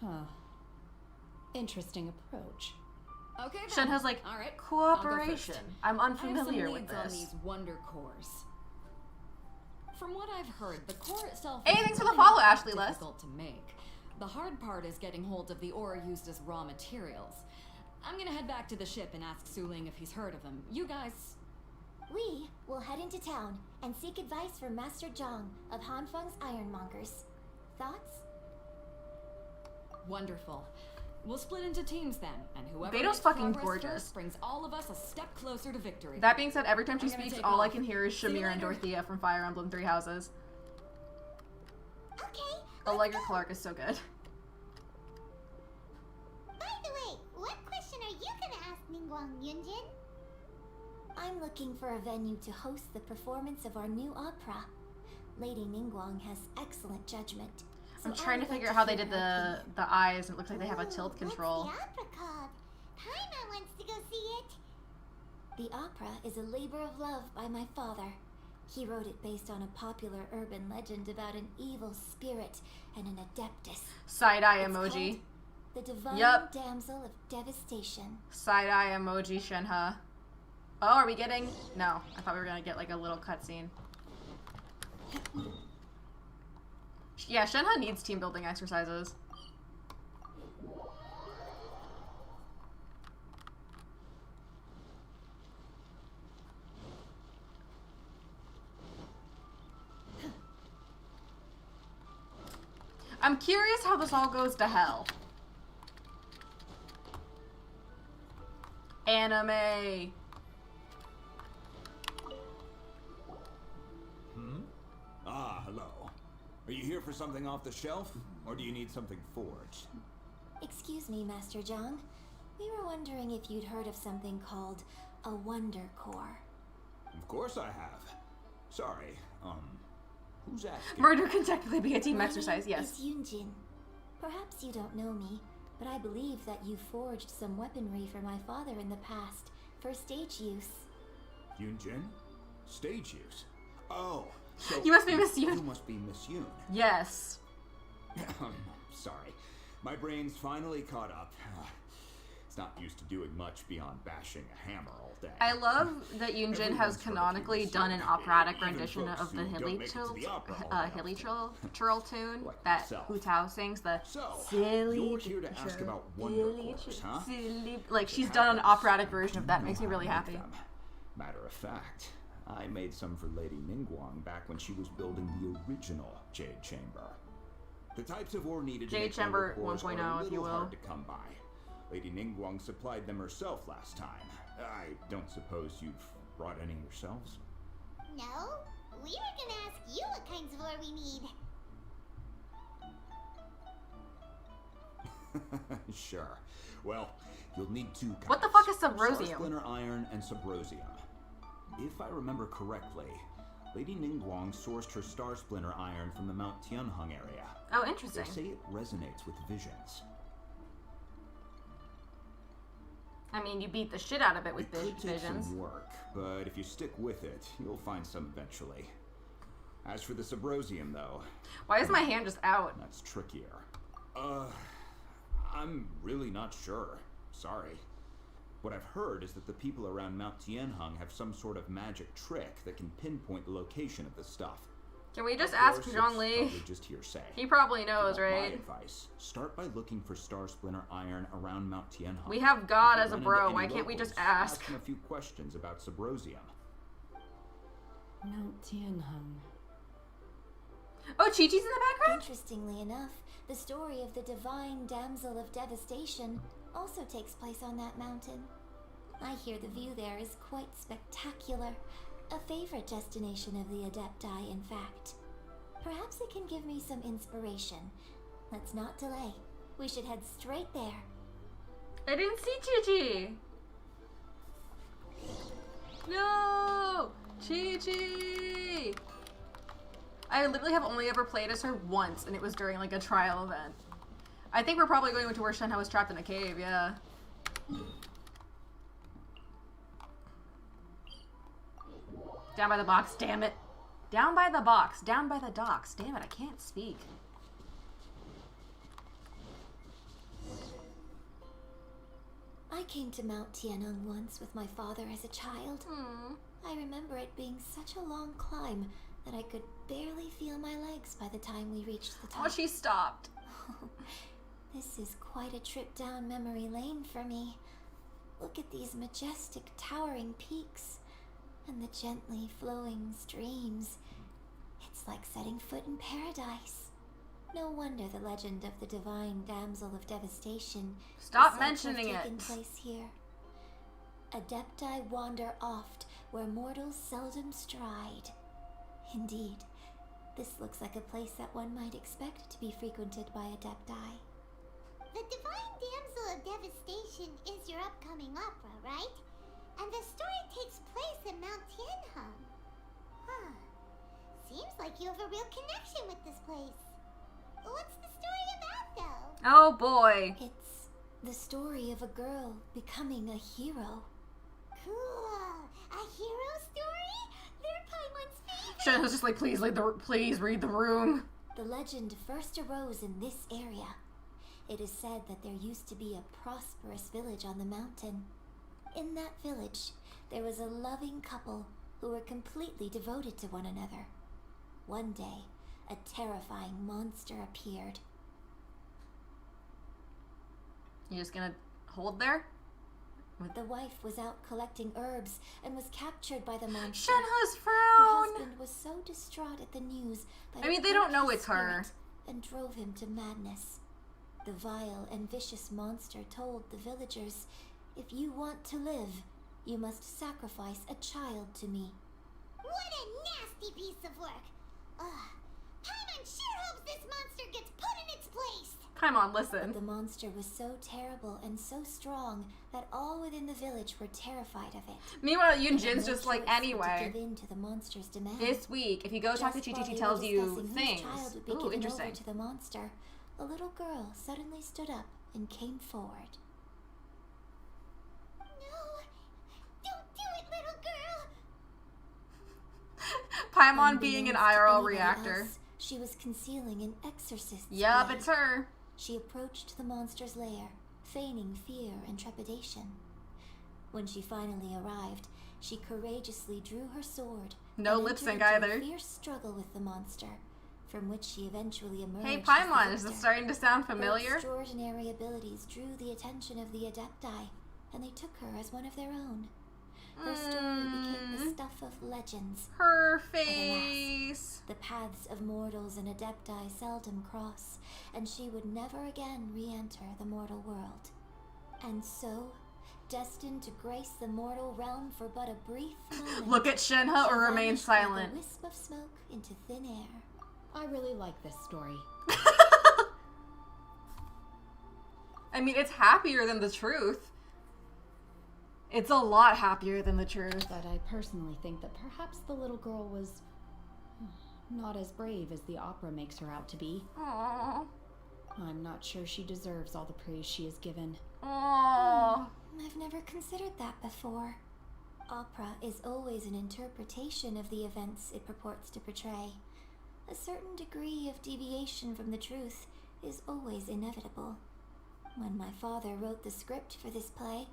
Huh. Interesting approach. Okay then. Shenhe's like, all right, cooperation. I'm I'll go first. unfamiliar I have some with leads on this. these wonder cores. From what I've heard, the core itself Hey, is thanks for really the follow, not that Ashley Les. difficult to make. The hard part is getting hold of the ore used as raw materials. I'm gonna head back to the ship and ask Su Ling if he's heard of them. You guys... We will head into town and seek advice from Master Zhang of Hanfeng's Ironmongers. Thoughts? Wonderful. We'll split into teams then, and whoever Beto's makes fucking progress gorgeous. first brings all of us a step closer to victory. That being said, every time she I'm gonna speaks, take all I off. can hear is See you Shamir and later. Dorothea from Fire Emblem 3 Houses. Okay. Allegra Clark is so good. By the way, what question are you gonna ask Ningguang Yunjin? I'm looking for a venue to host the performance of our new opera. Lady Ningguang has excellent judgment. So I'm trying to I would figure like out how they hear did her opinion. the eyes, and it looks like they have a tilt control. What's the opera called? Paimon wants to go see it. The opera is a labor of love by my father. He wrote it based on a popular urban legend about an evil spirit and an adeptus. Side-eye It's emoji. called The Divine Yup. Damsel of Devastation. Side-eye emoji, Shenhe. Oh, are we getting... No, I thought we were gonna get like a little cutscene. Yeah, Shenhe needs team building exercises. I'm curious how this all goes to hell. Anime. Ah, hello. Are you here for something off the shelf, or do you need something forged? Excuse me, Master Zhang. We were wondering if you'd heard of something called a Wonder Core. Of course I have. Sorry, who's asking? Murder can technically be a team My exercise, name yes. is Yunjin. Perhaps you don't know me, but I believe that you forged some weaponry for my father in the past for stage use. Yunjin? Stage use? Oh, so You must be Miss Yoon. You must be Miss Yoon. Yes. Sorry. My brain's finally caught up. It's not used to doing much beyond bashing a hammer all day. I love that Yunjin has canonically done an operatic rendition of the Hilly Churl tune that Hu Tao sings, the silly, You're here to ask about Wonder Cores, huh? silly, like she's done an operatic version of that. Makes me really happy. Matter of fact, I made some for Lady Ningguang back when she was building the original Jade Chamber. The types of ore needed to Jade make Chamber Wonder Cores 1.0, are a if you little will. hard to come by. Lady Ningguang supplied them herself last time. I don't suppose you've brought any yourselves? No, we were gonna ask you what kinds of ore we need. Sure. Well, you'll need two kinds. What the fuck is Star subrosium? Splinter iron and subrosium. If I remember correctly, Lady Ningguang sourced her Star Splinter iron from the Mount Tianheng area. Oh, interesting. They say it resonates with visions. I mean, you beat the shit out of it with It could take visions. some work, but if you stick with it, you'll find some eventually. As for the subrosium, though... Why is my hand just out? That's trickier. I'm really not sure. Sorry. What I've heard is that the people around Mount Tianheng have some sort of magic trick that can pinpoint the location of the stuff. Can we just Of ask course, Zhong it's Li? probably just hearsay. He probably knows, If you want right? My advice: start by looking for Star Splinter iron around Mount Tianheng. We have God If as you a run bro. into Why any can't we just locals, ask? him a few questions about subrosium. Mount Tianheng. Oh, Chi-Chi's in the background? Interestingly enough, the story of the divine damsel of devastation also takes place on that mountain. I hear the view there is quite spectacular. A favorite destination of the Adepti, in fact. Perhaps it can give me some inspiration. Let's not delay. We should head straight there. I didn't see Chi-Chi. No! Chi-Chi! I literally have only ever played as her once, and it was during like a trial event. I think we're probably going to where Shenhe was trapped in a cave, yeah. Down by the box, damn it. Down by the box, down by the docks. Damn it, I can't speak. I came to Mount Tianheng once with my father as a child. I remember it being such a long climb that I could barely feel my legs by the time we reached the top. Oh, she stopped. This is quite a trip down memory lane for me. Look at these majestic, towering peaks and the gently flowing streams. It's like setting foot in paradise. No wonder the legend of the divine damsel of devastation Stop is said to have mentioning taken it. place here. Adepti wander oft where mortals seldom stride. Indeed, this looks like a place that one might expect to be frequented by Adepti. The Divine Damsel of Devastation is your upcoming opera, right? And the story takes place at Mount Tianheng. Huh. Seems like you have a real connection with this place. What's the story about, though? Oh boy. It's the story of a girl becoming a hero. Cool. A hero story? They're Paimon's favorite. Shenhe's just like, please read the room. The legend first arose in this area. It is said that there used to be a prosperous village on the mountain. In that village, there was a loving couple who were completely devoted to one another. One day, a terrifying monster appeared. You just gonna hold there? The wife was out collecting herbs and was captured by the monster. Shenhe's Her frown! husband was so distraught at the news that I mean, it they don't broke know his it's her. spirit and drove him to madness. The vile and vicious monster told the villagers, "If you want to live, you must sacrifice a child to me." What a nasty piece of work. Paimon sure hopes this monster gets put in its place. Paimon, listen. But the monster was so terrible and so strong that all within the village were terrified of it. Meanwhile, Yunjin's just like, anyway, give in to the monster's demand. this week, if you go talk to Chi Chi, she tells you things. Child would be Ooh, given interesting. over to the monster, a little girl suddenly stood up and came forward. No! Don't do it, little girl! Paimon being an IRL Anybody reactor. else, she was concealing an exorcist's Yup, blade. it's her. She approached the monster's lair, feigning fear and trepidation. When she finally arrived, she courageously drew her sword. No and lip sync entered into either. a fierce struggle with the monster, from which she eventually emerged. Hey, as the Paimon, is this victor. starting to sound Her familiar? extraordinary abilities drew the attention of the Adepti, and they took her as one of their own. Her story became the stuff of legends. Her But face. alas, the paths of mortals and Adepti seldom cross, and she would never again re-enter the mortal world. And so, destined to grace the mortal realm for but a brief moment, Look at Shenhe she or remain vanished like silent. a wisp of smoke into thin air. I really like this story. I mean, it's happier than the truth. It's a lot happier than the truth. But I personally think that perhaps the little girl was not as brave as the opera makes her out to be. Aww. I'm not sure she deserves all the praise she is given. Aww. I've never considered that before. Opera is always an interpretation of the events it purports to portray. A certain degree of deviation from the truth is always inevitable. When my father wrote the script for this play,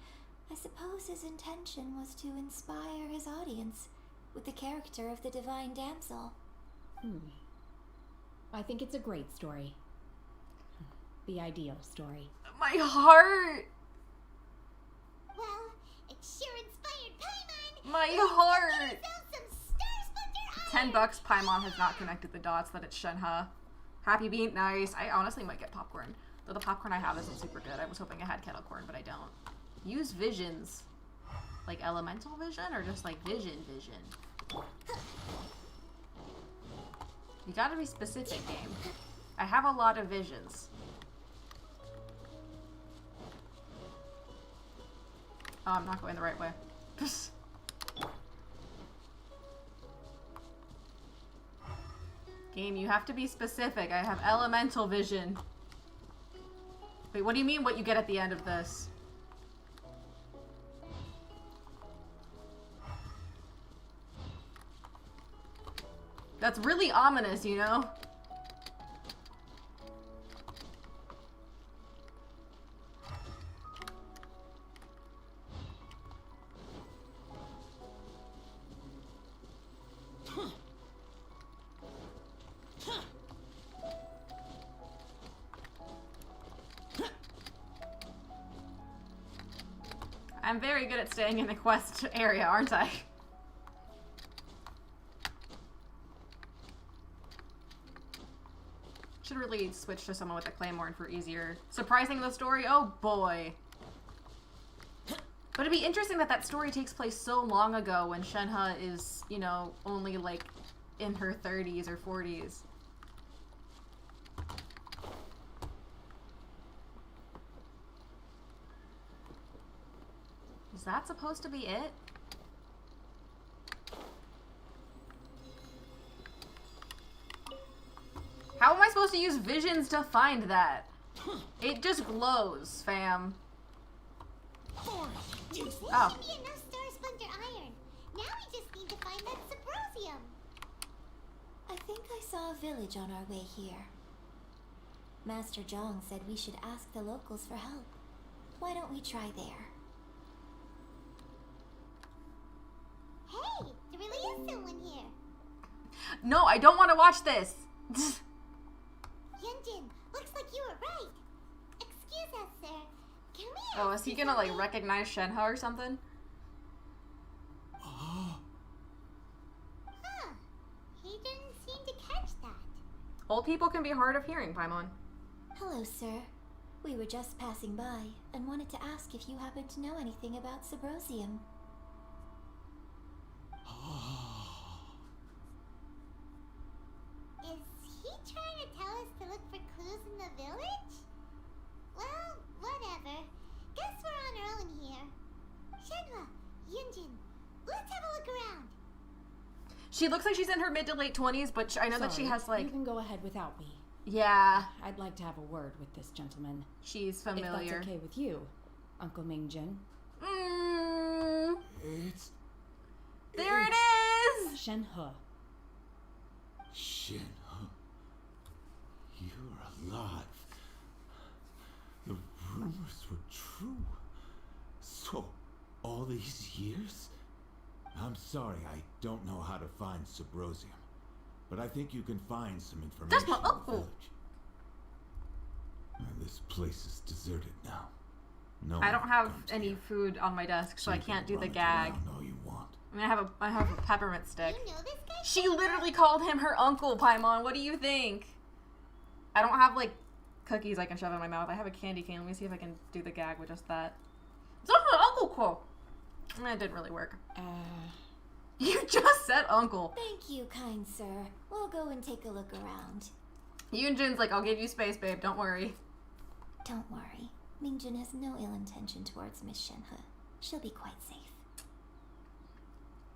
I suppose his intention was to inspire his audience with the character of the divine damsel. I think it's a great story. The ideal story. My heart. Well, it sure inspired Paimon! My Let's go heart. get ourselves some Star Splinter Iron! $10. Paimon has not connected the dots that it's Shenhe. Happy being nice. I honestly might get popcorn. Though the popcorn I have isn't super good. I was hoping I had kettle corn, but I don't. Use visions. Like elemental vision or just like vision? You gotta be specific, game. I have a lot of visions. Oh, I'm not going the right way. Game, you have to be specific. I have elemental vision. Wait, what do you mean what you get at the end of this? That's really ominous, you know? I'm very good at staying in the quest area, aren't I? Should really switch to someone with a claymore for easier surprising the story. Oh boy. But it'd be interesting that that story takes place so long ago when Shenhe is, you know, only like in her 30s or 40s. Is that supposed to be it? How am I supposed to use visions to find that? It just glows, fam. Oh. Oh. Be enough Star Splinter Iron. Now we just need to find that Subrosium. I think I saw a village on our way here. Master Zhang said we should ask the locals for help. Why don't we try there? Hey, there really is someone here. No, I don't want to watch this. Yunjin, looks like you were right. Excuse us, sir. Can we Oh, ask is he you gonna like something? recognize Shenhe or something? Huh. He didn't seem to catch that. Old people can be hard of hearing, Paimon. Hello, sir. We were just passing by and wanted to ask if you happen to know anything about Subrosium. Is he trying to tell us to look for clues in the village? She looks like she's in her mid to late 20s, but I know that she has like... You can go ahead without me. Yeah. I'd like to have a word with this gentleman. She's familiar. If that's okay with you, Uncle Mingjin. There it is! SHENHE. SHENHE. You're alive. The rumors were true. So, all these years? I'm sorry, I don't know how to find Subrosium. But I think you can find some information. That's my uncle. And this place is deserted now. No, I don't have any food on my desk, so I can't do the gag. All you want. I mean, I have a peppermint stick. You know this guy? She literally called him her uncle, Paimon. What do you think? I don't have, like, cookies I can shove in my mouth. I have a candy cane. Let me see if I can do the gag with just that. It's also an uncle quote. That didn't really work. You just said uncle. Thank you, kind sir. We'll go and take a look around. Yunjin's like, I'll give you space, babe. Don't worry. Don't worry. Mingjin has no ill intention towards Miss SHENHE. She'll be quite safe.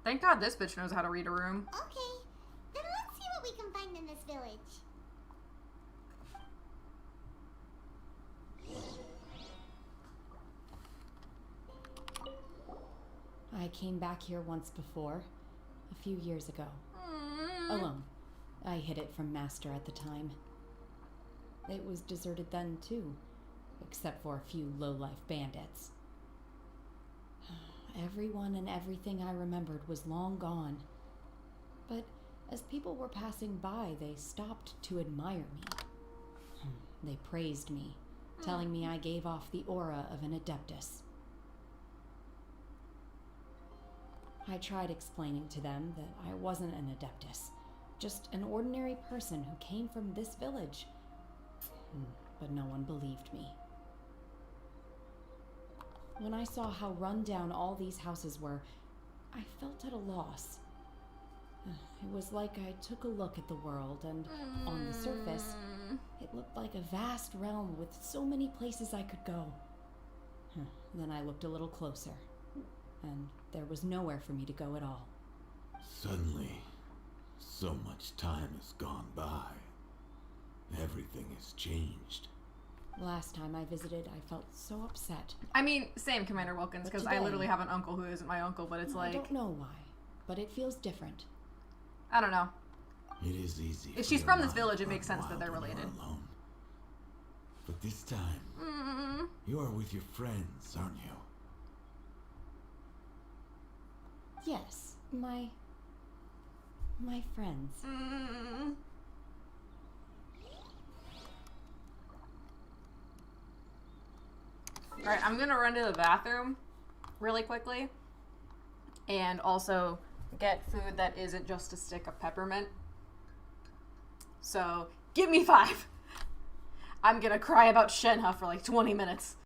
Thank God this bitch knows how to read a room. Okay, then let's see what we can find in this village. I came back here once before, a few years ago. Alone. I hid it from Master at the time. It was deserted then, too, except for a few low-life bandits. Everyone and everything I remembered was long gone. But as people were passing by, they stopped to admire me. They praised me, telling me I gave off the aura of an adeptus. I tried explaining to them that I wasn't an adeptus, just an ordinary person who came from this village. But no one believed me. When I saw how run down all these houses were, I felt at a loss. It was like I took a look at the world, and on the surface, it looked like a vast realm with so many places I could go. Then I looked a little closer, and there was nowhere for me to go at all. Suddenly, so much time has gone by. Everything has changed. Last time I visited, I felt so upset. I mean, same, Commander Wilkins, because I literally have an uncle who isn't my uncle, but it's like... I don't know why, but it feels different. I don't know. It is easy. If she's from this village, it makes sense that they're related. Alone. But this time, you are with your friends, aren't you? Yes, my friends. Alright, I'm gonna run to the bathroom really quickly. And also get food that isn't just a stick of peppermint. So, give me 5! I'm gonna cry about SHENHE for like 20 minutes.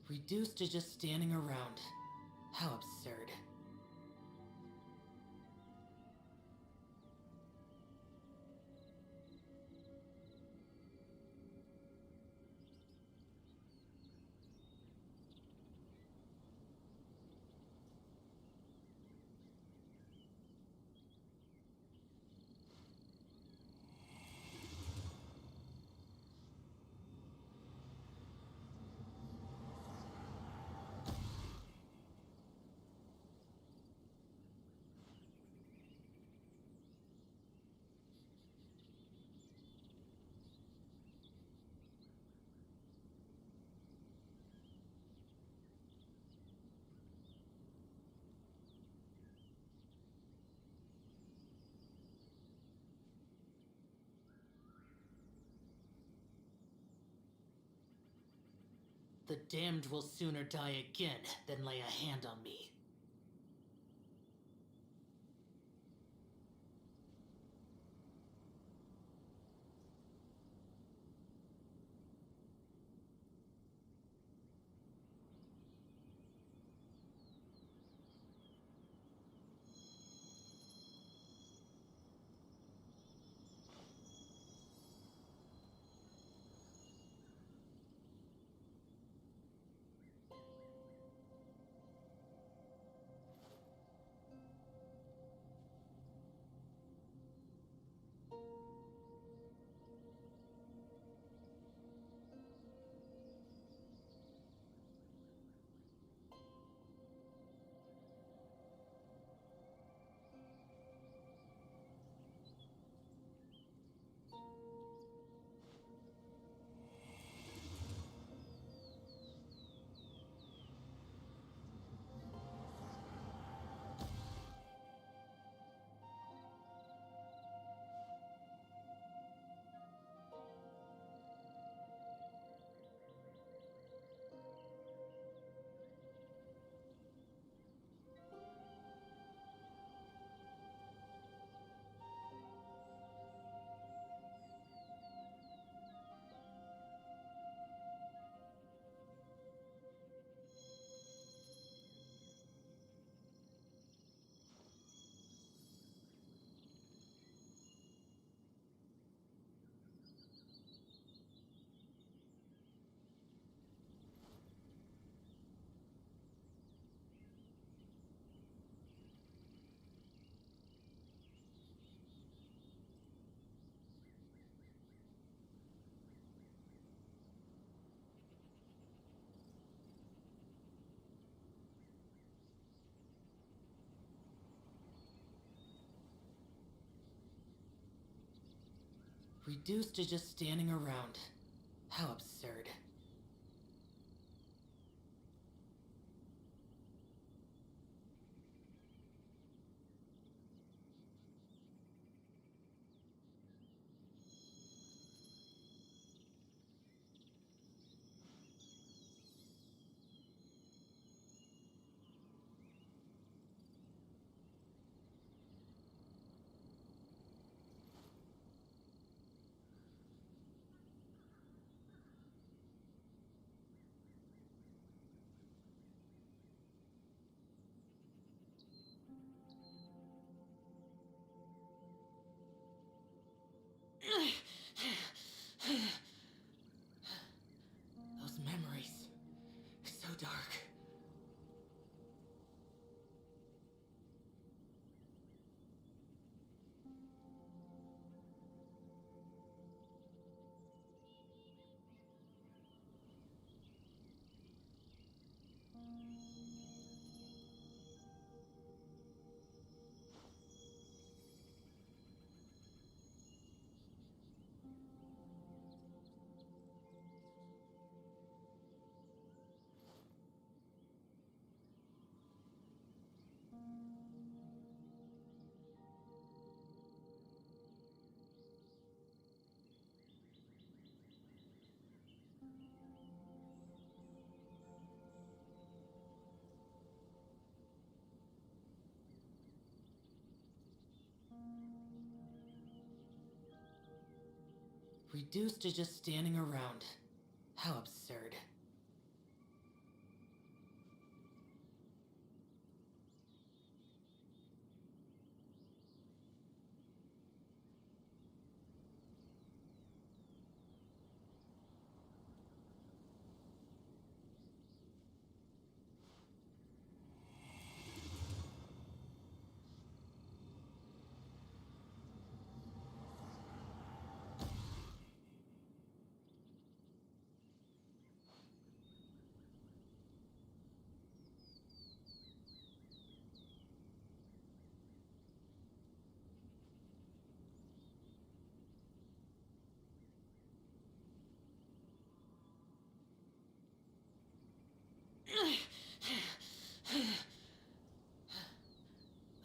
Reduced to just standing around. How absurd. The damned will sooner die again than lay a hand on me. Reduced to just standing around. How absurd. Those memories. So dark. Reduced to just standing around. How absurd.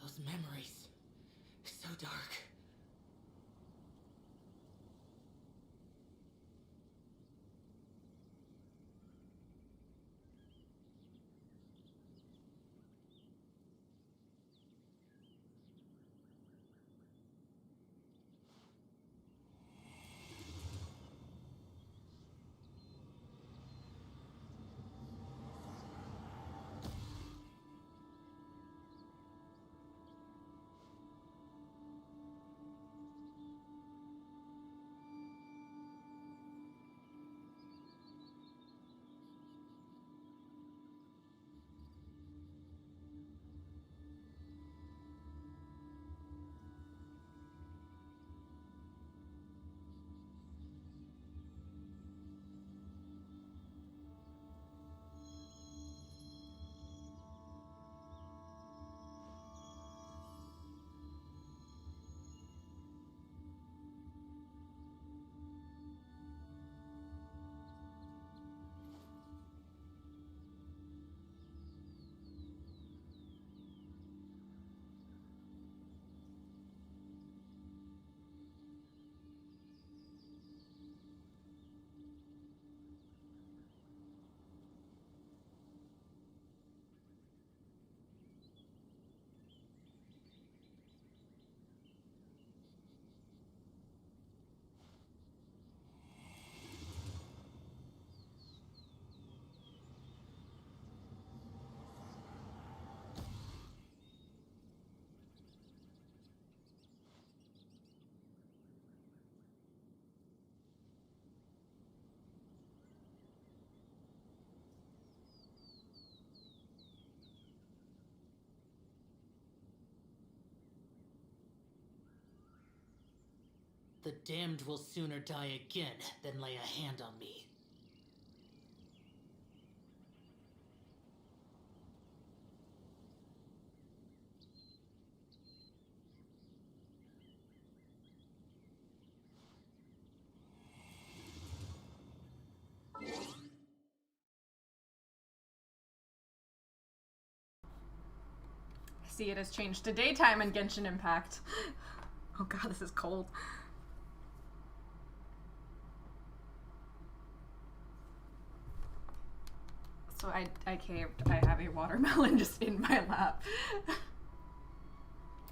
Those memories. So dark. The damned will sooner die again than lay a hand on me. See, it has changed to daytime in Genshin Impact. Oh god, this is cold. So I caved. I have a watermelon just in my lap.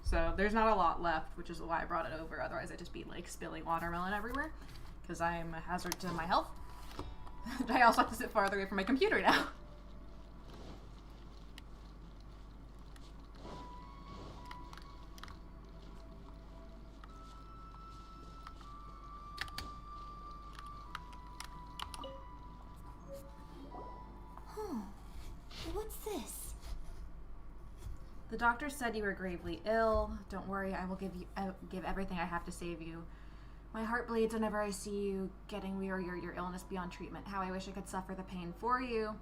So there's not a lot left, which is why I brought it over. Otherwise I'd just be like spilling watermelon everywhere. Because I'm a hazard to my health. I also have to sit farther away from my computer now. What's this? The doctor said you were gravely ill. Don't worry, I will give everything I have to save you. My heart bleeds whenever I see you getting weary or your illness beyond treatment. How I wish I could suffer the pain for you.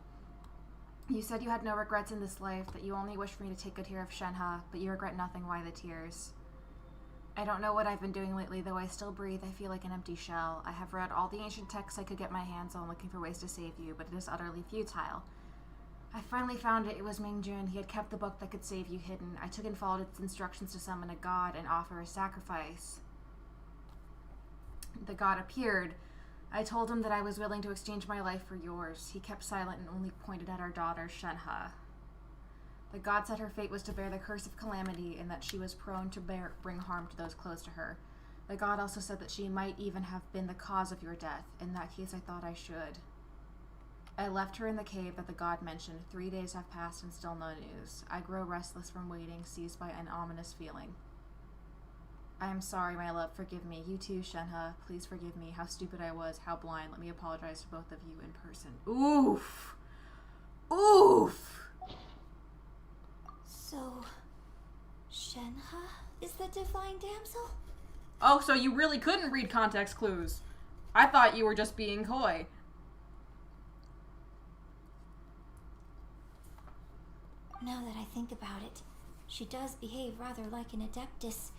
You said you had no regrets in this life, that you only wish for me to take good care of SHENHE, but you regret nothing. Why the tears? I don't know what I've been doing lately, though I still breathe. I feel like an empty shell. I have read all the ancient texts I could get my hands on looking for ways to save you, but it is utterly futile. I finally found it. It was Mingjun. He had kept the book that could save you hidden. I took and followed its instructions to summon a god and offer a sacrifice. The god appeared. I told him that I was willing to exchange my life for yours. He kept silent and only pointed at our daughter, SHENHE. The god said her fate was to bear the curse of calamity and that she was prone to bring harm to those close to her. The god also said that she might even have been the cause of your death. In that case, I thought I should. I left her in the cave that the god mentioned. 3 days have passed and still no news. I grow restless from waiting, seized by an ominous feeling. I am sorry, my love. Forgive me. You too, SHENHE. Please forgive me. How stupid I was. How blind. Let me apologize to both of you in person. Oof. Oof. So, SHENHE is the divine damsel? Oh, so you really couldn't read context clues. I thought you were just being coy. Now that I think about it, she does behave rather like an adeptus,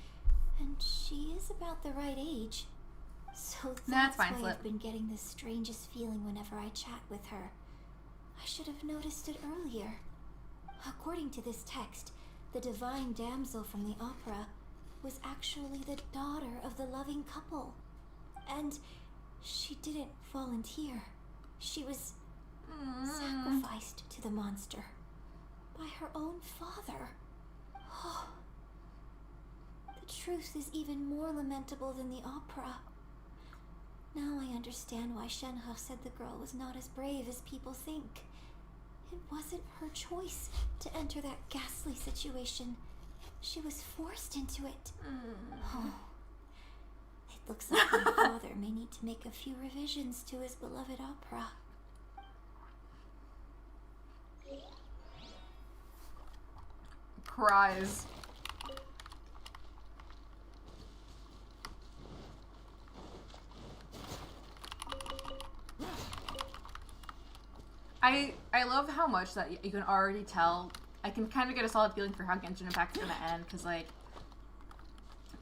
and she is about the right age. So that's fine, why Flip. I've been getting the strangest feeling whenever I chat with her. I should have noticed it earlier. According to this text, the divine damsel from the opera was actually the daughter of the loving couple. And she didn't volunteer. She was sacrificed to the monster by her own father. Oh, the truth is even more lamentable than the opera. Now I understand why SHENHE said the girl was not as brave as people think. It wasn't her choice to enter that ghastly situation. She was forced into it. Oh. It looks like my father may need to make a few revisions to his beloved opera. Cries. I love how much that you can already tell. I can kind of get a solid feeling for how Genshin Impact is going to end, because, like,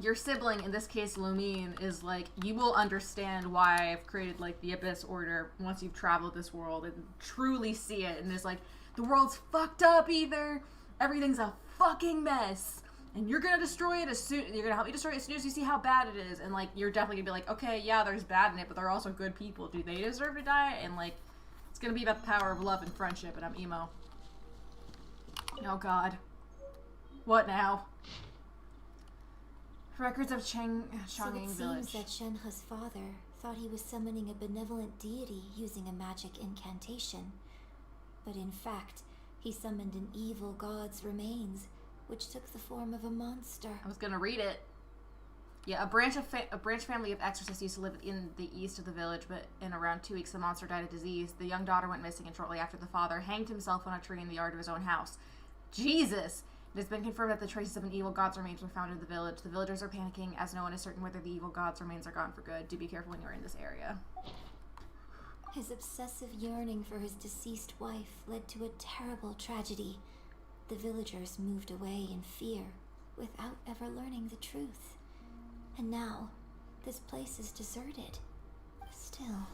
your sibling, in this case Lumine, is like, you will understand why I've created, like, the Abyss Order once you've traveled this world and truly see it, and it's like, the world's fucked up either, everything's a fucking mess, and you're gonna destroy it you're gonna help me destroy it as soon as you see how bad it is, and, like, you're definitely gonna be like, okay, yeah, there's bad in it, but they're also good people, do they deserve to die? And, like, it's gonna be about the power of love and friendship, and I'm emo. Oh god. What now? Records of Chang'ing So it Village. seems that SHENHE's father thought he was summoning a benevolent deity using a magic incantation. But in fact, he summoned an evil god's remains, which took the form of a monster. I was gonna read it. Yeah, a branch family of exorcists used to live in the east of the village, but in around 2 weeks the monster died of disease. The young daughter went missing, and shortly after the father hanged himself on a tree in the yard of his own house. Jesus! It has been confirmed that the traces of an evil god's remains were found in the village. The villagers are panicking as no one is certain whether the evil god's remains are gone for good. Do be careful when you are in this area. His obsessive yearning for his deceased wife led to a terrible tragedy. The villagers moved away in fear, without ever learning the truth. And now, this place is deserted. Still,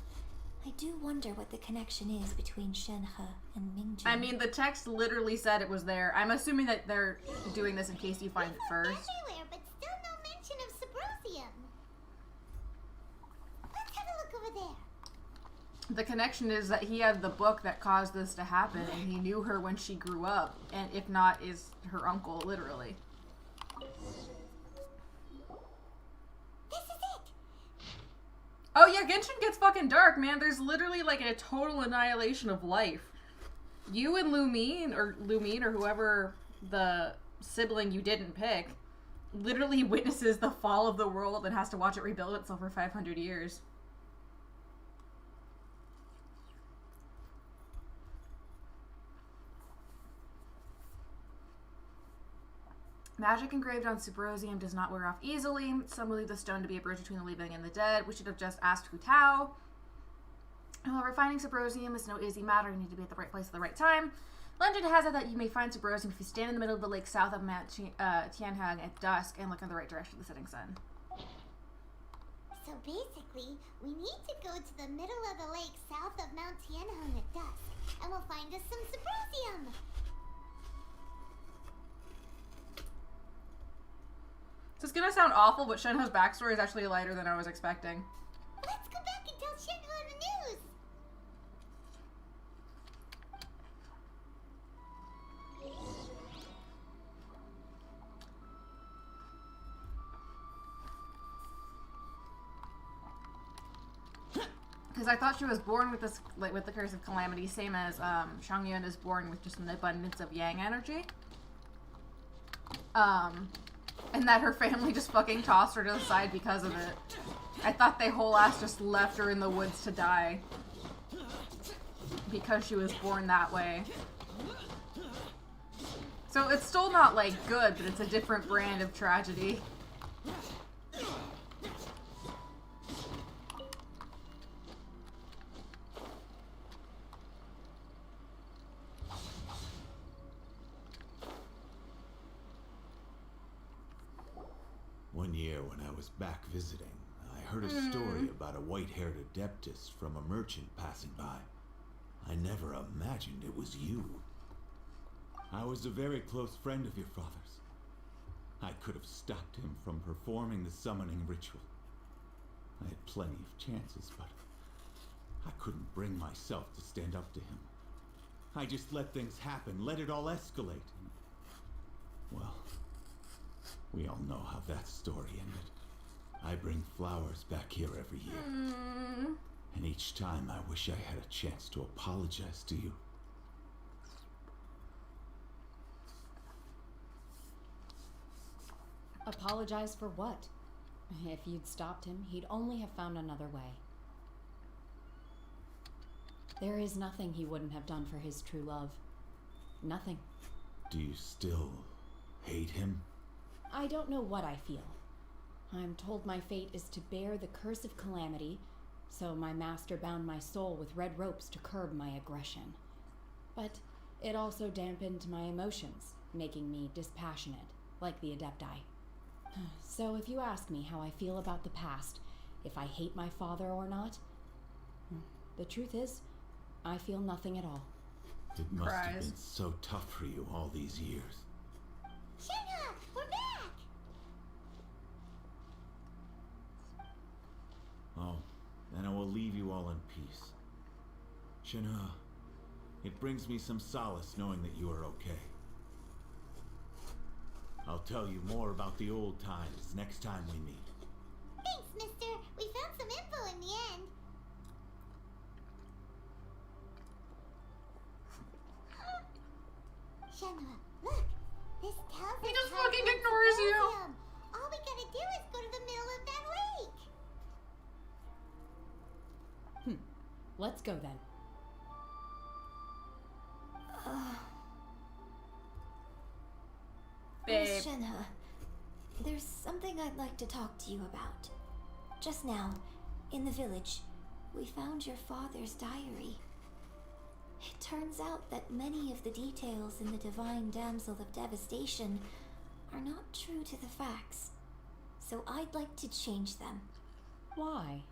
I do wonder what the connection is between SHENHE and Mingjin. I mean, the text literally said it was there. I'm assuming that they're doing this in case you find it first. Everywhere, but still no mention of Subrosium. Let's have a look over there. The connection is that he had the book that caused this to happen, and he knew her when she grew up, and if not, is her uncle, literally. This is it. Oh yeah, Genshin gets fucking dark, man. There's literally like a total annihilation of life. You and Lumine or whoever the sibling you didn't pick literally witnesses the fall of the world and has to watch it rebuild itself for 500 years. Magic engraved on Subrosium does not wear off easily. Some believe the stone to be a bridge between the living and the dead. We should have just asked Hu Tao. However, finding Subrosium is no easy matter. You need to be at the right place at the right time. Legend has it that you may find Subrosium if you stand in the middle of the lake south of Mount Tianheng at dusk and look in the right direction of the setting sun. So basically, we need to go to the middle of the lake south of Mount Tianheng at dusk, and we'll find us some Subrosium. So it's gonna sound awful, but Shenhe's backstory is actually lighter than I was expecting. Let's go back and tell Shenhe the news. Because I thought she was born with this, like, with the curse of calamity, same as Shangyun is born with just an abundance of yang energy. And that her family just fucking tossed her to the side because of it. I thought they whole ass just left her in the woods to die. Because she was born that way. So it's still not, like, good, but it's a different brand of tragedy. One year when I was back visiting, I heard a story about a white-haired adeptus from a merchant passing by. I never imagined it was you. I was a very close friend of your father's. I could have stopped him from performing the summoning ritual. I had plenty of chances, but I couldn't bring myself to stand up to him. I just let things happen, let it all escalate. Well, we all know how that story ended. I bring flowers back here every year. And each time I wish I had a chance to apologize to you. Apologize for what? If you'd stopped him, he'd only have found another way. There is nothing he wouldn't have done for his true love. Nothing. Do you still hate him? I don't know what I feel. I'm told my fate is to bear the curse of calamity, so my master bound my soul with red ropes to curb my aggression. But it also dampened my emotions, making me dispassionate, like the Adepti. So if you ask me how I feel about the past, if I hate my father or not, the truth is, I feel nothing at all. It must have been so tough for you all these years. Shenhe, we're back! Oh, then I will leave you all in peace. Shenhe, it brings me some solace knowing that you are okay. I'll tell you more about the old times next time we meet. Thanks, mister. We found some info in the end. Shenhe, look. This tells us He just how fucking to ignores you. Subrosium. All we gotta do is go to the middle of that lake. Let's go then. Babe. Shenhe, there's something I'd like to talk to you about. Just now, in the village, we found your father's diary. It turns out that many of the details in the Divine Damsel of Devastation are not true to the facts. So I'd like to change them. Why?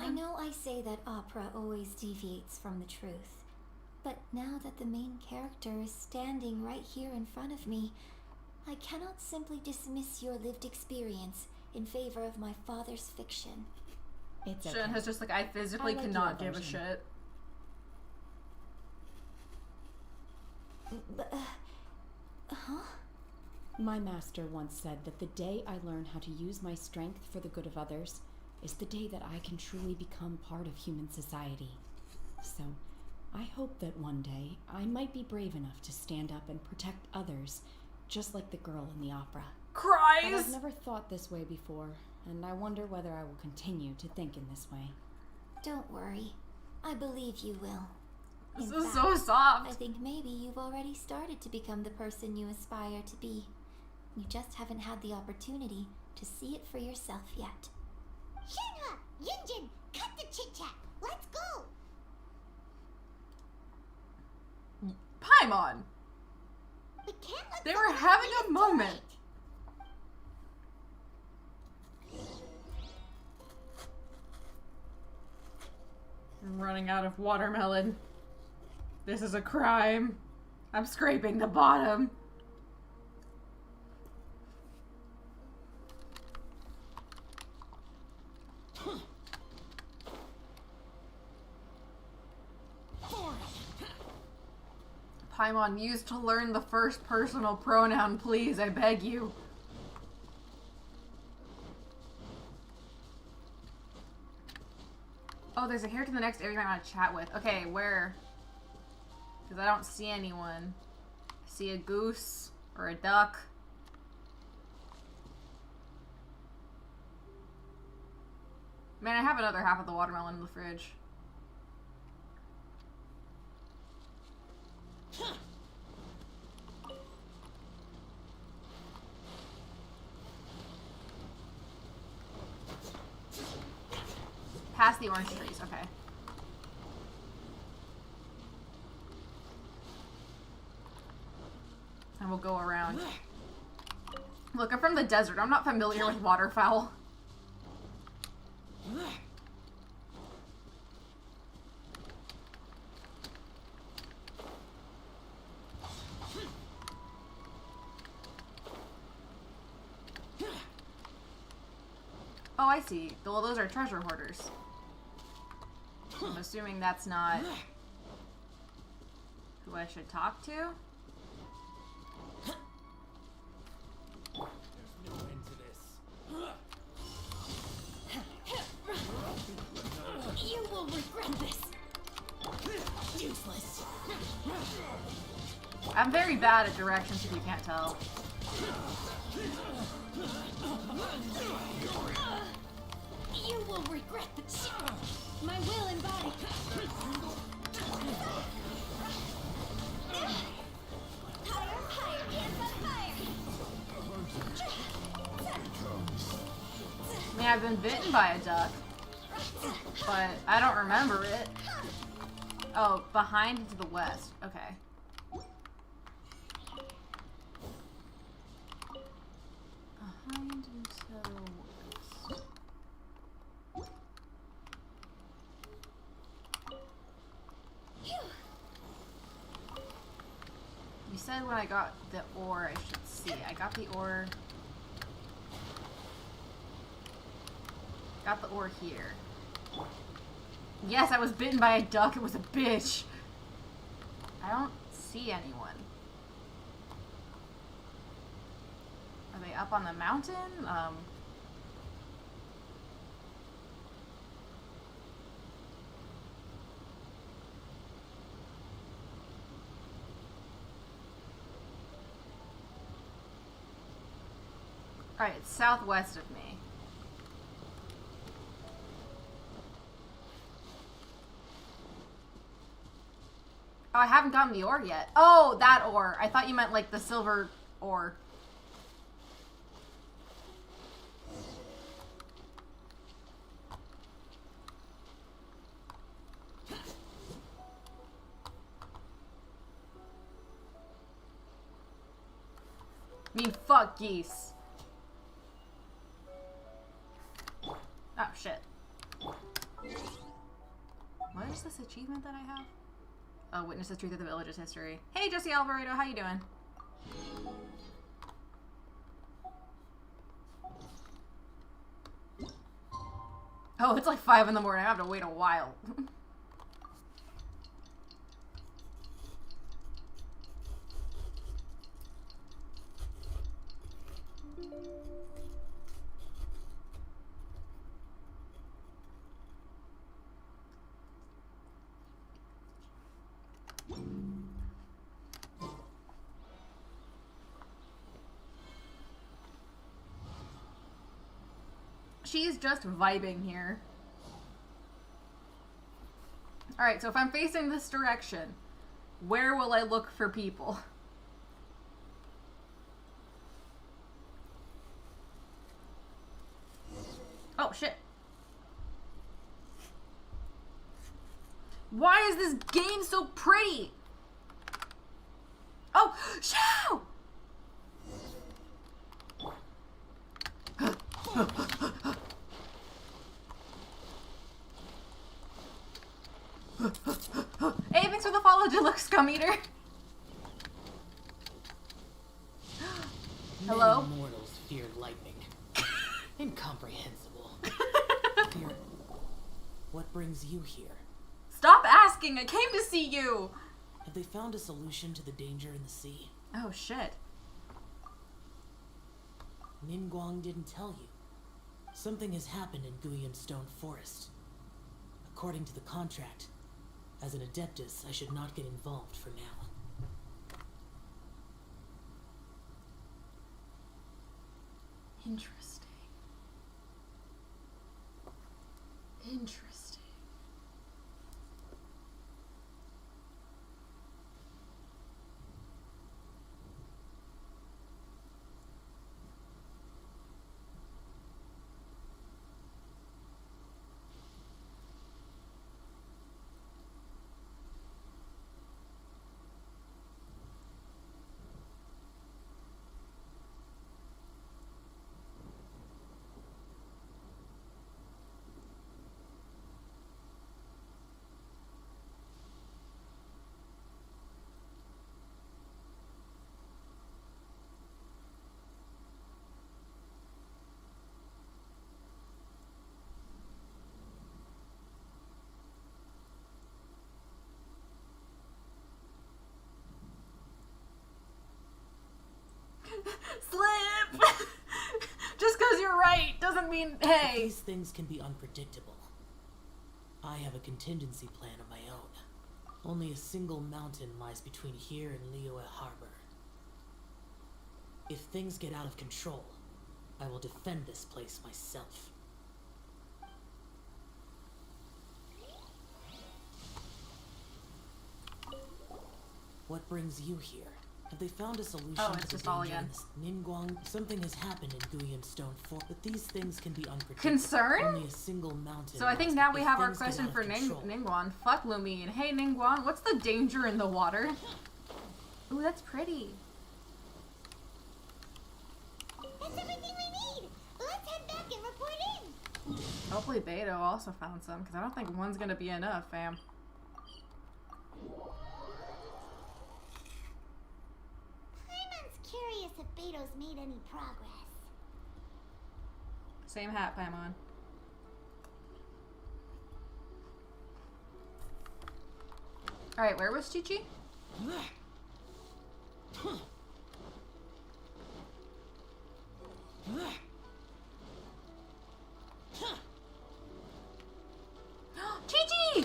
I know I say that opera always deviates from the truth, but now that the main character is standing right here in front of me, I cannot simply dismiss your lived experience in favor of my father's fiction. It's okay. Shenhe's just like, I physically like cannot your give a version. shit. But, huh? My master once said that the day I learn how to use my strength for the good of others is the day that I can truly become part of human society. So, I hope that one day I might be brave enough to stand up and protect others, just like the girl in the opera. Cries! But I've never thought this way before, and I wonder whether I will continue to think in this way. Don't worry. I believe you will. This In is fact, so soft. I think maybe you've already started to become the person you aspire to be. You just haven't had the opportunity to see it for yourself yet. Shenhe! Yunjin! Cut the chit-chat! Let's go! Paimon! We can't let They were someone having else a moment. I'm running out of watermelon. This is a crime. I'm scraping the bottom. Paimon, use to learn the first personal pronoun, please, I beg you. Oh, there's a character in the next area you might want to chat with. Okay, where? Because I don't see anyone. I see a goose or a duck. Man, I have another half of the watermelon in the fridge. Past the orange trees, okay. And we'll go around. Look, I'm from the desert. I'm not familiar with waterfowl. Oh, I see. Well, those are treasure hoarders. I'm assuming that's not who I should talk to. There's no end to this. You will regret this. Useless. I'm very bad at directions if you can't tell. You will regret the my will and body. Higher, higher, hands up higher. I mean, I've been bitten by a duck, but I don't remember it. Oh, behind and to the west. Okay. Behind and to the west. You said when I got the ore, I should see. I got the ore. Got the ore here. Yes, I was bitten by a duck. It was a bitch. I don't see anyone. Are they up on the mountain? Alright, it's southwest of me. Oh, I haven't gotten the ore yet. Oh, that ore. I thought you meant like the silver ore. I mean, fuck geese. Oh, shit. What is this achievement that I have? Oh, witness the truth of the village's history. Hey, Jesse Alvarado, how you doing? Oh, it's like 5 in the morning. I have to wait a while. She's just vibing here. Alright, so if I'm facing this direction, where will I look for people? Oh, shit. Why is this game so pretty? Oh, shoo! Hey, thanks for the follow, Deluxe Scum Eater. Hello? Many mortals fear lightning. Incomprehensible. Fear. What brings you here? Stop asking! I came to see you! Have they found a solution to the danger in the sea? Oh, shit. Ningguang didn't tell you. Something has happened in Guyan Stone Forest. According to the contract, as an Adeptus, I should not get involved for now. Interesting. Interesting. Slip! Just because you're right doesn't mean, hey. These things can be unpredictable. I have a contingency plan of my own. Only a single mountain lies between here and Liyue Harbor. If things get out of control, I will defend this place myself. What brings you here? Have they found a solution Oh, to it's the just all danger again. in this Ningguang? Something has happened in Guyan Stone Fort, but these things can be unpredictable. Concern? Only a single mountain. So I think lies now we if have our things get question out of for control. Ningguang. Fuck Lumine. Hey Ningguang, what's the danger in the water? Ooh, that's pretty. That's everything we need. Let's head back and report in. Hopefully Beto also found some, because I don't think one's gonna be enough, fam. Paimon's curious if Beto's made any progress. Same hat, Paimon. Alright, where was Chi-Chi? Chi-Chi!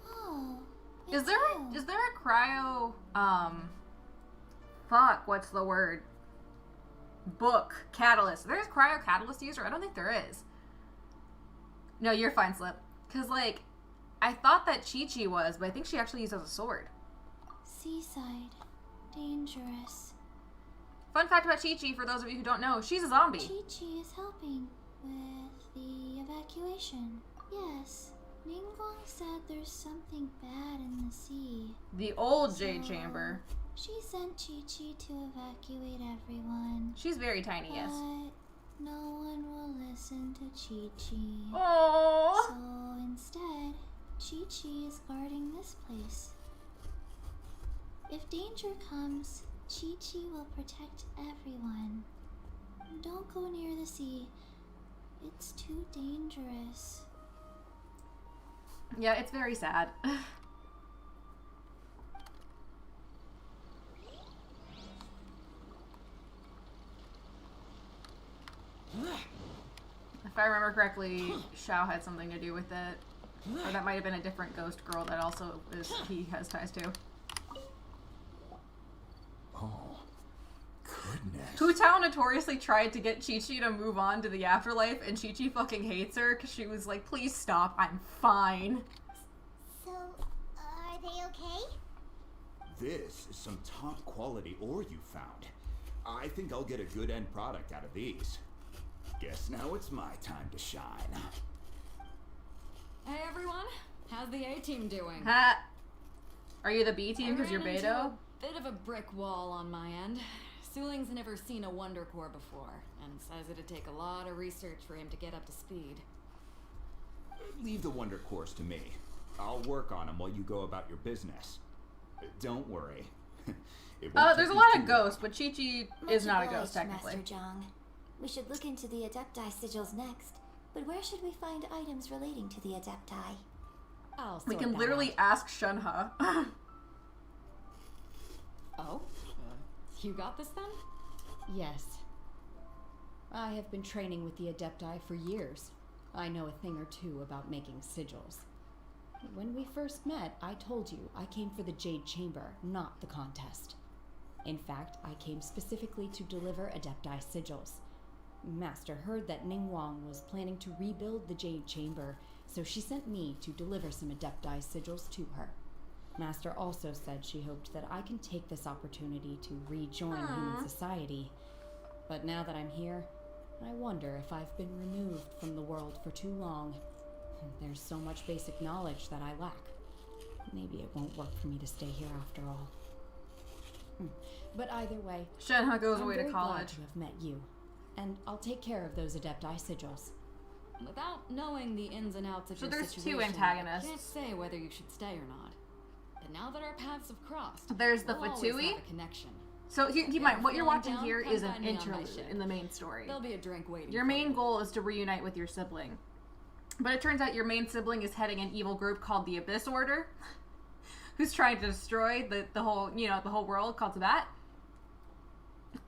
Oh. Is there a cryo fuck, what's the word? Book catalyst. There's cryo catalyst user? I don't think there is. No, you're fine, Slip. Cause like I thought that Chi-Chi was, but I think she actually uses a sword. Seaside. Dangerous. Fun fact about Chi-Chi, for those of you who don't know, she's a zombie. Chi-Chi is helping with the evacuation. Yes. Ningguang said there's something bad in the sea. The old Jade Chamber. She sent Chi-Chi to evacuate everyone. She's very tiny, but yes. No one will listen to Chi-Chi. Aww. So instead, Chi-Chi is guarding this place. If danger comes, Chi-Chi will protect everyone. Don't go near the sea. It's too dangerous. Yeah, it's very sad. If I remember correctly, Xiao had something to do with it. Or that might have been a different ghost girl that also he has ties to. Oh, goodness. Hu Tao notoriously tried to get Chi-Chi to move on to the afterlife, and Chi-Chi fucking hates her because she was like, please stop, I'm fine. So, are they okay? This is some top quality ore you found. I think I'll get a good end product out of these. Guess now it's my time to shine. Hey everyone, how's the A team doing? Ha! Are you the B team because you're I ran into Beto? a bit of a brick wall on my end. Suling's never seen a Wonder Core before, and says it'd take a lot of research for him to get up to speed. Leave the Wonder Cores to me. I'll work on them while you go about your business. Don't worry. There's a lot of ghosts, but Chi-Chi is not a obliged, ghost technically. Master Zhang. We should look into the Adepti sigils next. But where should we find items relating to the Adepti? We can literally ask SHENHE. Oh? You got this then? Yes. I have been training with the Adepti for years. I know a thing or two about making sigils. When we first met, I told you I came for the Jade Chamber, not the contest. In fact, I came specifically to deliver Adepti sigils. Master heard that Ningguang was planning to rebuild the Jade Chamber, so she sent me to deliver some Adepti sigils to her. Master also said she hoped that I can take this opportunity to rejoin human society. But now that I'm here, I wonder if I've been removed from the world for too long. There's so much basic knowledge that I lack. Maybe it won't work for me to stay here after all. But either way, SHENHE goes I'm away to very glad college. to have met you, and I'll take care of those Adepti sigils. Without knowing the ins and outs of So your there's situation, two antagonists. I can't say whether you should stay or not. But now that our paths have crossed, There's the we'll always Fatui. have a connection. So keep in mind, what you're feeling watching down, here come is an find me on my interlude ship. in the main story. There'll be a drink waiting. Your main goal is to reunite with your sibling. But it turns out your main sibling is heading an evil group called the Abyss Order, who's trying to destroy the whole, the whole world, called to that.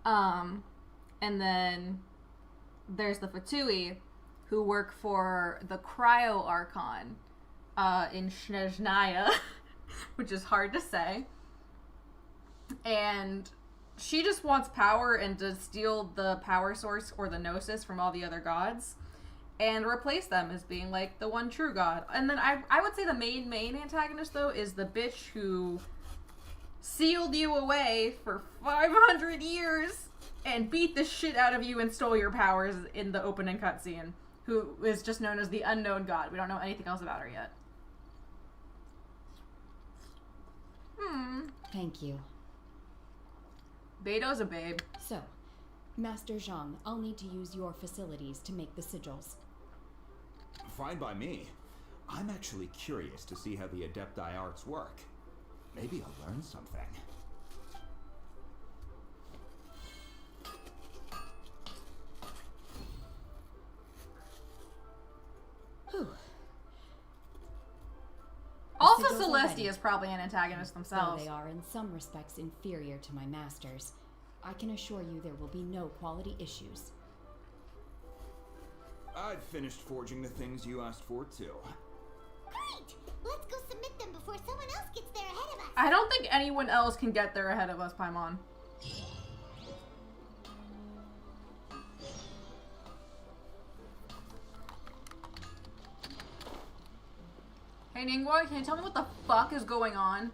And then there's the Fatui, who work for the Cryo Archon in SHENHE, which is hard to say. And she just wants power and to steal the power source or the Gnosis from all the other gods and replace them as being like the one true god. And then I would say the main antagonist though is the bitch who sealed you away for 500 years and beat the shit out of you and stole your powers in the opening cutscene, who is just known as the unknown god. We don't know anything else about her yet. Thank you. Beto's a babe. So, Master Zhang, I'll need to use your facilities to make the sigils. Fine by me. I'm actually curious to see how the Adepti arts work. Maybe I'll learn something. Whew. Also, sigils are Celestia ready. is probably an antagonist Though themselves. they are in some respects inferior to my masters, I can assure you there will be no quality issues. I've finished forging the things you asked for too. Great! Let's go submit them before someone else gets there ahead of us. I don't think anyone else can get there ahead of us, Paimon. Hey Ningguang, can you tell me what the fuck is going on?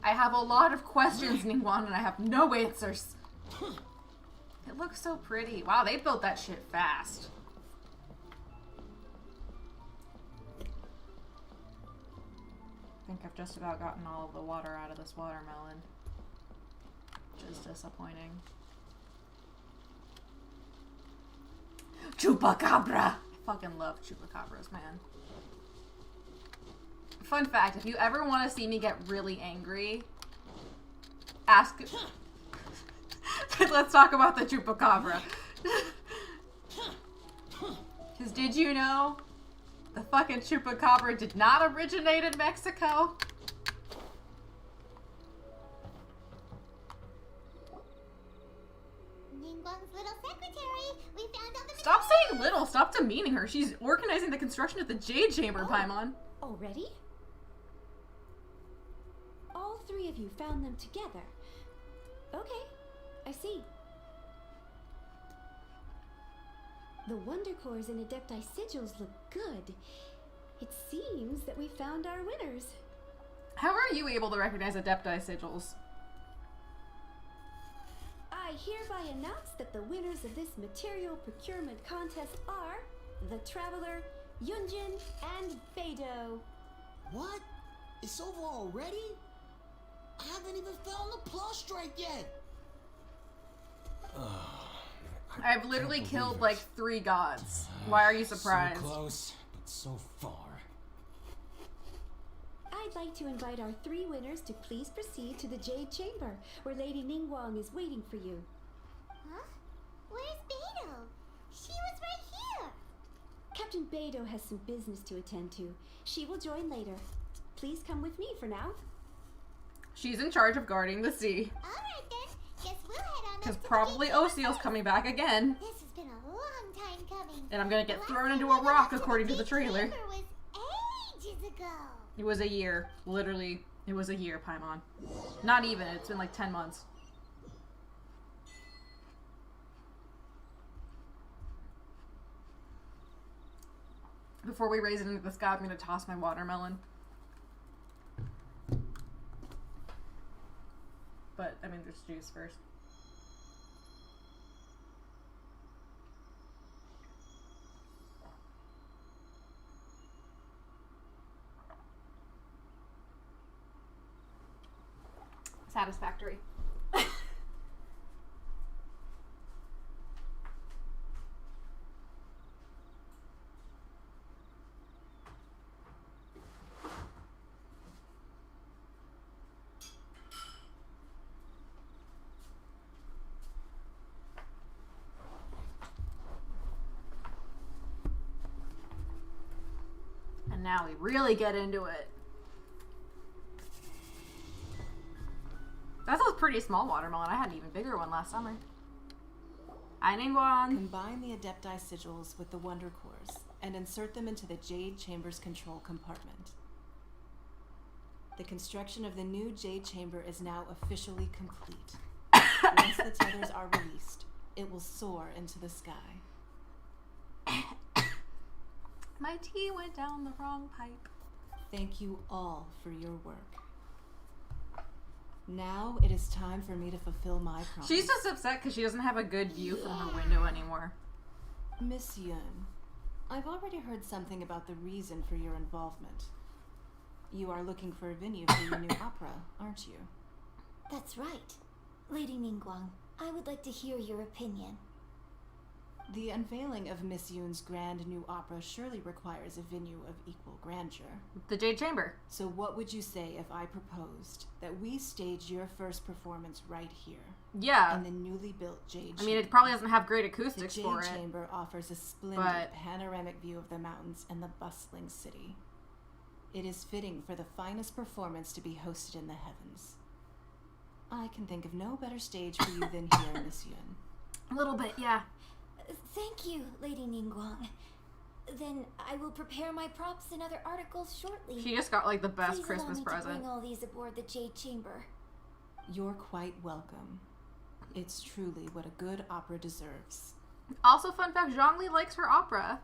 I have a lot of questions, Ningguang, and I have no answers. It looks so pretty. Wow, they built that shit fast. I think I've just about gotten all of the water out of this watermelon. Which is disappointing. Chupacabra! I fucking love chupacabras, man. Fun fact, if you ever want to see me get really angry, ask... Let's talk about the chupacabra. Because did you know the fucking chupacabra did not originate in Mexico? Ningguang's little secretary. We found all the Stop saying little. Stop demeaning her. She's organizing the construction of the Jade Chamber, Paimon. Already? All three of you found them together. Okay, I see. The Wonder Cores and Adepti Sigils look good. It seems that we found our winners. How are you able to recognize Adepti Sigils? I hereby announce that the winners of this material procurement contest are the Traveler, Yunjin, and Beidou. What? It's over already? I haven't even found the prostrate yet. I've literally killed like 3 gods. Why are you surprised? So close, but so far. I'd like to invite our 3 winners to please proceed to the Jade Chamber, where Lady Ningguang is waiting for you. Huh? Where's Beidou? She was right here. Captain Beidou has some business to attend to. She will join later. Please come with me for now. She's in charge of guarding the sea. Alright then. Guess we'll head on Because up to probably the Jade Osiel's coming back again. This has been a long time coming. And I'm gonna get thrown into a rock according to the trailer. Chamber was ages ago. It was a year. Literally, it was a year, Paimon. Not even. It's been like 10 months. Before we raise it into the sky, I'm gonna toss my watermelon. But, I mean, there's juice first. Satisfactory. And now we really get into it. That's a pretty small watermelon. I had an even bigger one last summer. Hi, Ningguang. Combine the Adepti Sigils with the Wonder Cores and insert them into the Jade Chamber's control compartment. The construction of the new Jade Chamber is now officially complete. Once the tethers are released, it will soar into the sky. My tea went down the wrong pipe. Thank you all for your work. Now it is time for me to fulfill my promise. She's just upset because she doesn't have a good view from her window anymore. Miss Yun, I've already heard something about the reason for your involvement. You are looking for a venue for your new opera, aren't you? That's right. Lady Ningguang, I would like to hear your opinion. The unveiling of Miss Yun's grand new opera surely requires a venue of equal grandeur. The Jade Chamber. So what would you say if I proposed that we stage your first performance right here? Yeah. In the newly built Jade Chamber. I mean, it probably doesn't have great acoustics the for it. Jade Chamber offers a splendid panoramic view of the mountains and the bustling city. It is fitting for the finest performance to be hosted in the heavens. I can think of no better stage for you than here, Miss Yun. A little bit, yeah. Thank you, Lady Ningguang. Then I will prepare my props and other articles shortly. She just got like the best Please Christmas allow me present. to bring all these aboard the Jade Chamber. You're quite welcome. It's truly what a good opera deserves. Also, fun fact, Zhongli likes her opera.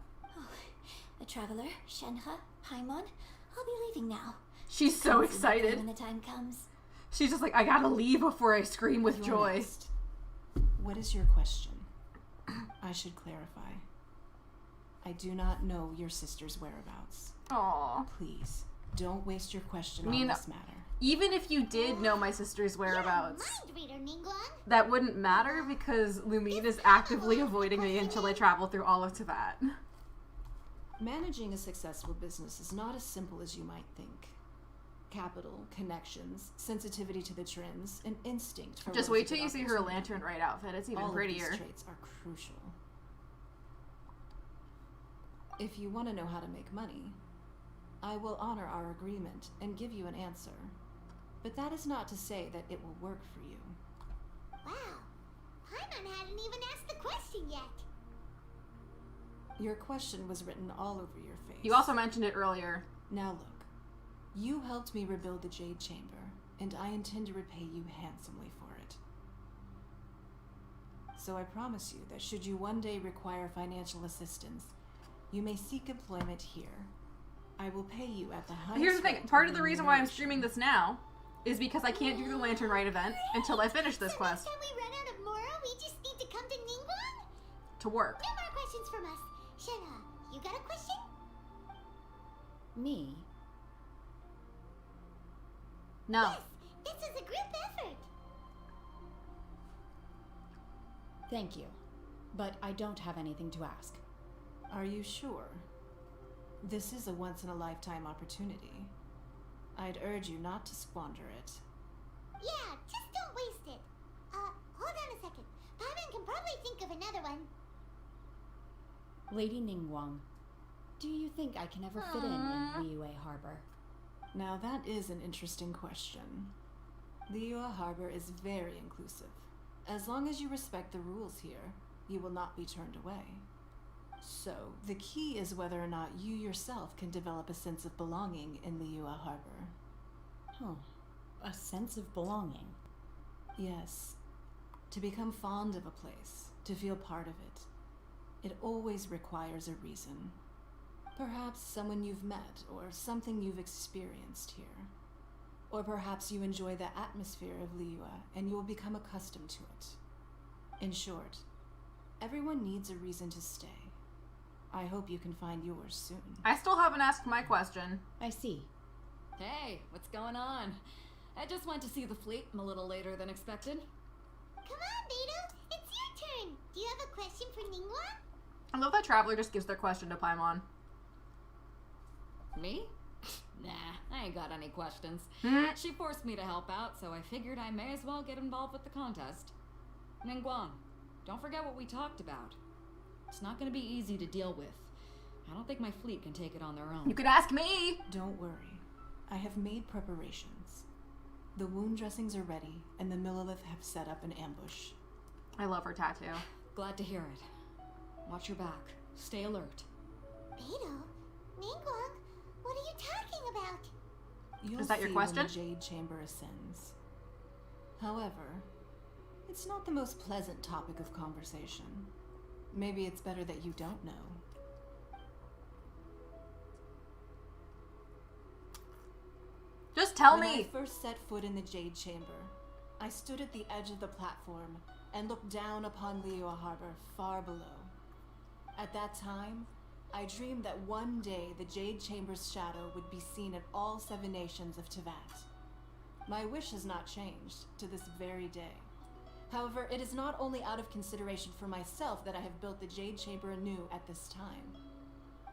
The traveler, Shenhe, Paimon, I'll be leaving now. She's so excited. When the time comes. She's just like, I gotta leave before I scream with You're joy. Next. What is your question? I should clarify. I do not know your sister's whereabouts. Aww. Please, don't waste your question I mean, on this matter. Even if you did know my sister's whereabouts, Mind reader, Ningguang. that wouldn't matter because Lumine is actively avoiding me until I travel through all of Tibet. Managing a successful business is not as simple as you might think. Capital, connections, sensitivity to the trends, and instinct for Just wait till you see her lantern right outfit. It's even prettier. All of these traits are crucial. If you want to know how to make money, I will honor our agreement and give you an answer. But that is not to say that it will work for you. Wow. Paimon hadn't even asked the question yet. Your question was written all over your face. You also mentioned it earlier. Now look. You helped me rebuild the Jade Chamber, and I intend to repay you handsomely for it. So I promise you that should you one day require financial assistance, you may seek employment here. I will pay you at the highest. Here's the thing. Part of the reason why I'm streaming this now is because I can't do the Lantern Rite event until I finish this quest. Next time we run out of Mora, we just need to come to Ningguang? To work. No more questions from us. Shenhe, you got a question? Me? No. Yes, this is a group effort. Thank you. But I don't have anything to ask. Are you sure? This is a once-in-a-lifetime opportunity. I'd urge you not to squander it. Yeah, just don't waste it. Hold on a second. Paimon can probably think of another one. Lady Ningguang, do you think I can ever fit in Liyue Harbor? Now that is an interesting question. Liyue Harbor is very inclusive. As long as you respect the rules here, you will not be turned away. So, the key is whether or not you yourself can develop a sense of belonging in Liyue Harbor. A sense of belonging? Yes. To become fond of a place, to feel part of it. It always requires a reason. Perhaps someone you've met, or something you've experienced here. Or perhaps you enjoy the atmosphere of Liyue, and you will become accustomed to it. In short, everyone needs a reason to stay. I hope you can find yours soon. I still haven't asked my question. I see. Hey, what's going on? I just went to see the fleet. I'm a little later than expected. Come on, Beidou. It's your turn. Do you have a question for Ningguang? I love that Traveler just gives their question to Paimon. Me? Nah, I ain't got any questions. She forced me to help out, so I figured I may as well get involved with the contest. Ningguang, don't forget what we talked about. It's not going to be easy to deal with. I don't think my fleet can take it on their own. You could ask me! Don't worry. I have made preparations. The wound dressings are ready, and the Millelith have set up an ambush. I love her tattoo. Glad to hear it. Watch your back. Stay alert. Beidou? Ningguang? What are you talking about? You'll Is that your see question? when the Jade Chamber ascends. However, it's not the most pleasant topic of conversation. Maybe it's better that you don't know. Just tell When me! I first set foot in the Jade Chamber, I stood at the edge of the platform and looked down upon Liyue Harbor far below. At that time, I dreamed that one day the Jade Chamber's shadow would be seen at all 7 nations of Teyvat. My wish has not changed to this very day. However, it is not only out of consideration for myself that I have built the Jade Chamber anew at this time.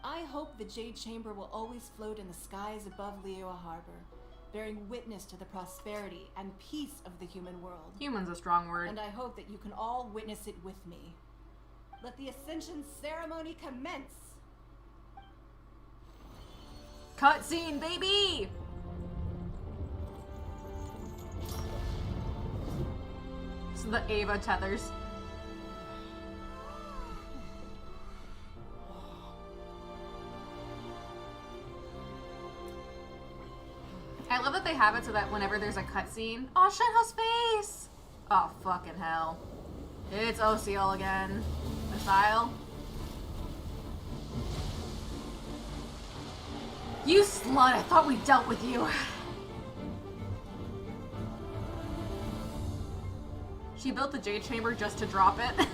I hope the Jade Chamber will always float in the skies above Liyue Harbor, bearing witness to the prosperity and peace of the human world. Human's a strong word. And I hope that you can all witness it with me. Let the Ascension ceremony commence! Cutscene, baby! So the Ava tethers. I love that they have it so that whenever there's a cutscene, oh, Shenhe's face! Oh, fucking hell. It's Osiel again. Missile. You slut, I thought we dealt with you. She built the Jade Chamber just to drop it.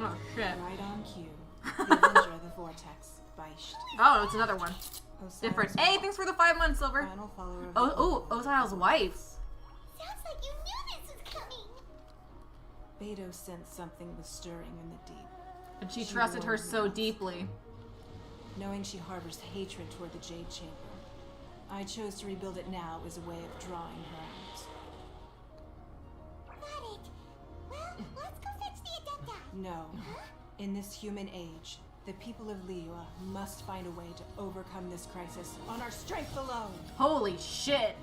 Oh shit. Right on cue. The Avenger of the Vortex, Beisht. Oh, it's another one. Osiris Different. Hey, thanks for the 5 months, Silver. Final follower of Oh, Osiris' wife. Sounds like you knew this was coming. Beto sensed something was stirring in the deep. And she trusted her so deeply. Knowing she harbors hatred toward the Jade Chamber, I chose to rebuild it now as a way of drawing her out. Got it. Well, let's go fetch the Adepta. No. In this human age, the people of Liyue must find a way to overcome this crisis on our strength alone. Holy shit.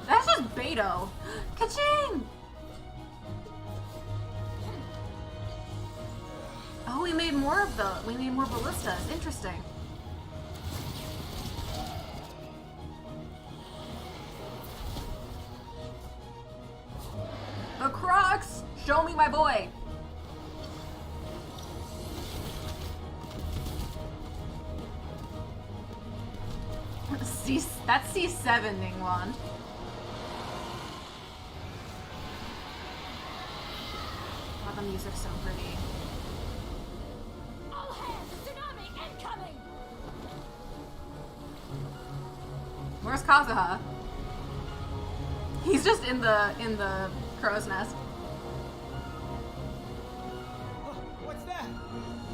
That's just Beto. Ka-ching! Oh, we made more ballistas. Interesting. The Crocs! Show me my boy! That's C7, Ningguang. Wow, the music's so pretty. All hands, tsunami incoming! Where's Kazuha? He's just in the crow's nest. What's that?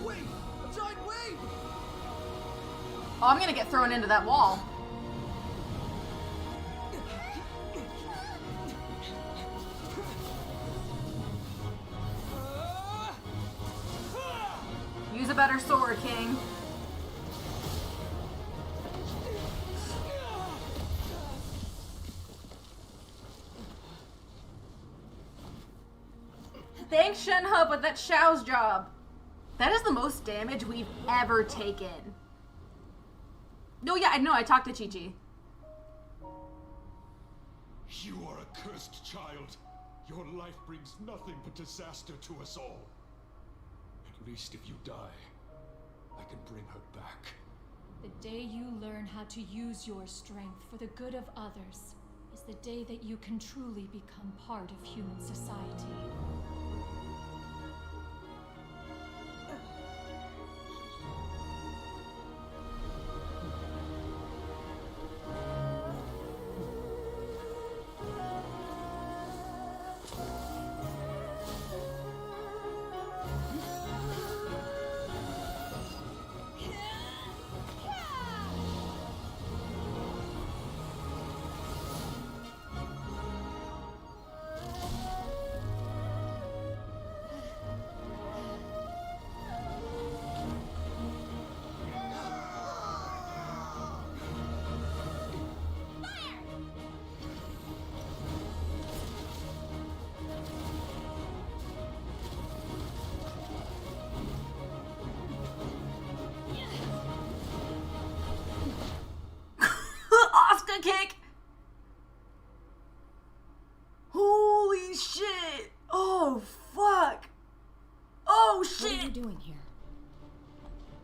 Wait! A giant wave! Oh, I'm gonna get thrown into that wall. Use a better sword, King. Thanks, SHENHE, but that's Xiao's job. That is the most damage we've ever taken. No, yeah, I talked to Chi-Chi. You are a cursed child. Your life brings nothing but disaster to us all. At least if you die, I can bring her back. The day you learn how to use your strength for the good of others is the day that you can truly become part of human society. Oscar kick! Holy shit! Oh, fuck! Oh, shit! What are you doing here?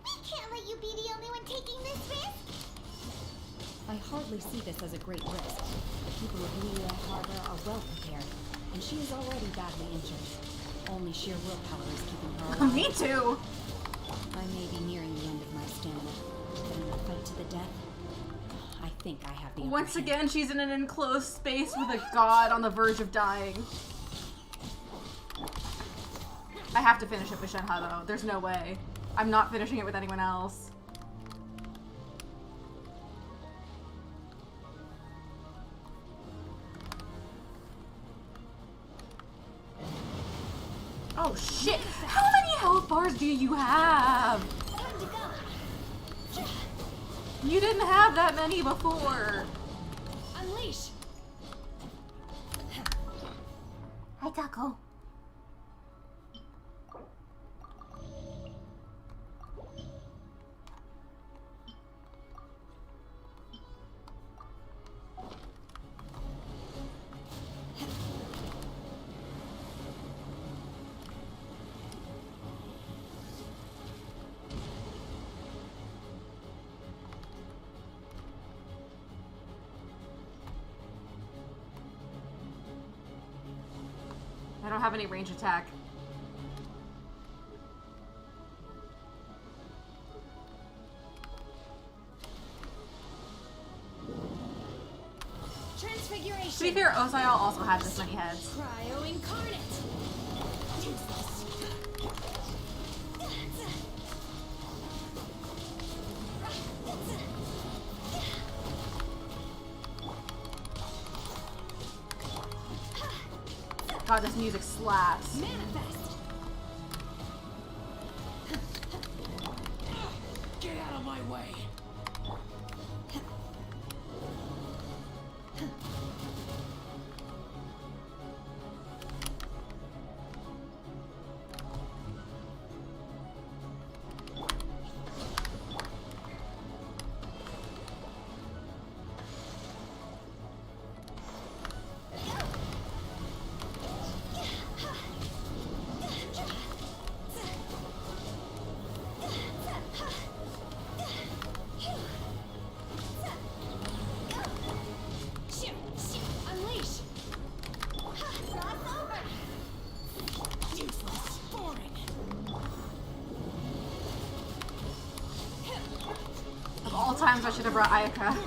We can't let you be the only one taking this risk. I hardly see this as a great risk. The people of Liyue Harbor are well prepared, and she is already badly injured. Only sheer willpower is keeping her alive. Me too! I may be nearing the end of my stamina, but in a fight to the death, I think I have the upper Once hand. again, she's in an enclosed space with a god on the verge of dying. I have to finish it with SHENHE though. There's no way. I'm not finishing it with anyone else. Oh shit! How many health bars do you have? You didn't have that many before. Unleash! Hi, Taco. have any range attack. Transfiguration. To be fair, Osial also has this many heads. Cryo incarnate. God, this music slaps. Manifest. Get out of my way. Of all times, I should have brought Ayaka.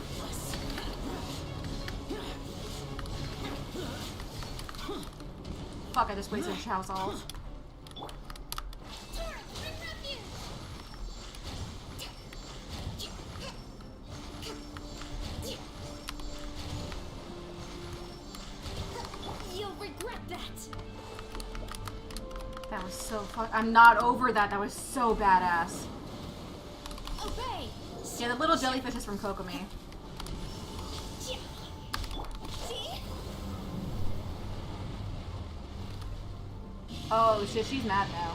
Fuck, I just wasted Shao's ult. You'll regret that. That was so fun. I'm not over that. That was so badass. Obey. Yeah, the little jellyfish is from Kokomi. Oh shit, she's mad now.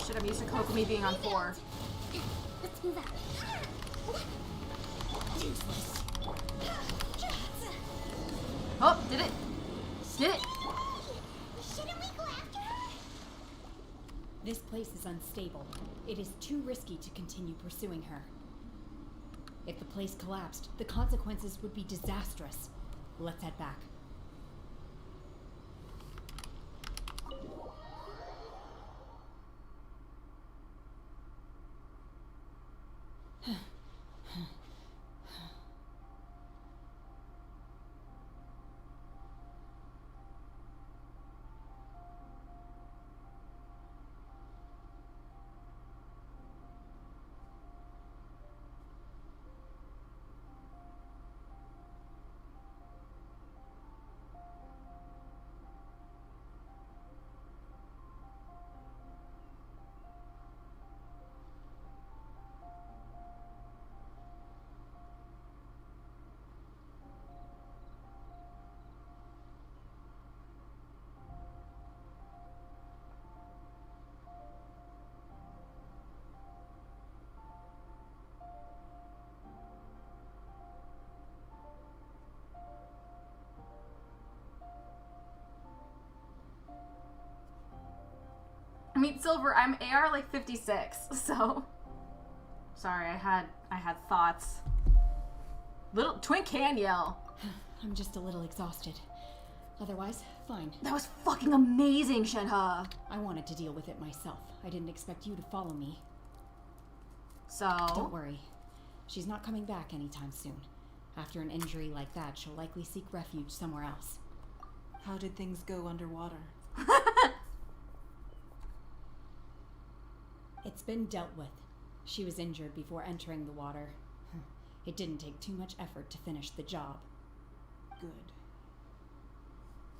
Shit, I'm used to Kokomi being on 4. Let's move out. Useless. Oh, did it? Did it? Shouldn't we go after her? This place is unstable. It is too risky to continue pursuing her. If the place collapsed, the consequences would be disastrous. Let's head back. I mean, Silver, I'm AR like 56, so sorry, I had thoughts. Little Twink can yell. I'm just a little exhausted. Otherwise, fine. That was fucking amazing, SHENHE. I wanted to deal with it myself. I didn't expect you to follow me. So? Don't worry. She's not coming back anytime soon. After an injury like that, she'll likely seek refuge somewhere else. How did things go underwater? It's been dealt with. She was injured before entering the water. It didn't take too much effort to finish the job. Good.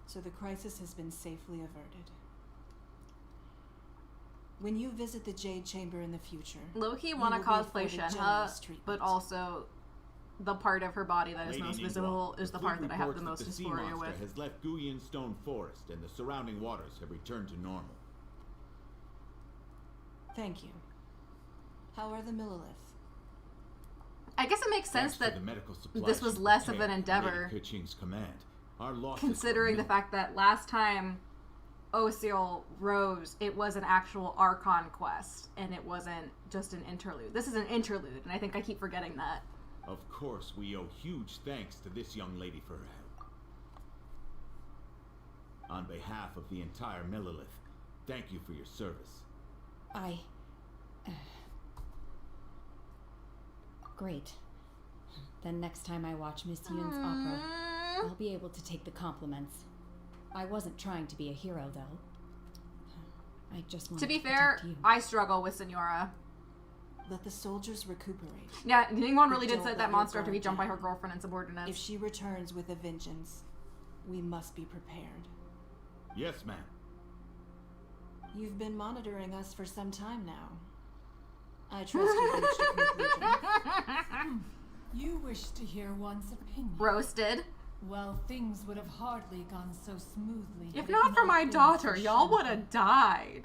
So the crisis has been safely averted. When you visit the Jade Chamber in the future, low-key want to cosplay SHENHE, but also the part of her body that is most visible is the part that I have the most dysphoria with. Has left Guyan Stone Forest and the surrounding waters have returned to normal. Thank you. How are the Millilith? I guess it makes sense Thanks to that the medical supplies this was she less of prepared an for endeavor, Lady Keqing's command. Our losses considering were the fact that last time Osil rose, it was an actual Archon quest, and it wasn't just an interlude. This is an interlude, and I think I keep forgetting that. Of course, we owe huge thanks to this young lady for her help. On behalf of the entire Millelith, thank you for your service. Great. Then next time I watch Miss Yoon's opera, I'll be able to take the compliments. I wasn't trying to be a hero, though. I just wanted To be to fair, protect you. I struggle with Senora. Let the soldiers recuperate. Yeah, Ningguang really did Don't set let that your monster to be guard jumped by her down. girlfriend and subordinates. If she returns with a vengeance, we must be prepared. Yes, ma'am. You've been monitoring us for some time now. I trust you've reached a conclusion. You wish to hear one's opinion. Roasted. Well, things would have hardly gone so smoothly. If had it not for my been daughter, for y'all Shenhe. would have died.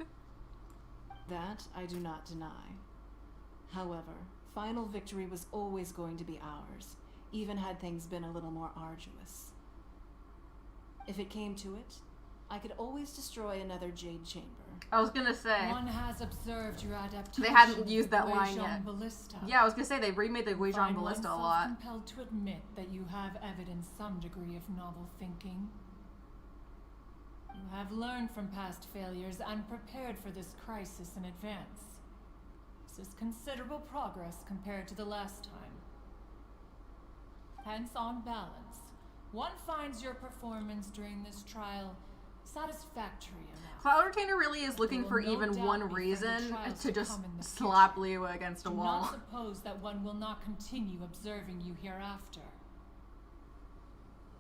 That I do not deny. However, final victory was always going to be ours, even had things been a little more arduous. If it came to it, I could always destroy another Jade Chamber. I was gonna say. One has observed your adaptation. They hadn't with used the that line Guizhong yet. Ballista. Yeah, I was gonna say they remade the Guizhong Find Ballista a oneself lot. compelled to admit that you have evidenced some degree of novel thinking. You have learned from past failures and prepared for this crisis in advance. This is considerable progress compared to the last time. Hence, on balance, one finds your performance during this trial satisfactory enough. Cloud Retainer really is looking There for will no even doubt one be further reason trials to just come in the slap future. Liyue against a Do wall. not suppose that one will not continue observing you hereafter.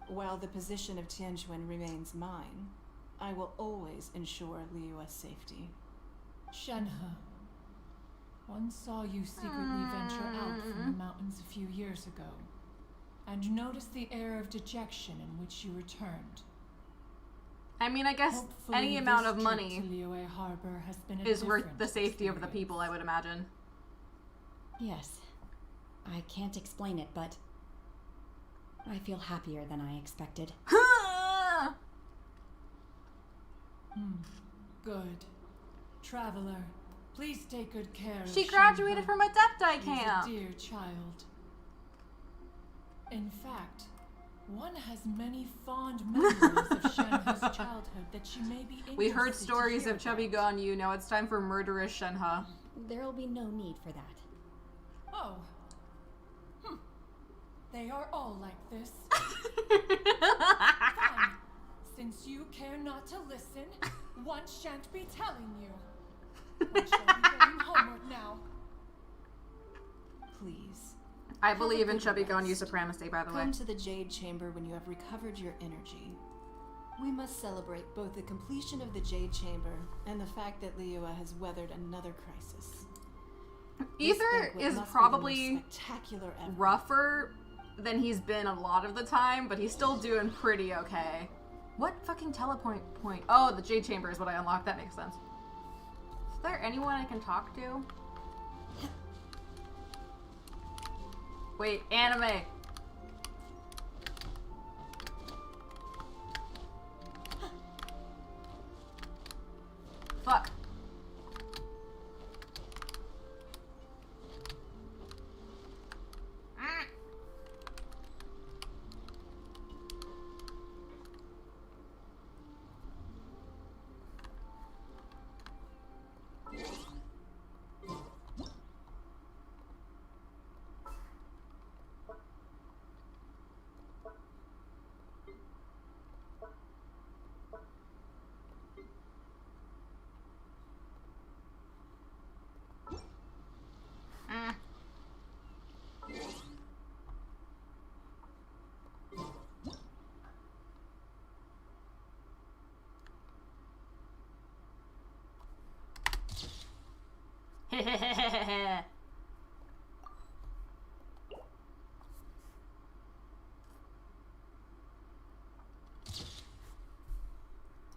While the position of Tianjuan remains mine, I will always ensure Liyue's safety. Shenhe, one saw you secretly venture out from the mountains a few years ago, and noticed the air of dejection in which you returned. I mean, I guess Hopefully any amount this of trip money to Liyue Harbor has been a is worth different the safety of the experience. people, I would imagine. Yes. I can't explain it, but I feel happier than I expected. Good. Traveler, please take good care of She graduated Shenhe. from Adepti She's camp. a dear child. In fact, one has many fond memories of Shenhe's childhood that she may be interested We heard to stories hear of Chubby about. Ganyu. Now it's time for murderous Shenhe. There'll be no need for that. Oh. They are all like this. Fine. Since you care not to listen, one shan't be telling you. One shall be going homeward now. Please. I believe in Chubby Ganyu's supremacy, by the way. Come to the Jade Chamber when you have recovered your energy. We must celebrate both the completion of the Jade Chamber and the fact that Liyue has weathered another crisis. This Either banquet is must be the most probably spectacular ever. rougher than he's been a lot of the time, but he's still doing pretty okay. What fucking teleport point? Oh, the Jade Chamber is what I unlocked. That makes sense. Is there anyone I can talk to? Wait, anime. Fuck.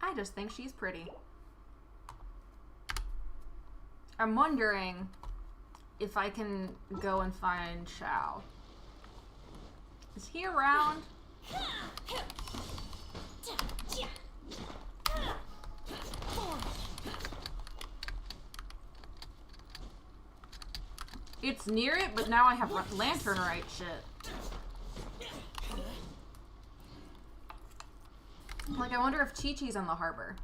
I just think she's pretty. I'm wondering if I can go and find Xiao. Is he around? It's near it, but now I have lantern right shit. Like, I wonder if Chi-Chi's in the harbor.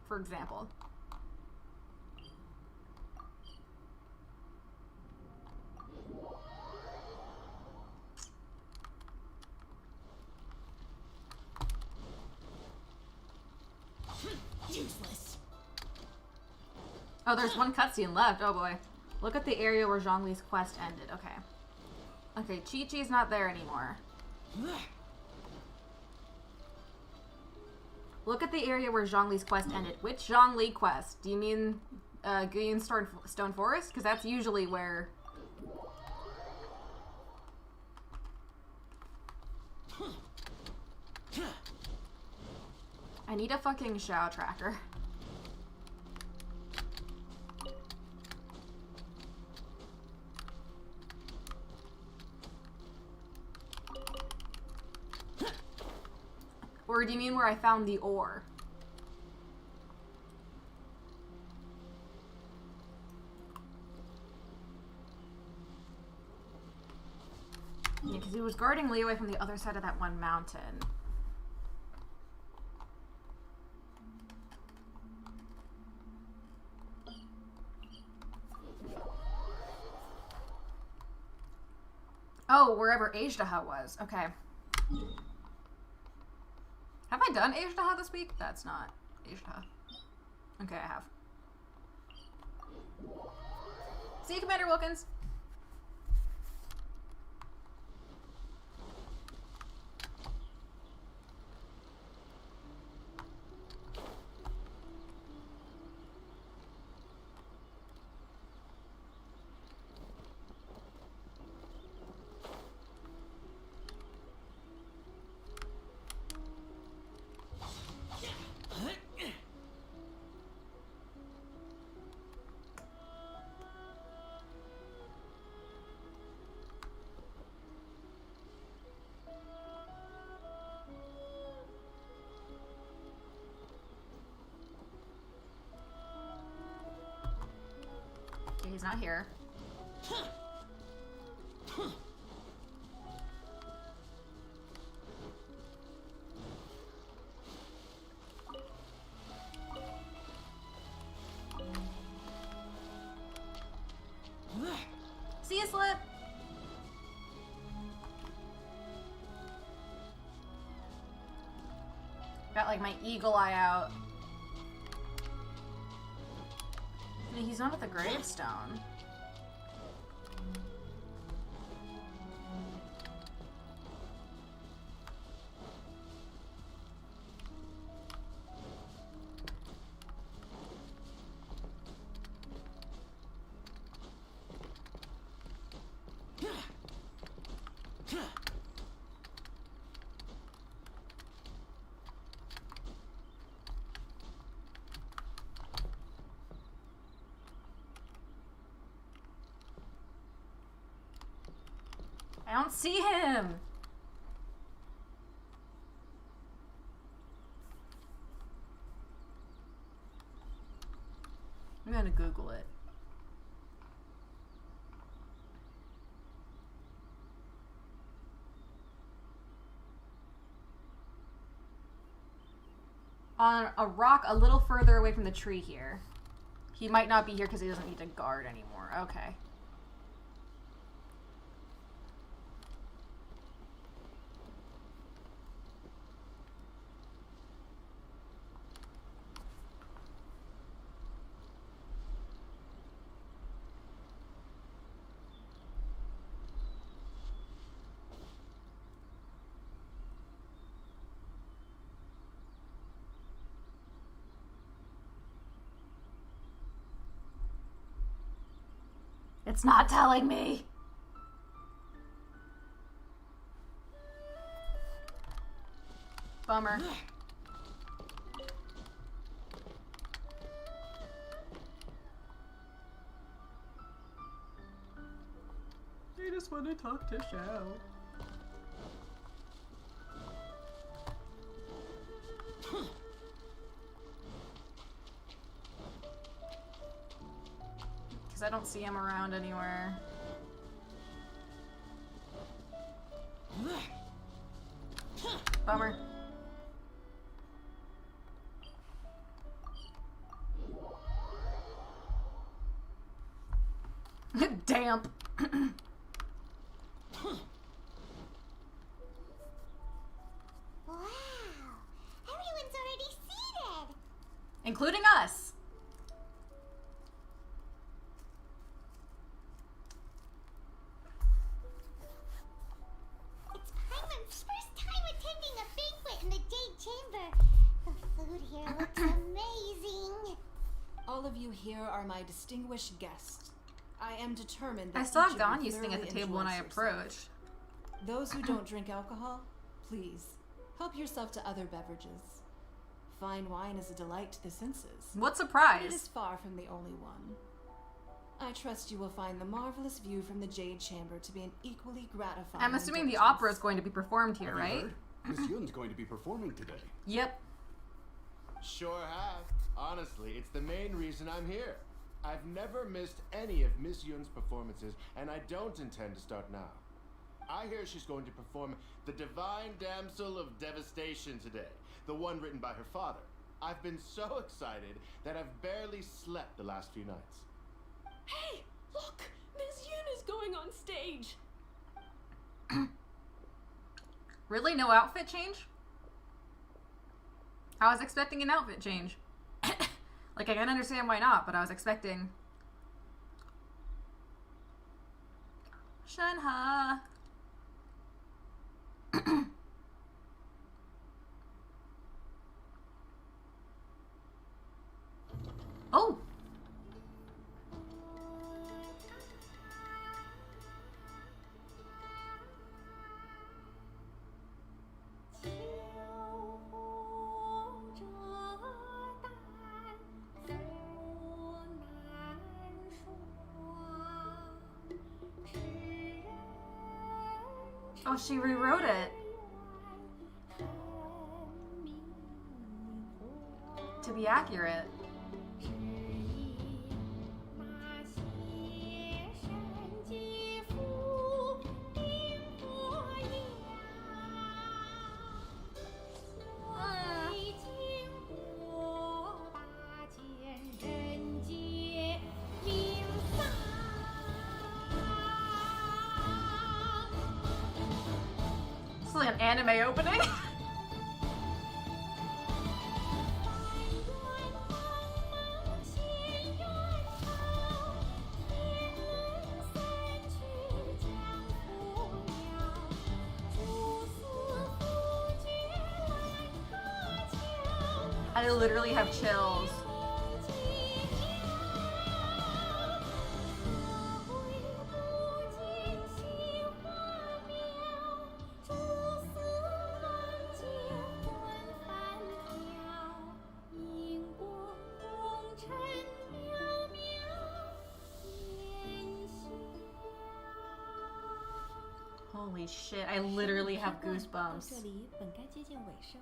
For example. Useless. Oh, there's one cutscene left. Oh boy. Look at the area where Zhongli's quest ended. Okay. Okay, Chi-Chi's not there anymore. Look at the area where Zhongli's quest ended. Which Zhongli quest? Do you mean Guyan Stone Forest? Because that's usually where... I need a fucking Xiao tracker. Or do you mean where I found the ore? Yeah, because he was guarding Liyue from the other side of that one mountain. Oh, wherever Ajdaha was. Okay. Have I done Ajdaha this week? That's not Ajdaha. Okay, I have. See you, Commander Wilkins. He's not here. See you, Slip. Got like my eagle eye out. He's not at the gravestone. I don't see him. I'm gonna Google it. On a rock a little further away from the tree here. He might not be here because he doesn't need to guard anymore. Okay. It's not telling me. Bummer. just want to talk to Shao. Because I don't see him around anywhere. Bummer. Damp. Wow! Everyone's already seated! Including us. It's Paimon's first time attending a banquet in the Jade Chamber. The food here looks amazing. All of you here are my distinguished guests. I am determined that I saw each of you Ganyu sitting at the thoroughly table when I enjoys yourself. approached. Those who don't drink alcohol, please, help yourself to other beverages. Fine wine is a delight to the senses. What But surprise! it is far from the only one. I trust you will find the marvelous view from the Jade Chamber to be an equally gratifying I'm assuming the indulgence. opera is going to be performed here, Have you right? heard? Miss Yun's going to be performing today. Yep. Sure have. Honestly, it's the main reason I'm here. I've never missed any of Miss Yun's performances, and I don't intend to start now. I hear she's going to perform The Divine Damsel of Devastation today, the one written by her father. I've been so excited that I've barely slept the last few nights. Hey, look! Miss Yun is going on stage! Really? No outfit change? I was expecting an outfit change. Like, I can understand why not, but I was expecting... Shenhe. Oh! Oh, she rewrote it. To be accurate. This is like an anime opening. I literally have chills. Holy shit, I literally have 到 goosebumps. 这里本该接近尾声，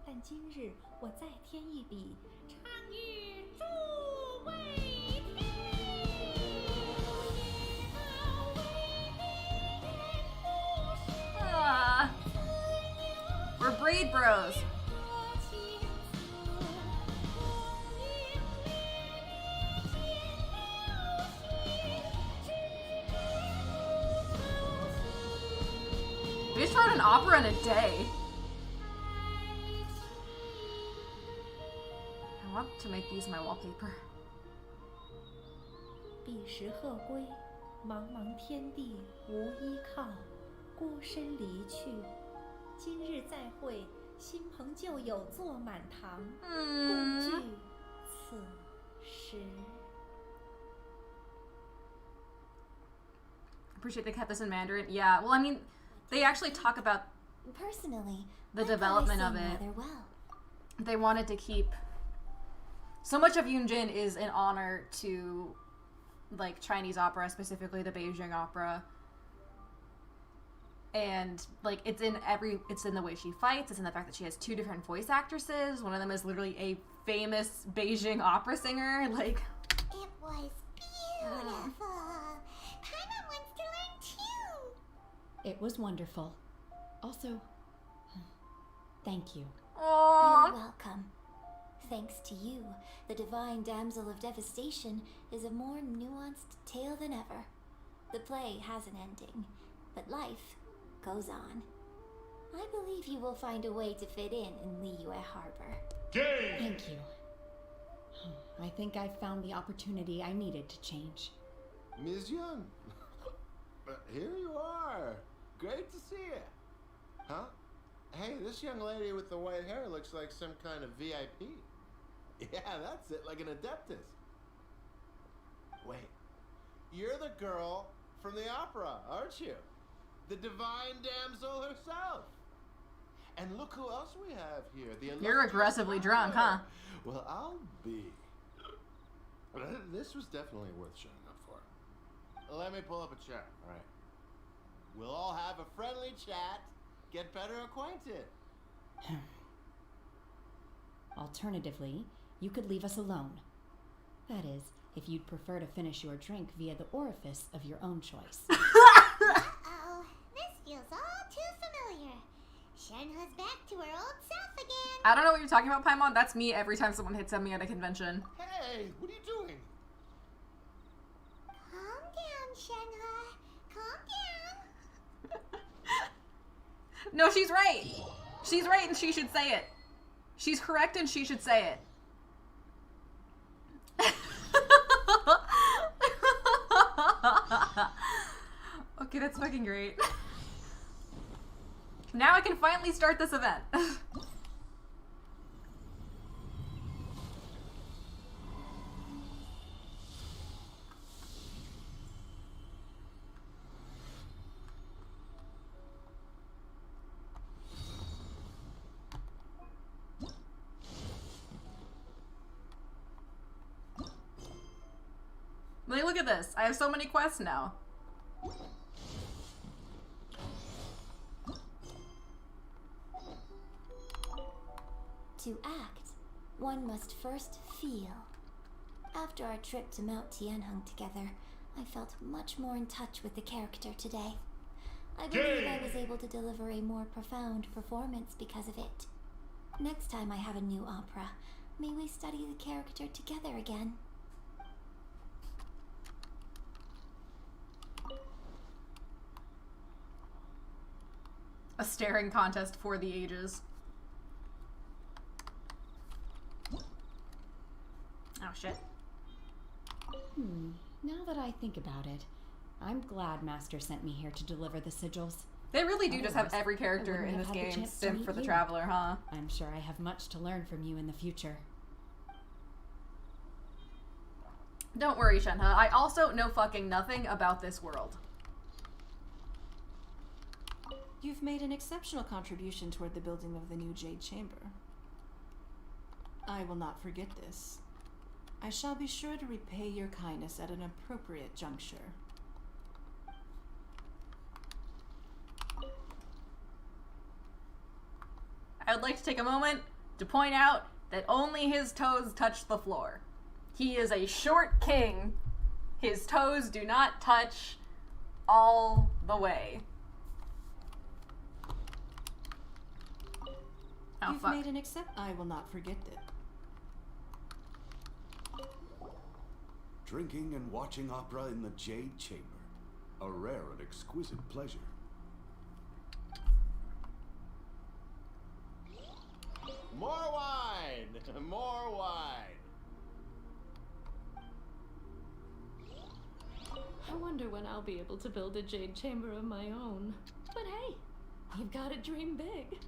但今日我再添一笔，唱与诸位We're breed bros. We just wrote an opera in a day. I want to make these my wallpaper. 彼时鹤归，茫茫天地无依靠，孤身离去。今日再会，新朋旧友坐满堂，共聚此时。 Appreciate they kept this in Mandarin. Yeah, well, I mean, they actually talk about Personally, the I thought I development of sang it. rather well. They wanted to keep so much of Yunjin is in honor to like Chinese opera, specifically the Beijing opera, And like it's in the way she fights, it's in the fact that she has 2 different voice actresses. One of them is literally a famous Beijing opera singer. Like, it was beautiful. Paimon wants to learn too. It was wonderful. Also, thank you. Aww. You're welcome. Thanks to you, the Divine Damsel of Devastation is a more nuanced tale than ever. The play has an ending, but life goes on. I believe you will find a way to fit in Liyue Harbor. Game! Thank you. I think I found the opportunity I needed to change. Ms. Yun, here you are. Great to see you. Huh? Hey, this young lady with the white hair looks like some kind of VIP. Yeah, that's it, like an adeptus. Wait, you're the girl from the opera, aren't you? The Divine Damsel herself. And look who else we have here. The You're aggressively drunk, huh? Well, I'll be. This was definitely worth showing up for. Let me pull up a chair, all right? We'll all have a friendly chat, get better acquainted. Alternatively, you could leave us alone. That is, if you'd prefer to finish your drink via the orifice of your own choice. Uh-oh, this feels all too familiar. Shenhe's back to her old self again. I don't know what you're talking about, Paimon. That's me every time someone hits on me at a convention. Hey, what are you doing? Calm down, Shenhe. Calm down. No, she's right. She's right and she should say it. She's correct and she should say it. Okay, that's fucking great. Now I can finally start this event. Like, look at this. I have so many quests now. To act, one must first feel. After our trip to Mount Tianheng together, I felt much more in touch with the character today. I believe I was able to deliver a more profound performance because of it. Next time I have a new opera, may we study the character together again. A staring contest for the ages. Oh, shit. Now that I think about it, I'm glad Master sent me here to deliver the sigils. They really do just have every character in this game simp for the Traveler, huh? I'm sure I have much to learn from you in the future. Don't worry, Shenhe. I also know fucking nothing about this world. You've made an exceptional contribution toward the building of the new Jade Chamber. I will not forget this. I shall be sure to repay your kindness at an appropriate juncture. I would like to take a moment to point out that only his toes touch the floor. He is a short king. His toes do not touch all the way. Oh, You've fuck. made an I will not forget it. Drinking and watching opera in the Jade Chamber. A rare and exquisite pleasure. More wine! More wine! I wonder when I'll be able to build a jade chamber of my own. But hey, you've got to dream big.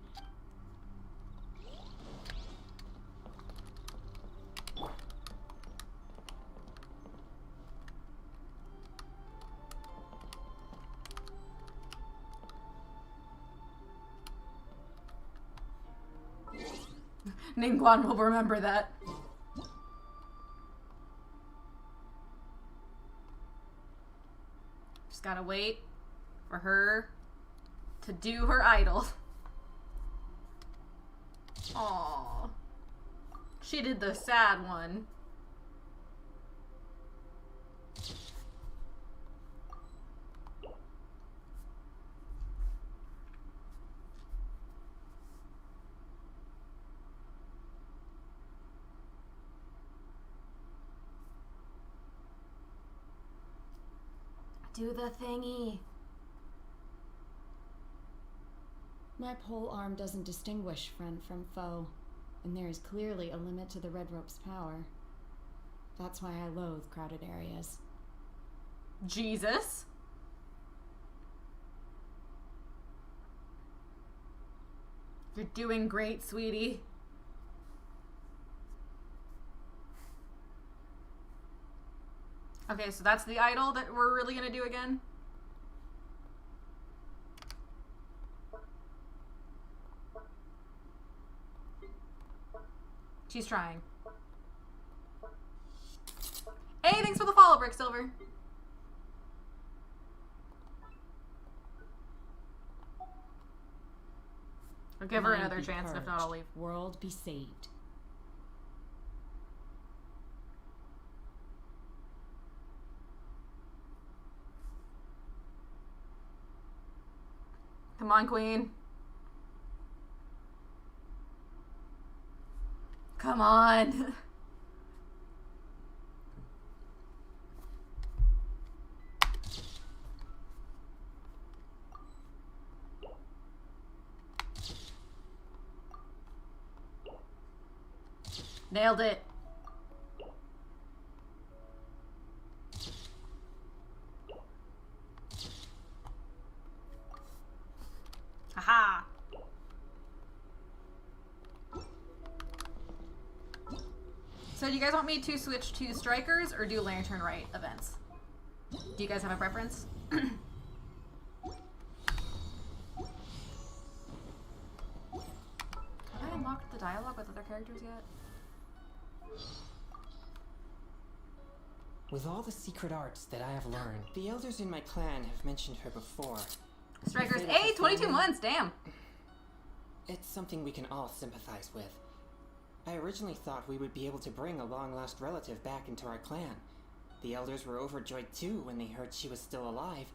Ningguang will remember that. Just gotta wait for her to do her idol. Aww. She did the sad one. Do the thingy. My pole arm doesn't distinguish friend from foe, and there is clearly a limit to the Red Rope's power. That's why I loathe crowded areas. Jesus. You're doing great, sweetie. Okay, so that's the idol that we're really gonna do again? She's trying. Hey, thanks for the follow, Bricksilver. I'll give her Mind another be chance, and if not, I'll leave. World be saved. Come on, queen. Come on. Nailed it. Haha. So do you guys want me to switch to strikers or do lantern rite events? Do you guys have a preference? Have I unlocked the dialogue with other characters yet? With all the secret arts that I have learned, the elders in my clan have mentioned her before. Strikers, hey, 22 months, damn. It's something we can all sympathize with. I originally thought we would be able to bring a long-lost relative back into our clan. The elders were overjoyed too when they heard she was still alive.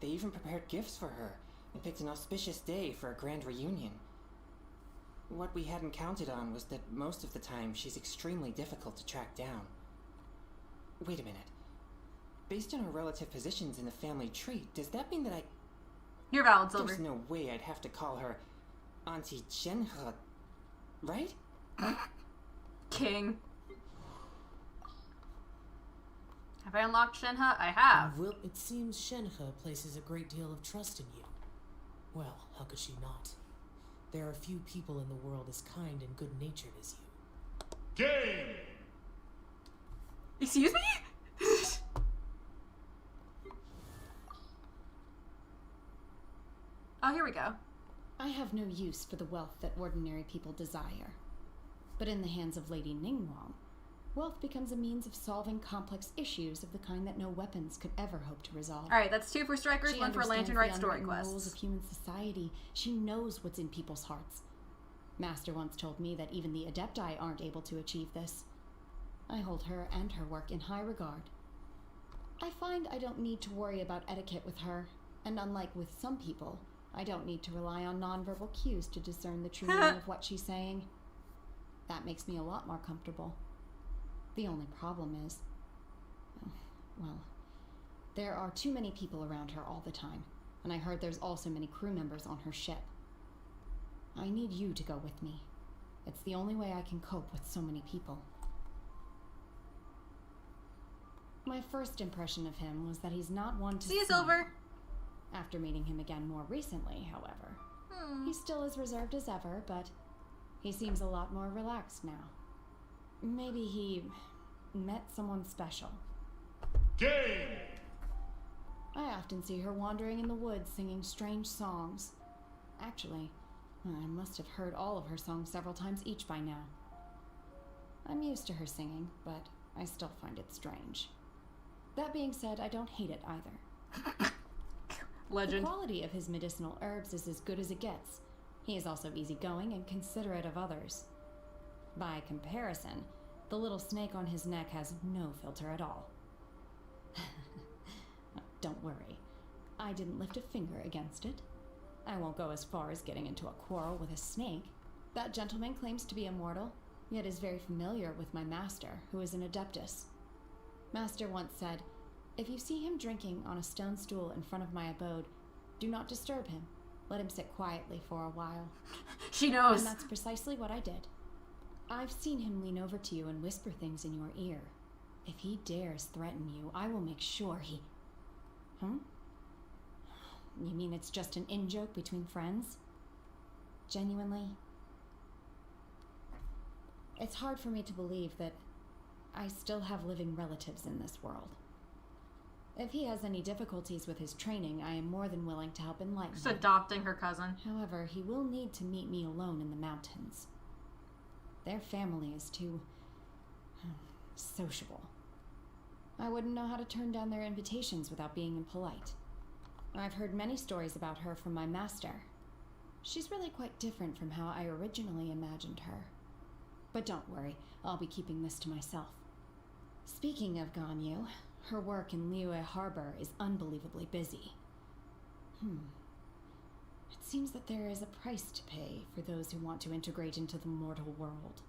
They even prepared gifts for her and picked an auspicious day for a grand reunion. What we hadn't counted on was that most of the time she's extremely difficult to track down. Wait a minute. Based on her relative positions in the family tree, does that mean that You're valid, Silver. There's no way I'd have to call her Auntie SHENHE, right? King. Have I unlocked SHENHE? I have. Well, it seems SHENHE places a great deal of trust in you. Well, how could she not? There are few people in the world as kind and good-natured as you. Game! Excuse me? Oh, here we go. I have no use for the wealth that ordinary people desire. But in the hands of Lady Ningguang, wealth becomes a means of solving complex issues of the kind that no weapons could ever hope to resolve. Alright, that's 2 for strikers, 1 for lantern rite story quests. quests. Rules of human society. She knows what's in people's hearts. Master once told me that even the Adepti aren't able to achieve this. I hold her and her work in high regard. I find I don't need to worry about etiquette with her, and unlike with some people, I don't need to rely on nonverbal cues to discern the true meaning of what she's saying. That makes me a lot more comfortable. The only problem is, well, there are too many people around her all the time, and I heard there's also many crew members on her ship. I need you to go with me. It's the only way I can cope with so many people. My first impression of him was that he's not one to See you, smile. Silver. After meeting him again more recently, however, he's still as reserved as ever, but he seems a lot more relaxed now. Maybe he met someone special. Game! I often see her wandering in the woods singing strange songs. Actually, I must have heard all of her songs several times each by now. I'm used to her singing, but I still find it strange. That being said, I don't hate it either. Legend. The quality of his medicinal herbs is as good as it gets. He is also easygoing and considerate of others. By comparison, the little snake on his neck has no filter at all. Don't worry. I didn't lift a finger against it. I won't go as far as getting into a quarrel with a snake. That gentleman claims to be immortal, yet is very familiar with my master, who is an adeptus. Master once said, "If you see him drinking on a stone stool in front of my abode, do not disturb him. Let him sit quietly for a while." She knows. And that's precisely what I did. I've seen him lean over to you and whisper things in your ear. If he dares threaten you, I will make sure he... Huh? You mean it's just an in-joke between friends? Genuinely? It's hard for me to believe that I still have living relatives in this world. If he has any difficulties with his training, I am more than willing to help enlighten Just him. adopting her cousin. However, he will need to meet me alone in the mountains. Their family is too... sociable. I wouldn't know how to turn down their invitations without being impolite. I've heard many stories about her from my master. She's really quite different from how I originally imagined her. But don't worry, I'll be keeping this to myself. Speaking of Ganyu, her work in Liyue Harbor is unbelievably busy. It seems that there is a price to pay for those who want to integrate into the mortal world.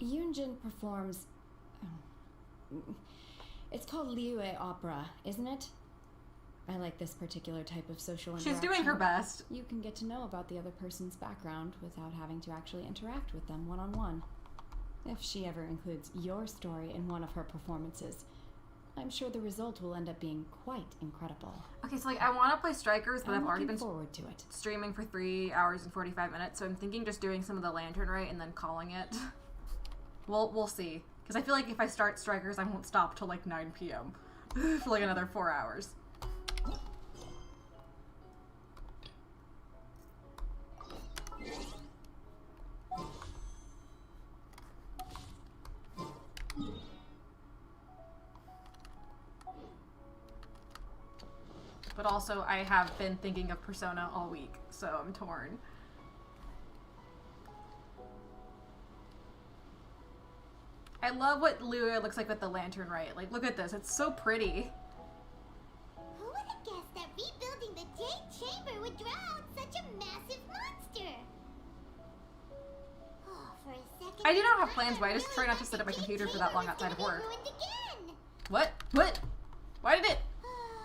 Yunjin performs... it's called Liyue Opera, isn't it? I like this particular type of social interaction. She's doing her best. You can get to know about the other person's background without having to actually interact with them one-on-one. If she ever includes your story in one of her performances, I'm sure the result will end up being quite incredible. Okay, so like I want to play Strikers, but I've already been forward to it. Streaming for 3 hours and 45 minutes, so I'm thinking just doing some of the Lantern Rite and then calling it. We'll see. Because I feel like if I start Strikers, I won't stop till like 9 p.m. for like another 4 hours. But also, I have been thinking of Persona all week, so I'm torn. I love what Liyue looks like with the Lantern Rite. Like, look at this. It's so pretty. Who would have guessed that rebuilding the Jade Chamber would draw out such a massive monster? Oh, for a second, I do not have plans, but I just try not to sit at my computer for that long outside of work. What? What? Why did it?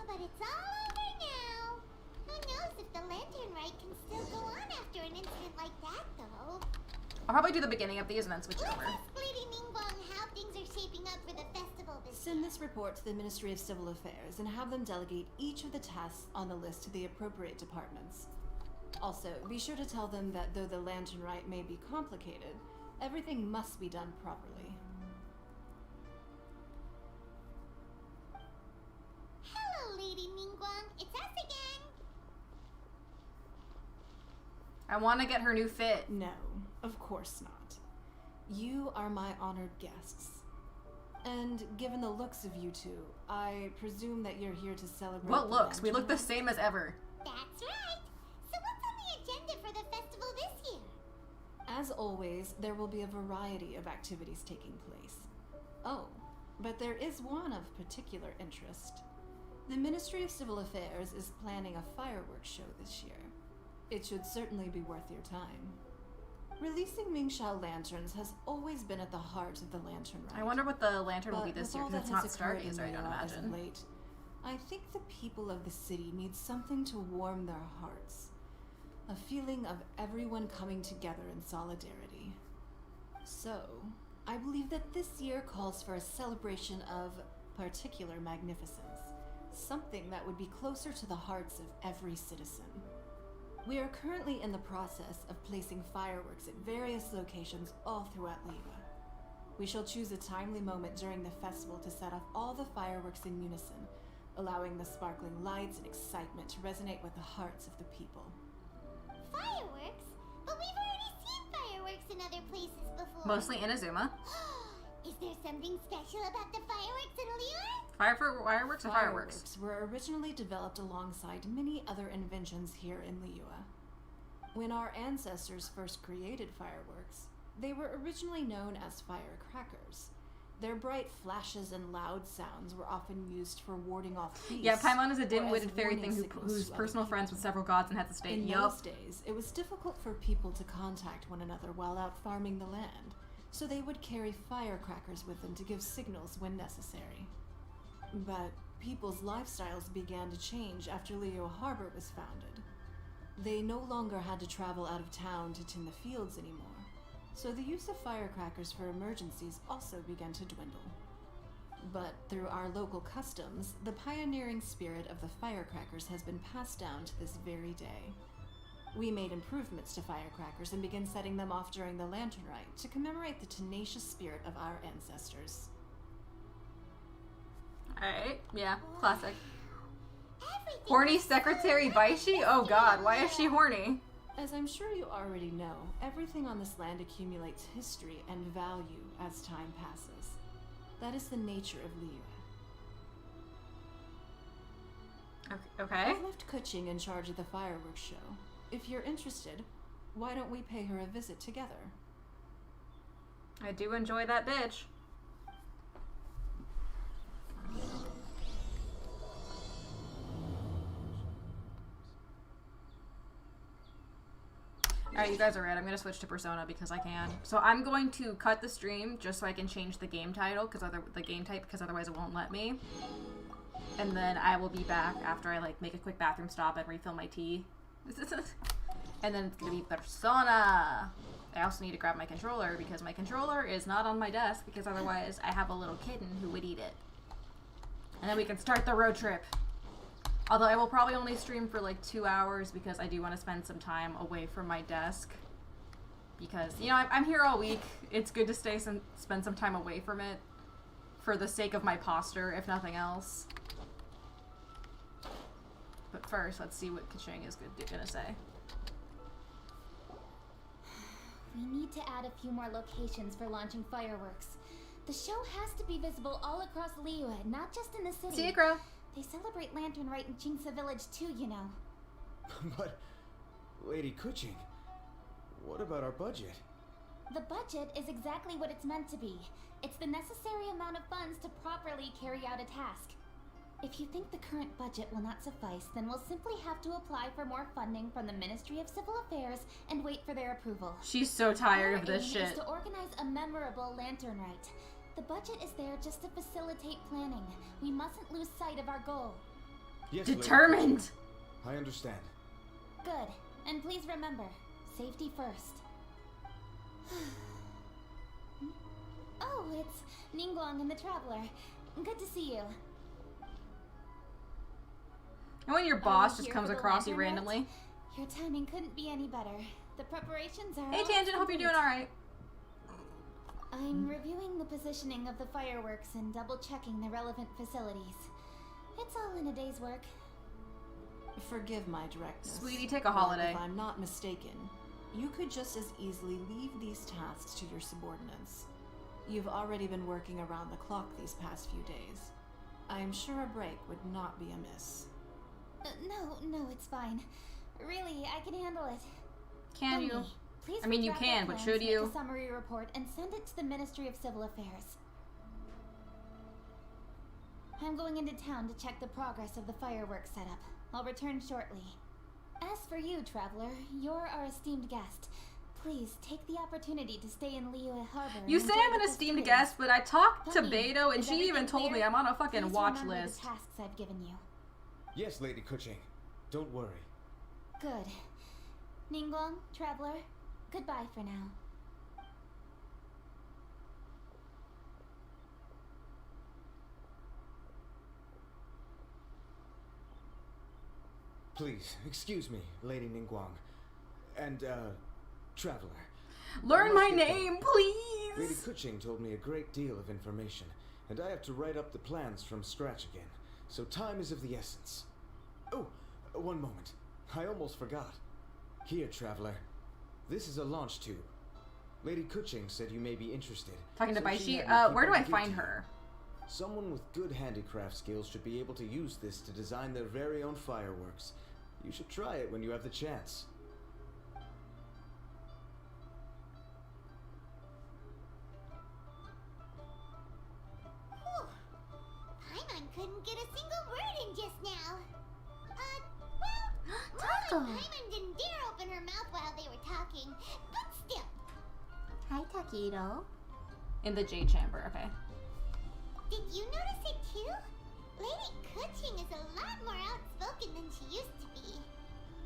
But it's all over now. Who knows if the Lantern Rite can still go on after an incident like that, though. I'll probably do the beginning of these and then switch it over. How things are shaping up for the festival this Send this report to the Ministry of Civil Affairs and have them delegate each of the tasks on the list to the appropriate departments. Also, be sure to tell them that though the Lantern Rite may be complicated, everything must be done properly. Hello, Lady Ningguang. It's us again. I want to get her new fit. No, of course not. You are my honored guests. And given the looks of you two, I presume that you're here to celebrate. What looks? We look the same as ever. That's right. So what's on the agenda for the festival this year? As always, there will be a variety of activities taking place. Oh, but there is one of particular interest. The Ministry of Civil Affairs is planning a fireworks show this year. It should certainly be worth your time. Releasing Mingxiao lanterns has always been at the heart of the Lantern Rite. I wonder what the lantern will be this year, because it's not starting, Stargazer, I don't imagine. Late, I think the people of the city need something to warm their hearts. A feeling of everyone coming together in solidarity. So, I believe that this year calls for a celebration of particular magnificence. Something that would be closer to the hearts of every citizen. We are currently in the process of placing fireworks at various locations all throughout Liyue. We shall choose a timely moment during the festival to set off all the fireworks in unison, allowing the sparkling lights and excitement to resonate with the hearts of the people. Fireworks? But we've already seen fireworks in other places before. Mostly Inazuma. Is there something special about the fireworks in Liyue? Fireworks or fireworks? Fireworks were originally developed alongside many other inventions here in Liyue. When our ancestors first created fireworks, they were originally known as firecrackers. Their bright flashes and loud sounds were often used for warding off beasts. Yeah, Paimon is a dim-witted fairy thing who's personal friends with several gods and had to stay. In those days, it was difficult for people to contact one another while out farming the land, so they would carry firecrackers with them to give signals when necessary. But people's lifestyles began to change after Liyue Harbor was founded. They no longer had to travel out of town to tend the fields anymore. So the use of firecrackers for emergencies also began to dwindle. But through our local customs, the pioneering spirit of the firecrackers has been passed down to this very day. We made improvements to firecrackers and began setting them off during the Lantern Rite to commemorate the tenacious spirit of our ancestors. Alright, yeah, classic. Horny Secretary Baishi? Oh god, why is she horny? As I'm sure you already know, everything on this land accumulates history and value as time passes. That is the nature of Liyue. Okay. I've left Kuching in charge of the fireworks show. If you're interested, why don't we pay her a visit together? I do enjoy that bitch. Alright, you guys are right. I'm going to switch to Persona because I can. So I'm going to cut the stream just so I can change the game title, the game type, because otherwise it won't let me. And then I will be back after I like make a quick bathroom stop and refill my tea. And then it's going to be Persona. I also need to grab my controller because my controller is not on my desk because otherwise I have a little kitten who would eat it. And then we can start the road trip. Although I will probably only stream for like 2 hours because I do want to spend some time away from my desk. Because, you know, I'm here all week. It's good to spend some time away from it for the sake of my posture, if nothing else. But first, let's see what Kuching is gonna say. We need to add a few more locations for launching fireworks. The show has to be visible all across Liyue, not just in the city. See ya, Crow. They celebrate Lantern Rite in Jingsa Village too, you know. But, Lady Kuching, what about our budget? The budget is exactly what it's meant to be. It's the necessary amount of funds to properly carry out a task. If you think the current budget will not suffice, then we'll simply have to apply for more funding from the Ministry of Civil Affairs and wait for their approval. She's so tired of this shit. Our aim is to organize a memorable Lantern Rite. The budget is there just to facilitate planning. We mustn't lose sight of our goal. Yes, determined! I understand. Good. And please remember, safety first. Oh, it's Ningguang and the Traveler. Good to see you. And when your boss just comes across you randomly. Your timing couldn't be any better. The preparations are... Hey Tangent, hope you're doing alright. I'm reviewing the positioning of the fireworks and double-checking the relevant facilities. It's all in a day's work. Forgive my directness. Sweetie, take a holiday. If I'm not mistaken, you could just as easily leave these tasks to your subordinates. You've already been working around the clock these past few days. I am sure a break would not be amiss. No, it's fine. Really, I can handle it. Can you? Please I mean, you can, but should you? Make a summary report and send it to the Ministry of Civil Affairs. I'm going into town to check the progress of the fireworks setup. I'll return shortly. As for you, Traveler, you're our esteemed guest. Please take the opportunity to stay in Liyue Harbor. You say I'm an esteemed guest, but I talked to Beidou and she even told me I'm on a fucking watch list. The tasks I've given you. Yes, Lady Kuching. Don't worry. Good. Ningguang, Traveler, goodbye for now. Please, excuse me, Lady Ningguang. And, Traveler. Learn my name, please! Lady Kuching told me a great deal of information, and I have to write up the plans from scratch again, so time is of the essence. Oh, one moment. I almost forgot. Here, Traveler. This is a launch tube. Lady Kuching said you may be interested. Talking to so she Baishi? had me keep Where do it I to find you. her? Someone with good handicraft skills should be able to use this to design their very own fireworks. You should try it when you have the chance. Whew. Paimon couldn't get a single word in just now. Well, Paimon didn't dare open her mouth while they were talking, but still. Hi, Takedo. In the Jade Chamber, okay. Did you notice it too? Lady Kuching is a lot more outspoken than she used to be.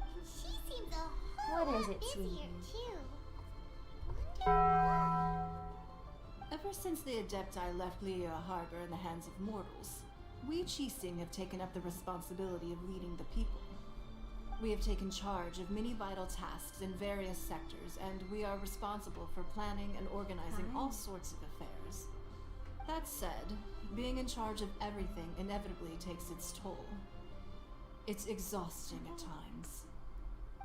And she seems a whole What is lot it, busier sweetie? too. Wonder why. Ever since the Adepti left Liyue Harbor in the hands of mortals, we Qixing have taken up the responsibility of leading the people. We have taken charge of many vital tasks in various sectors, and we are responsible for planning and organizing all sorts of affairs. That said, being in charge of everything inevitably takes its toll. It's exhausting at times.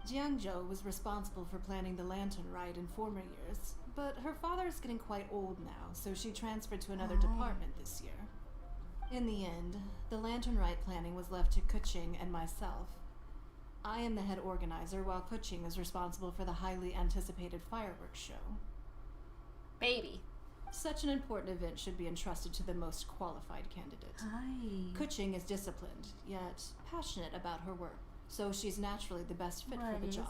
Jiangzhou was responsible for planning the Lantern Rite in former years, but her father is getting quite old now, so she transferred to another department this year. In the end, the Lantern Rite planning was left to Kuching and myself. I am the head organizer, while Kuching is responsible for the highly anticipated fireworks show. Baby. Such an important event should be entrusted to the most qualified candidate. Kuching is disciplined, yet passionate about her work, so she's naturally the best fit for the job.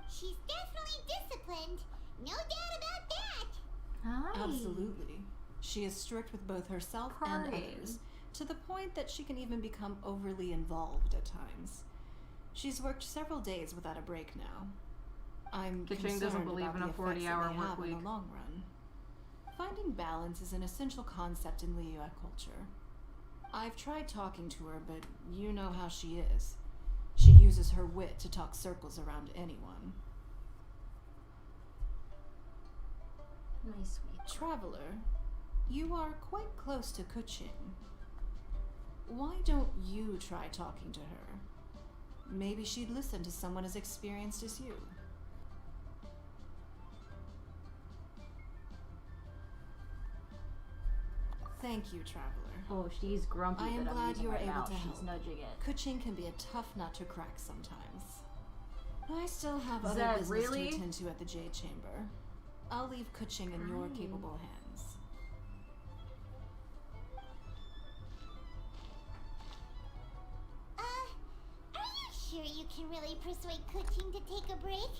She's definitely disciplined. No doubt about that. Absolutely. She is strict with both herself and others, to the point that she can even become overly involved at times. She's worked several days without a break now. I'm concerned doesn't believe about in a the effects it 40-hour may work have in week. the long run. Finding balance is an essential concept in Liyue culture. I've tried talking to her, but you know how she is. She uses her wit to talk circles around anyone. My sweet Traveler, you are quite close to Kuching. Why don't you try talking to her? Maybe she'd listen to someone as experienced as you. Thank you, Traveler. Oh, she's grumpy. I am that I'm glad using you were right able now. to She's help. nudging it. Kuching can be a tough nut to crack sometimes. I still have Is other that business really? to attend to at the Jade Chamber. I'll leave Kuching in your capable hands. Are you sure you can really persuade Kuching to take a break?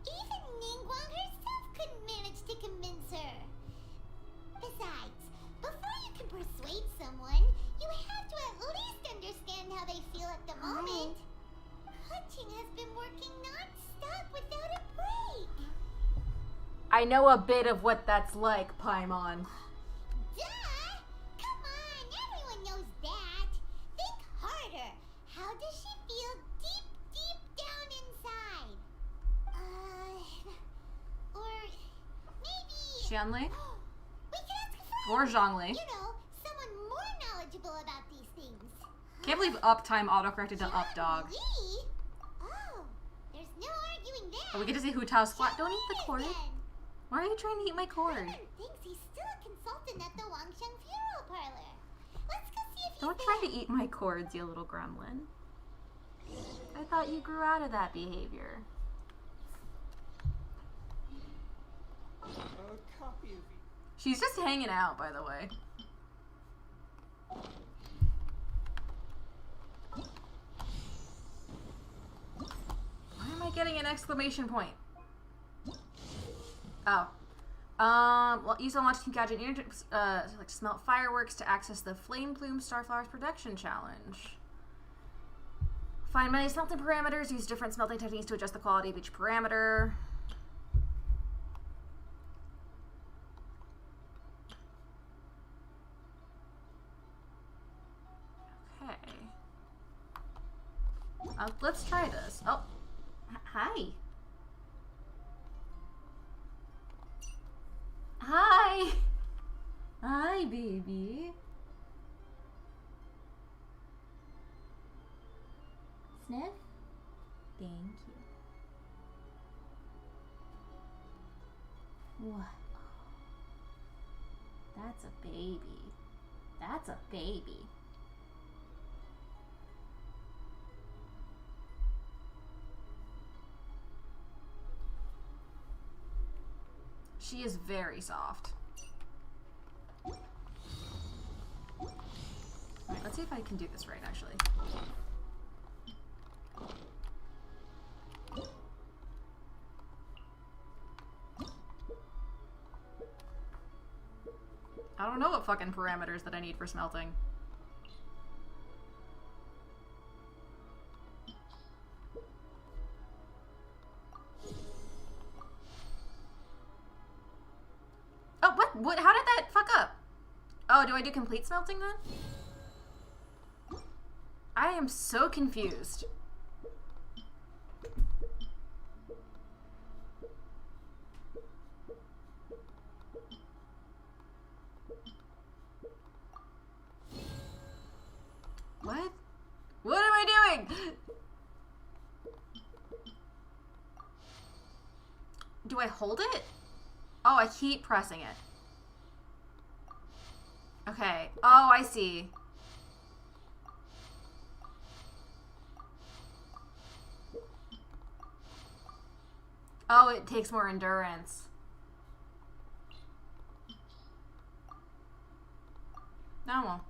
Even Ningguang herself couldn't manage to convince her. Besides, before you can persuade someone, you have to at least understand how they feel at the moment. Kuching has been working non-stop without a break. I know a bit of what that's like, Paimon. Duh! Come on, everyone knows that. Think harder. How does she feel deep, deep down inside? Or maybe... Shenhe? We can ask a friend. Or Zhongli. You know, someone more knowledgeable about these things. Can't believe uptime autocorrected to up dog. Lee? Oh, there's no arguing that. Oh, we get to see Hu Tao's squat. Don't eat the cord. Why are you trying to eat my cord? Paimon thinks he's still a consultant at the Wangsheng Funeral Parlor. Let's go see if he's Don't try to eat my cords, you little gremlin. I thought you grew out of that behavior. A copy of She's just hanging out, by the way. Why am I getting an exclamation point? Oh. Well, use the launch team gadget like smelt fireworks to access the Flame Plume Starflowers Production Challenge. Find many smelting parameters. Use different smelting techniques to adjust the quality of each parameter. Okay. Let's try this. Oh. Hi. Hi. Hi, baby. Sniff? Thank you. What? That's a baby. That's a baby. She is very soft. Alright, let's see if I can do this right, actually. I don't know what fucking parameters that I need for smelting. Oh, what? What? How did that fuck up? Oh, do I do complete smelting then? I am so confused. What? What am I doing? Do I hold it? Oh, I keep pressing it. Okay. Oh, I see. Oh, it takes more endurance. Oh, well.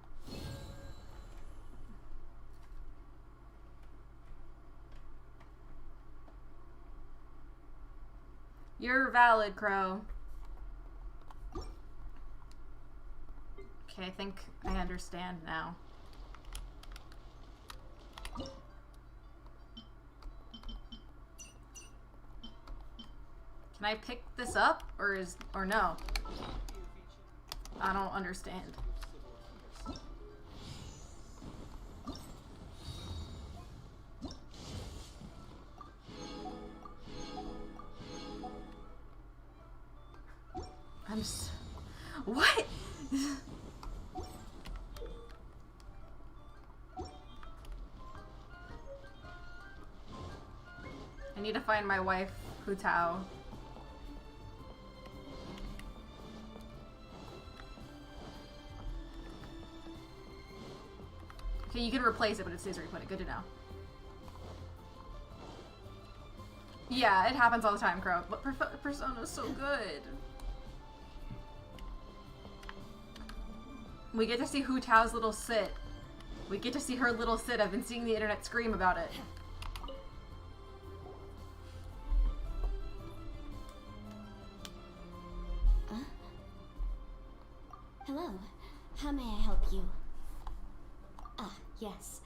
You're valid, Crow. Okay, I think I understand now. Can I pick this up or no? I don't understand. What? I need to find my wife, Hu Tao. Okay, you can replace it, but it stays where you put it. Good to know. Yeah, it happens all the time, Crow. But Persona's so good. We get to see Hu Tao's little sit. We get to see her little sit. I've been seeing the internet scream about it. Hello. How may I help you? Ah, yes.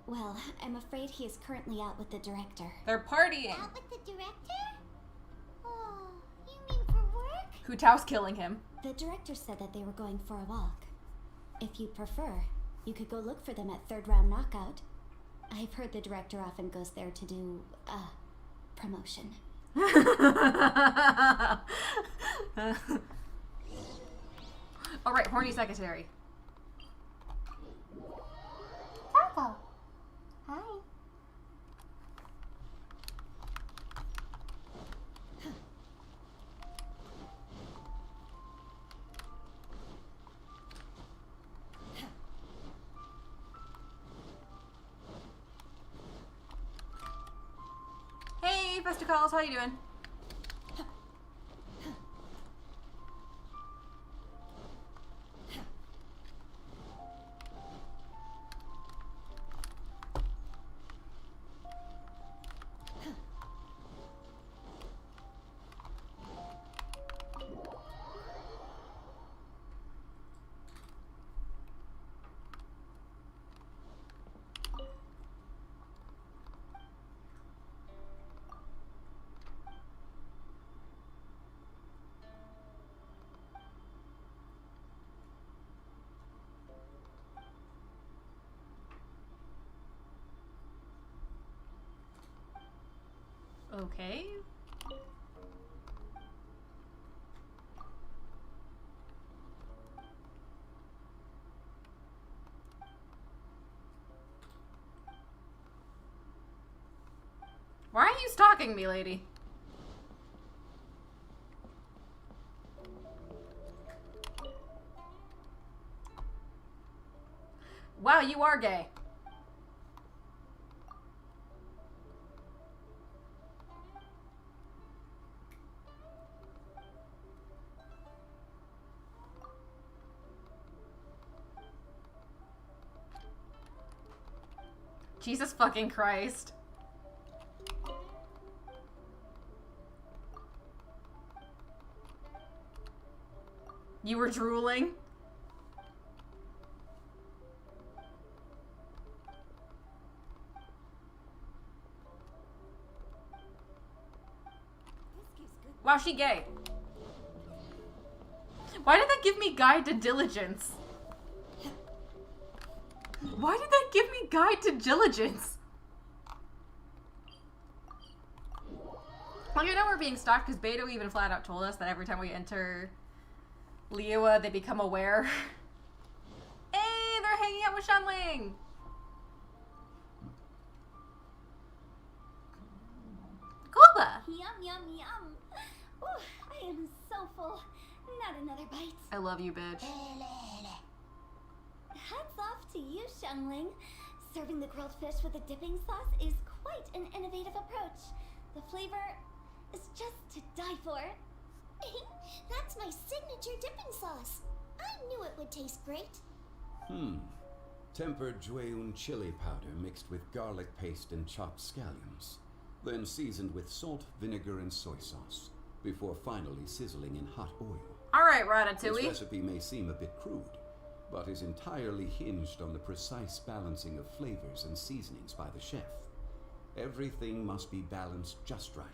Well, I'm afraid he is currently out with the director. They're partying. Out with the director? Oh, you mean for work? Hu Tao's killing him. The director said that they were going for a walk. If you prefer, you could go look for them at third round knockout. I've heard the director often goes there to do, promotion. Alright, horny secretary. Marco. Hi. Hey, Festicals, how you doing? Okay. Why are you stalking me, lady? Wow, you are gay. Jesus fucking Christ. You were drooling? Wow, she gay. Why did that give me guide to diligence? Why did that give me guide to diligence? Like, I know we're being stalked because Beto even flat out told us that every time we enter Liyue, they become aware. Hey, they're hanging out with Shenling! Kuba! Yum, yum, yum. Ooh, I am so full. Not another bite. I love you, bitch. Hats off to you, Xiangling. Serving the grilled fish with a dipping sauce is quite an innovative approach. The flavor is just to die for. That's my signature dipping sauce. I knew it would taste great. Tempered Jueyun chili powder mixed with garlic paste and chopped scallions. Then seasoned with salt, vinegar, and soy sauce. Before finally sizzling in hot oil. Alright, This Ratatouille. recipe may seem a bit crude, but is entirely hinged on the precise balancing of flavors and seasonings by the chef. Everything must be balanced just right.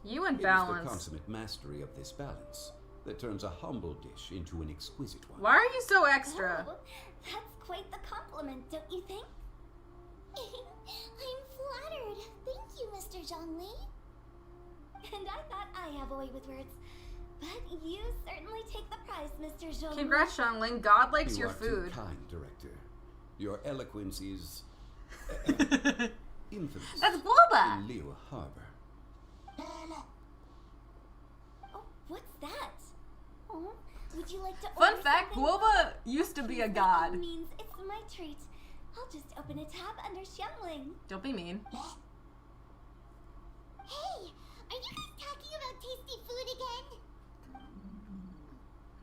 You and It is balance. the consummate mastery of this balance that turns a humble dish into an exquisite one. Why are you so extra? Oh, that's quite the compliment, don't you think? I'm flattered. Thank you, Mr. Zhongli. And I thought I have a way with words. But you certainly take the prize, Mr. Zhongli. Congrats, Xiangling. God likes You your are food. too kind, Director. Your eloquence is infamous That's Bulba. in Liyue Harbor. Oh, what's that? Oh, would you like to Fun order fact, something? Bulba used to be a god. That means it's my treat. I'll just open a tab under Xiangling. Don't be mean. Hey, are you guys talking about tasty food again?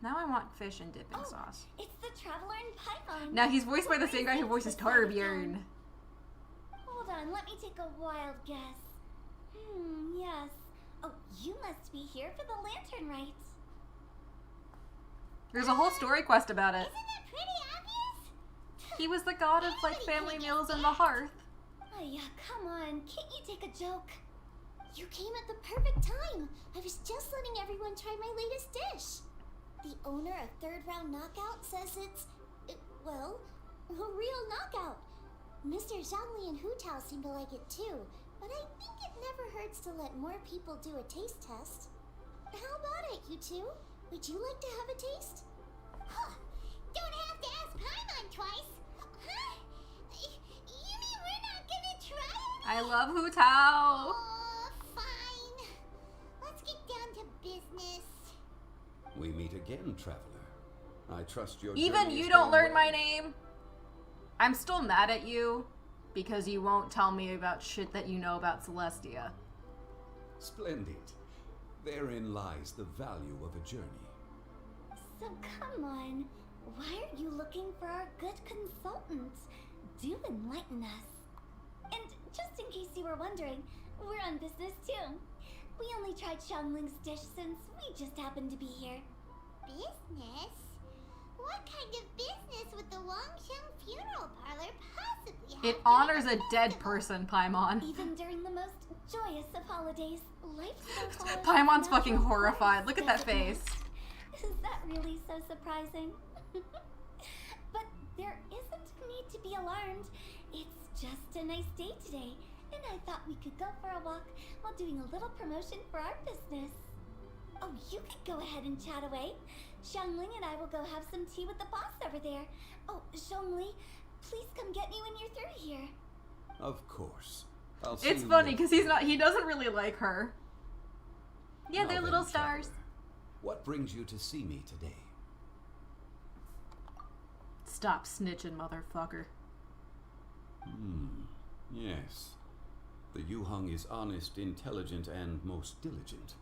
Now I want fish and dipping sauce. It's the Traveler in Paimon. Now he's voiced by the same guy who voices Torbjorn. Hold on, let me take a wild guess. Yes. Oh, you must be here for the lantern rite. There's a whole story quest about it. Isn't that pretty obvious? He was the god of like family meals and the hearth. Oh yeah, come on. Can't you take a joke? You came at the perfect time. I was just letting everyone try my latest dish. The owner of Third Round Knockout says well, a real knockout. Mr. Zhongli and Hu Tao seem to like it too, but I think it never hurts to let more people do a taste test. How about it, you two? Would you like to have a taste? Huh. Don't have to ask Paimon twice. Huh? You mean we're not gonna try it? I love Hu Tao. Fine. Let's get down to business. We meet again, Traveler. I trust your Even journey you is don't going learn well. my name. I'm still mad at you because you won't tell me about shit that you know about Celestia. Splendid. Therein lies the value of a journey. So come on. Why are you looking for our good consultant? Do enlighten us. And just in case you were wondering, we're on business too. We only tried Xiangling's dish since we just happened to be here. Business? What kind of business would the Wangsheng funeral parlor possibly have? It honors a dead person, Paimon. Even during the most joyous of holidays, life still follows Paimon's natural fucking horrified. Look at that course, doesn't it? face. Is that really so surprising? But there isn't need to be alarmed. It's just a nice day today, and I thought we could go for a walk while doing a little promotion for our business. Oh, you could go ahead and chat away. Xiangling and I will go have some tea with the boss over there. Oh, Zhongli, please come get me when you're through here. Of course. I'll see It's you funny later. because he doesn't really like her. Yeah, Now they're then, little stars. Traveler, what brings you to see me today? Stop snitching, motherfucker. Yes. The Yuhang is honest, intelligent, and most diligent.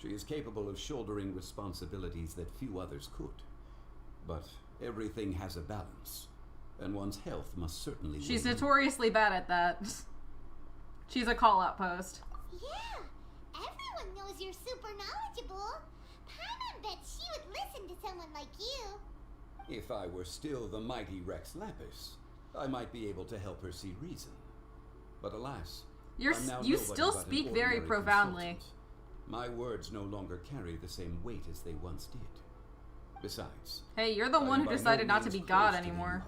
She is capable of shouldering responsibilities that few others could. But everything has a balance, and one's health must certainly She's weigh in. notoriously bad at that. She's a call-out post. Yeah, everyone knows you're super knowledgeable. Paimon bet she would listen to someone like you. If I were still the mighty Rex Lapis, I might be able to help her see reason. But alas, You still speak very profoundly. Consultant. My words no longer carry the same weight as they once did. Besides, Hey, you're the one who decided not to be God anymore.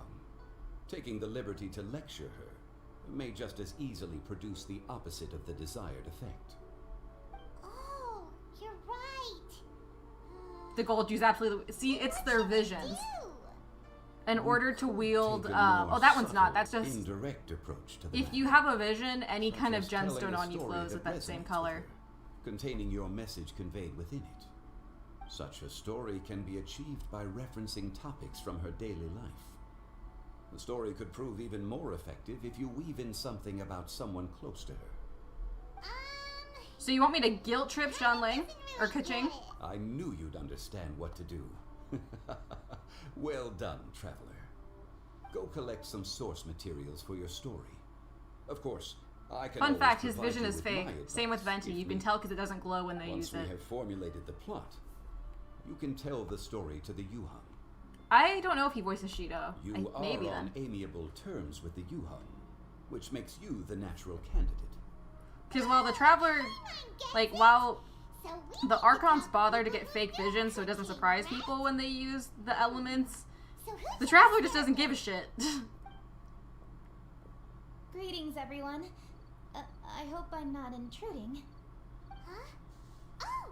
Taking the liberty to lecture her may just as easily produce the opposite of the desired effect. Oh, you're right. The gold use absolutely. See, it's their visions. In order to wield, oh, that one's not. That's just indirect approach to the if matter. you have a vision, any kind of Such as gemstone telling a on you story glows with that same resonates color. with her, containing your message conveyed within it. Such a story can be achieved by referencing topics from her daily life. The story could prove even more effective if you weave in something about someone close to her. So you want me to guilt trip Xianling or Keqing? I knew you'd understand what to do. Well done, traveler. Go collect some source materials for your story. Of course, I can Fun always fact, his provide vision you is with fake. my advice Same with Venti. if You can we- tell because it doesn't glow when they Once use we it. have formulated the plot, you can tell the story to the Yuhang. I don't know if he voices Shido. You are Maybe on then. amiable terms with the Yuhang, which makes you the natural candidate. Because while the Traveler, like, while the Archons bother to get fake visions so it doesn't surprise people when they use the elements, the Traveler just doesn't give a shit. Greetings, everyone. I hope I'm not intruding. Huh? Oh,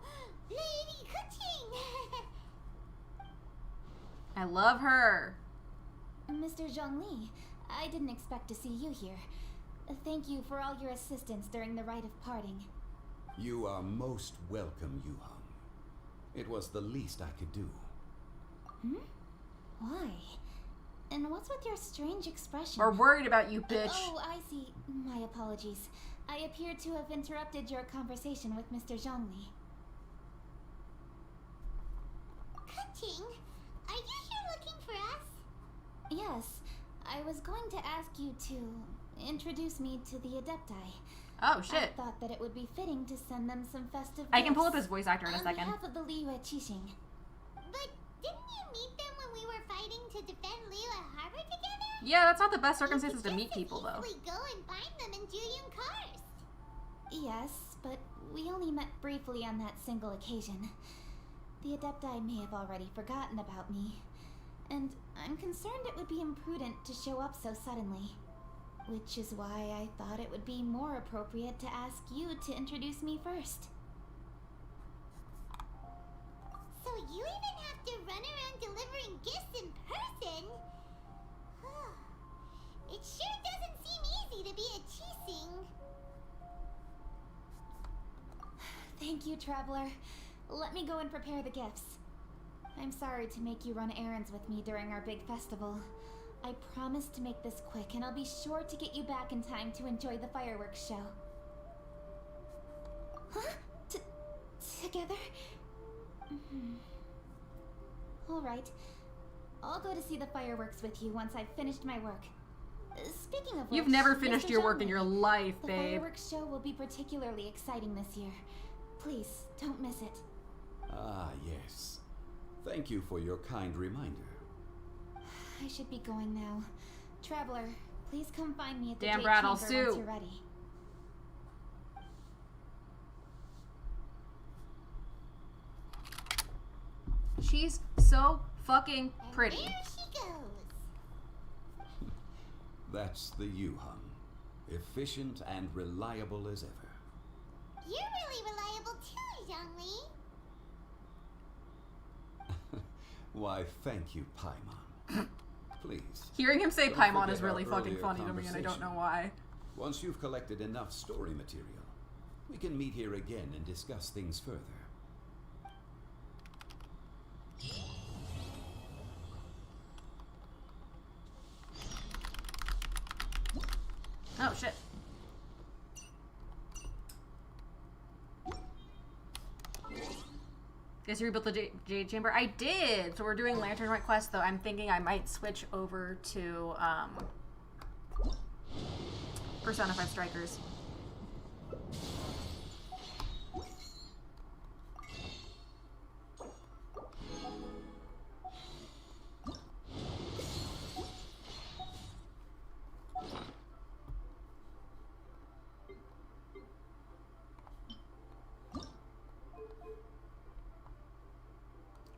Lady Keqing. I love her. Mr. Zhongli, I didn't expect to see you here. Thank you for all your assistance during the rite of parting. You are most welcome, Yuhang. It was the least I could do. Why? And what's with your strange expression? We're worried about you, bitch. Oh, I see. My apologies. I appear to have interrupted your conversation with Mr. Zhongli. Keqing, are you here looking for us? Yes, I was going to ask you to introduce me to the Adepti. Oh, shit. I thought that it would be fitting to send them some festive I can pull gifts up his voice actor in a second. On behalf of the Liyue Qixing. But didn't you meet them when we were fighting to defend Liyue Harbor together? Yeah, that's not the best circumstances to meet people, though. We go and find them in Juyun Karst. Yes, but we only met briefly on that single occasion. The Adepti may have already forgotten about me, and I'm concerned it would be imprudent to show up so suddenly. Which is why I thought it would be more appropriate to ask you to introduce me first. So you even have to run around delivering gifts in person? It sure doesn't seem easy to be a Qixing. Thank you, Traveler. Let me go and prepare the gifts. I'm sorry to make you run errands with me during our big festival. I promise to make this quick, and I'll be sure to get you back in time to enjoy the fireworks show. Huh? Together? Alright. I'll go to see the fireworks with you once I've finished my work. Speaking of You've which, never finished Mr. your work in Zhongli, your life, the babe. fireworks show will be particularly exciting this year. Please, don't miss it. Ah, yes. Thank you for your kind reminder. I should be going now. Traveler, please come find me at the Damn Jade brat, I'll Chamber once sue. you're ready. She's so fucking pretty. There she goes. That's the Yuhang. Efficient and reliable as ever. You're really reliable too, Zhongli. Why, thank you, Paimon. Please. Hearing him say don't Paimon forget is really our fucking earlier funny to me, and I don't know why. Once you've collected enough story material, we can meet here again and discuss things further. shit. Guess you rebuilt the Jade Chamber? I did! So we're doing Lantern Rite quest, though. I'm thinking I might switch over to, Persona 5 Strikers.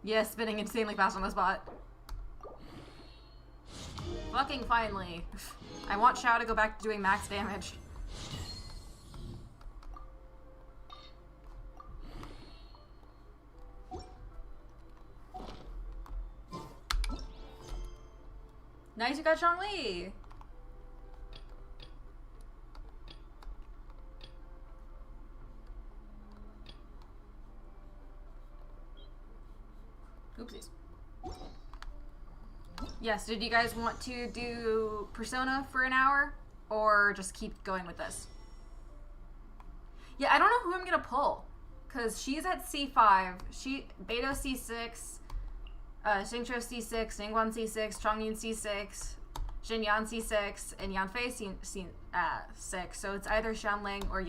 Yeah, spinning insanely fast on the spot. Fucking finally. I want Xiao to go back to doing max damage. Nice, you got Zhongli! Oopsies. Yes, did you guys want to do Persona for an hour? Or just keep going with this? Yeah, I don't know who I'm gonna pull. Because she's at C5. Beidou C6. Xingqiu C6. Ningguang C6. Chongyun C6. Xinyan C6. And Yanfei C6. So it's either Xianling or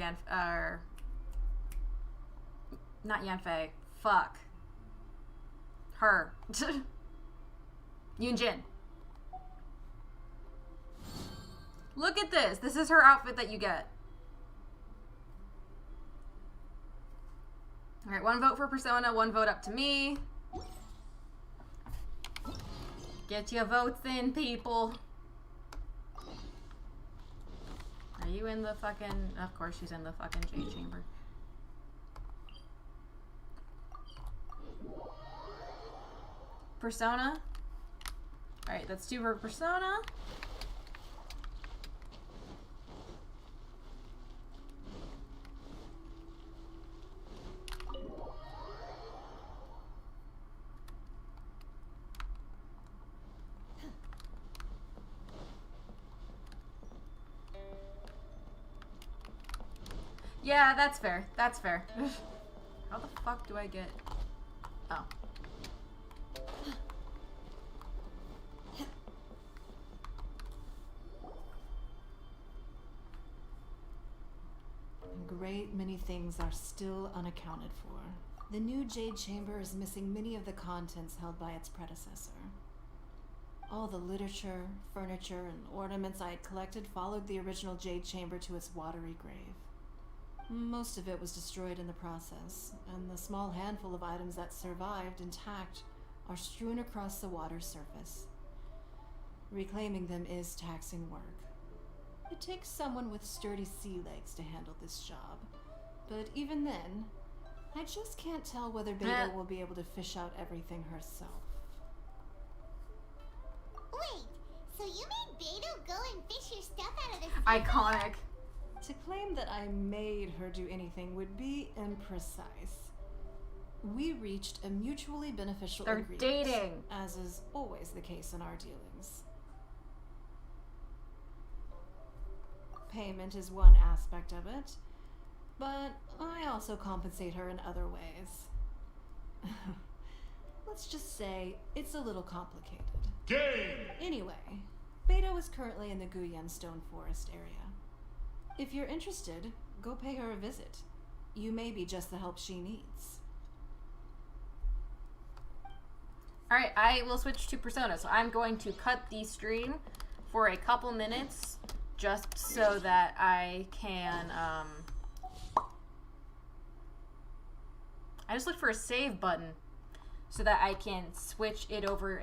not Yanfei. Fuck. Her. Yunjin. Look at this. This is her outfit that you get. Alright, 1 vote for Persona, 1 vote up to me. Get your votes in, people. Are you in the fucking... Of course she's in the fucking Jade Chamber. Persona. Alright, let's do her Persona. Yeah, that's fair. That's fair. How the fuck do I get... Oh. A great many things are still unaccounted for. The new Jade Chamber is missing many of the contents held by its predecessor. All the literature, furniture, and ornaments I had collected followed the original Jade Chamber to its watery grave. Most of it was destroyed in the process, and the small handful of items that survived intact are strewn across the water surface. Reclaiming them is taxing work. It takes someone with sturdy sea legs to handle this job, but even then, I just can't tell whether Beidou will be able to fish out everything herself. Wait, so you made Beidou go and fish your stuff out of the sea? Iconic. To claim that I made her do anything would be imprecise. We reached a mutually beneficial agreement. They're dating. As is always the case in our dealings. Payment is one aspect of it, but I also compensate her in other ways. Let's just say it's a little complicated. Game! Anyway, Beidou is currently in the Guyan Stone Forest area. If you're interested, go pay her a visit. You may be just the help she needs. Alright, I will switch to Persona. So I'm going to cut the stream for a couple minutes just so that I can, I just looked for a save button so that I can switch it over and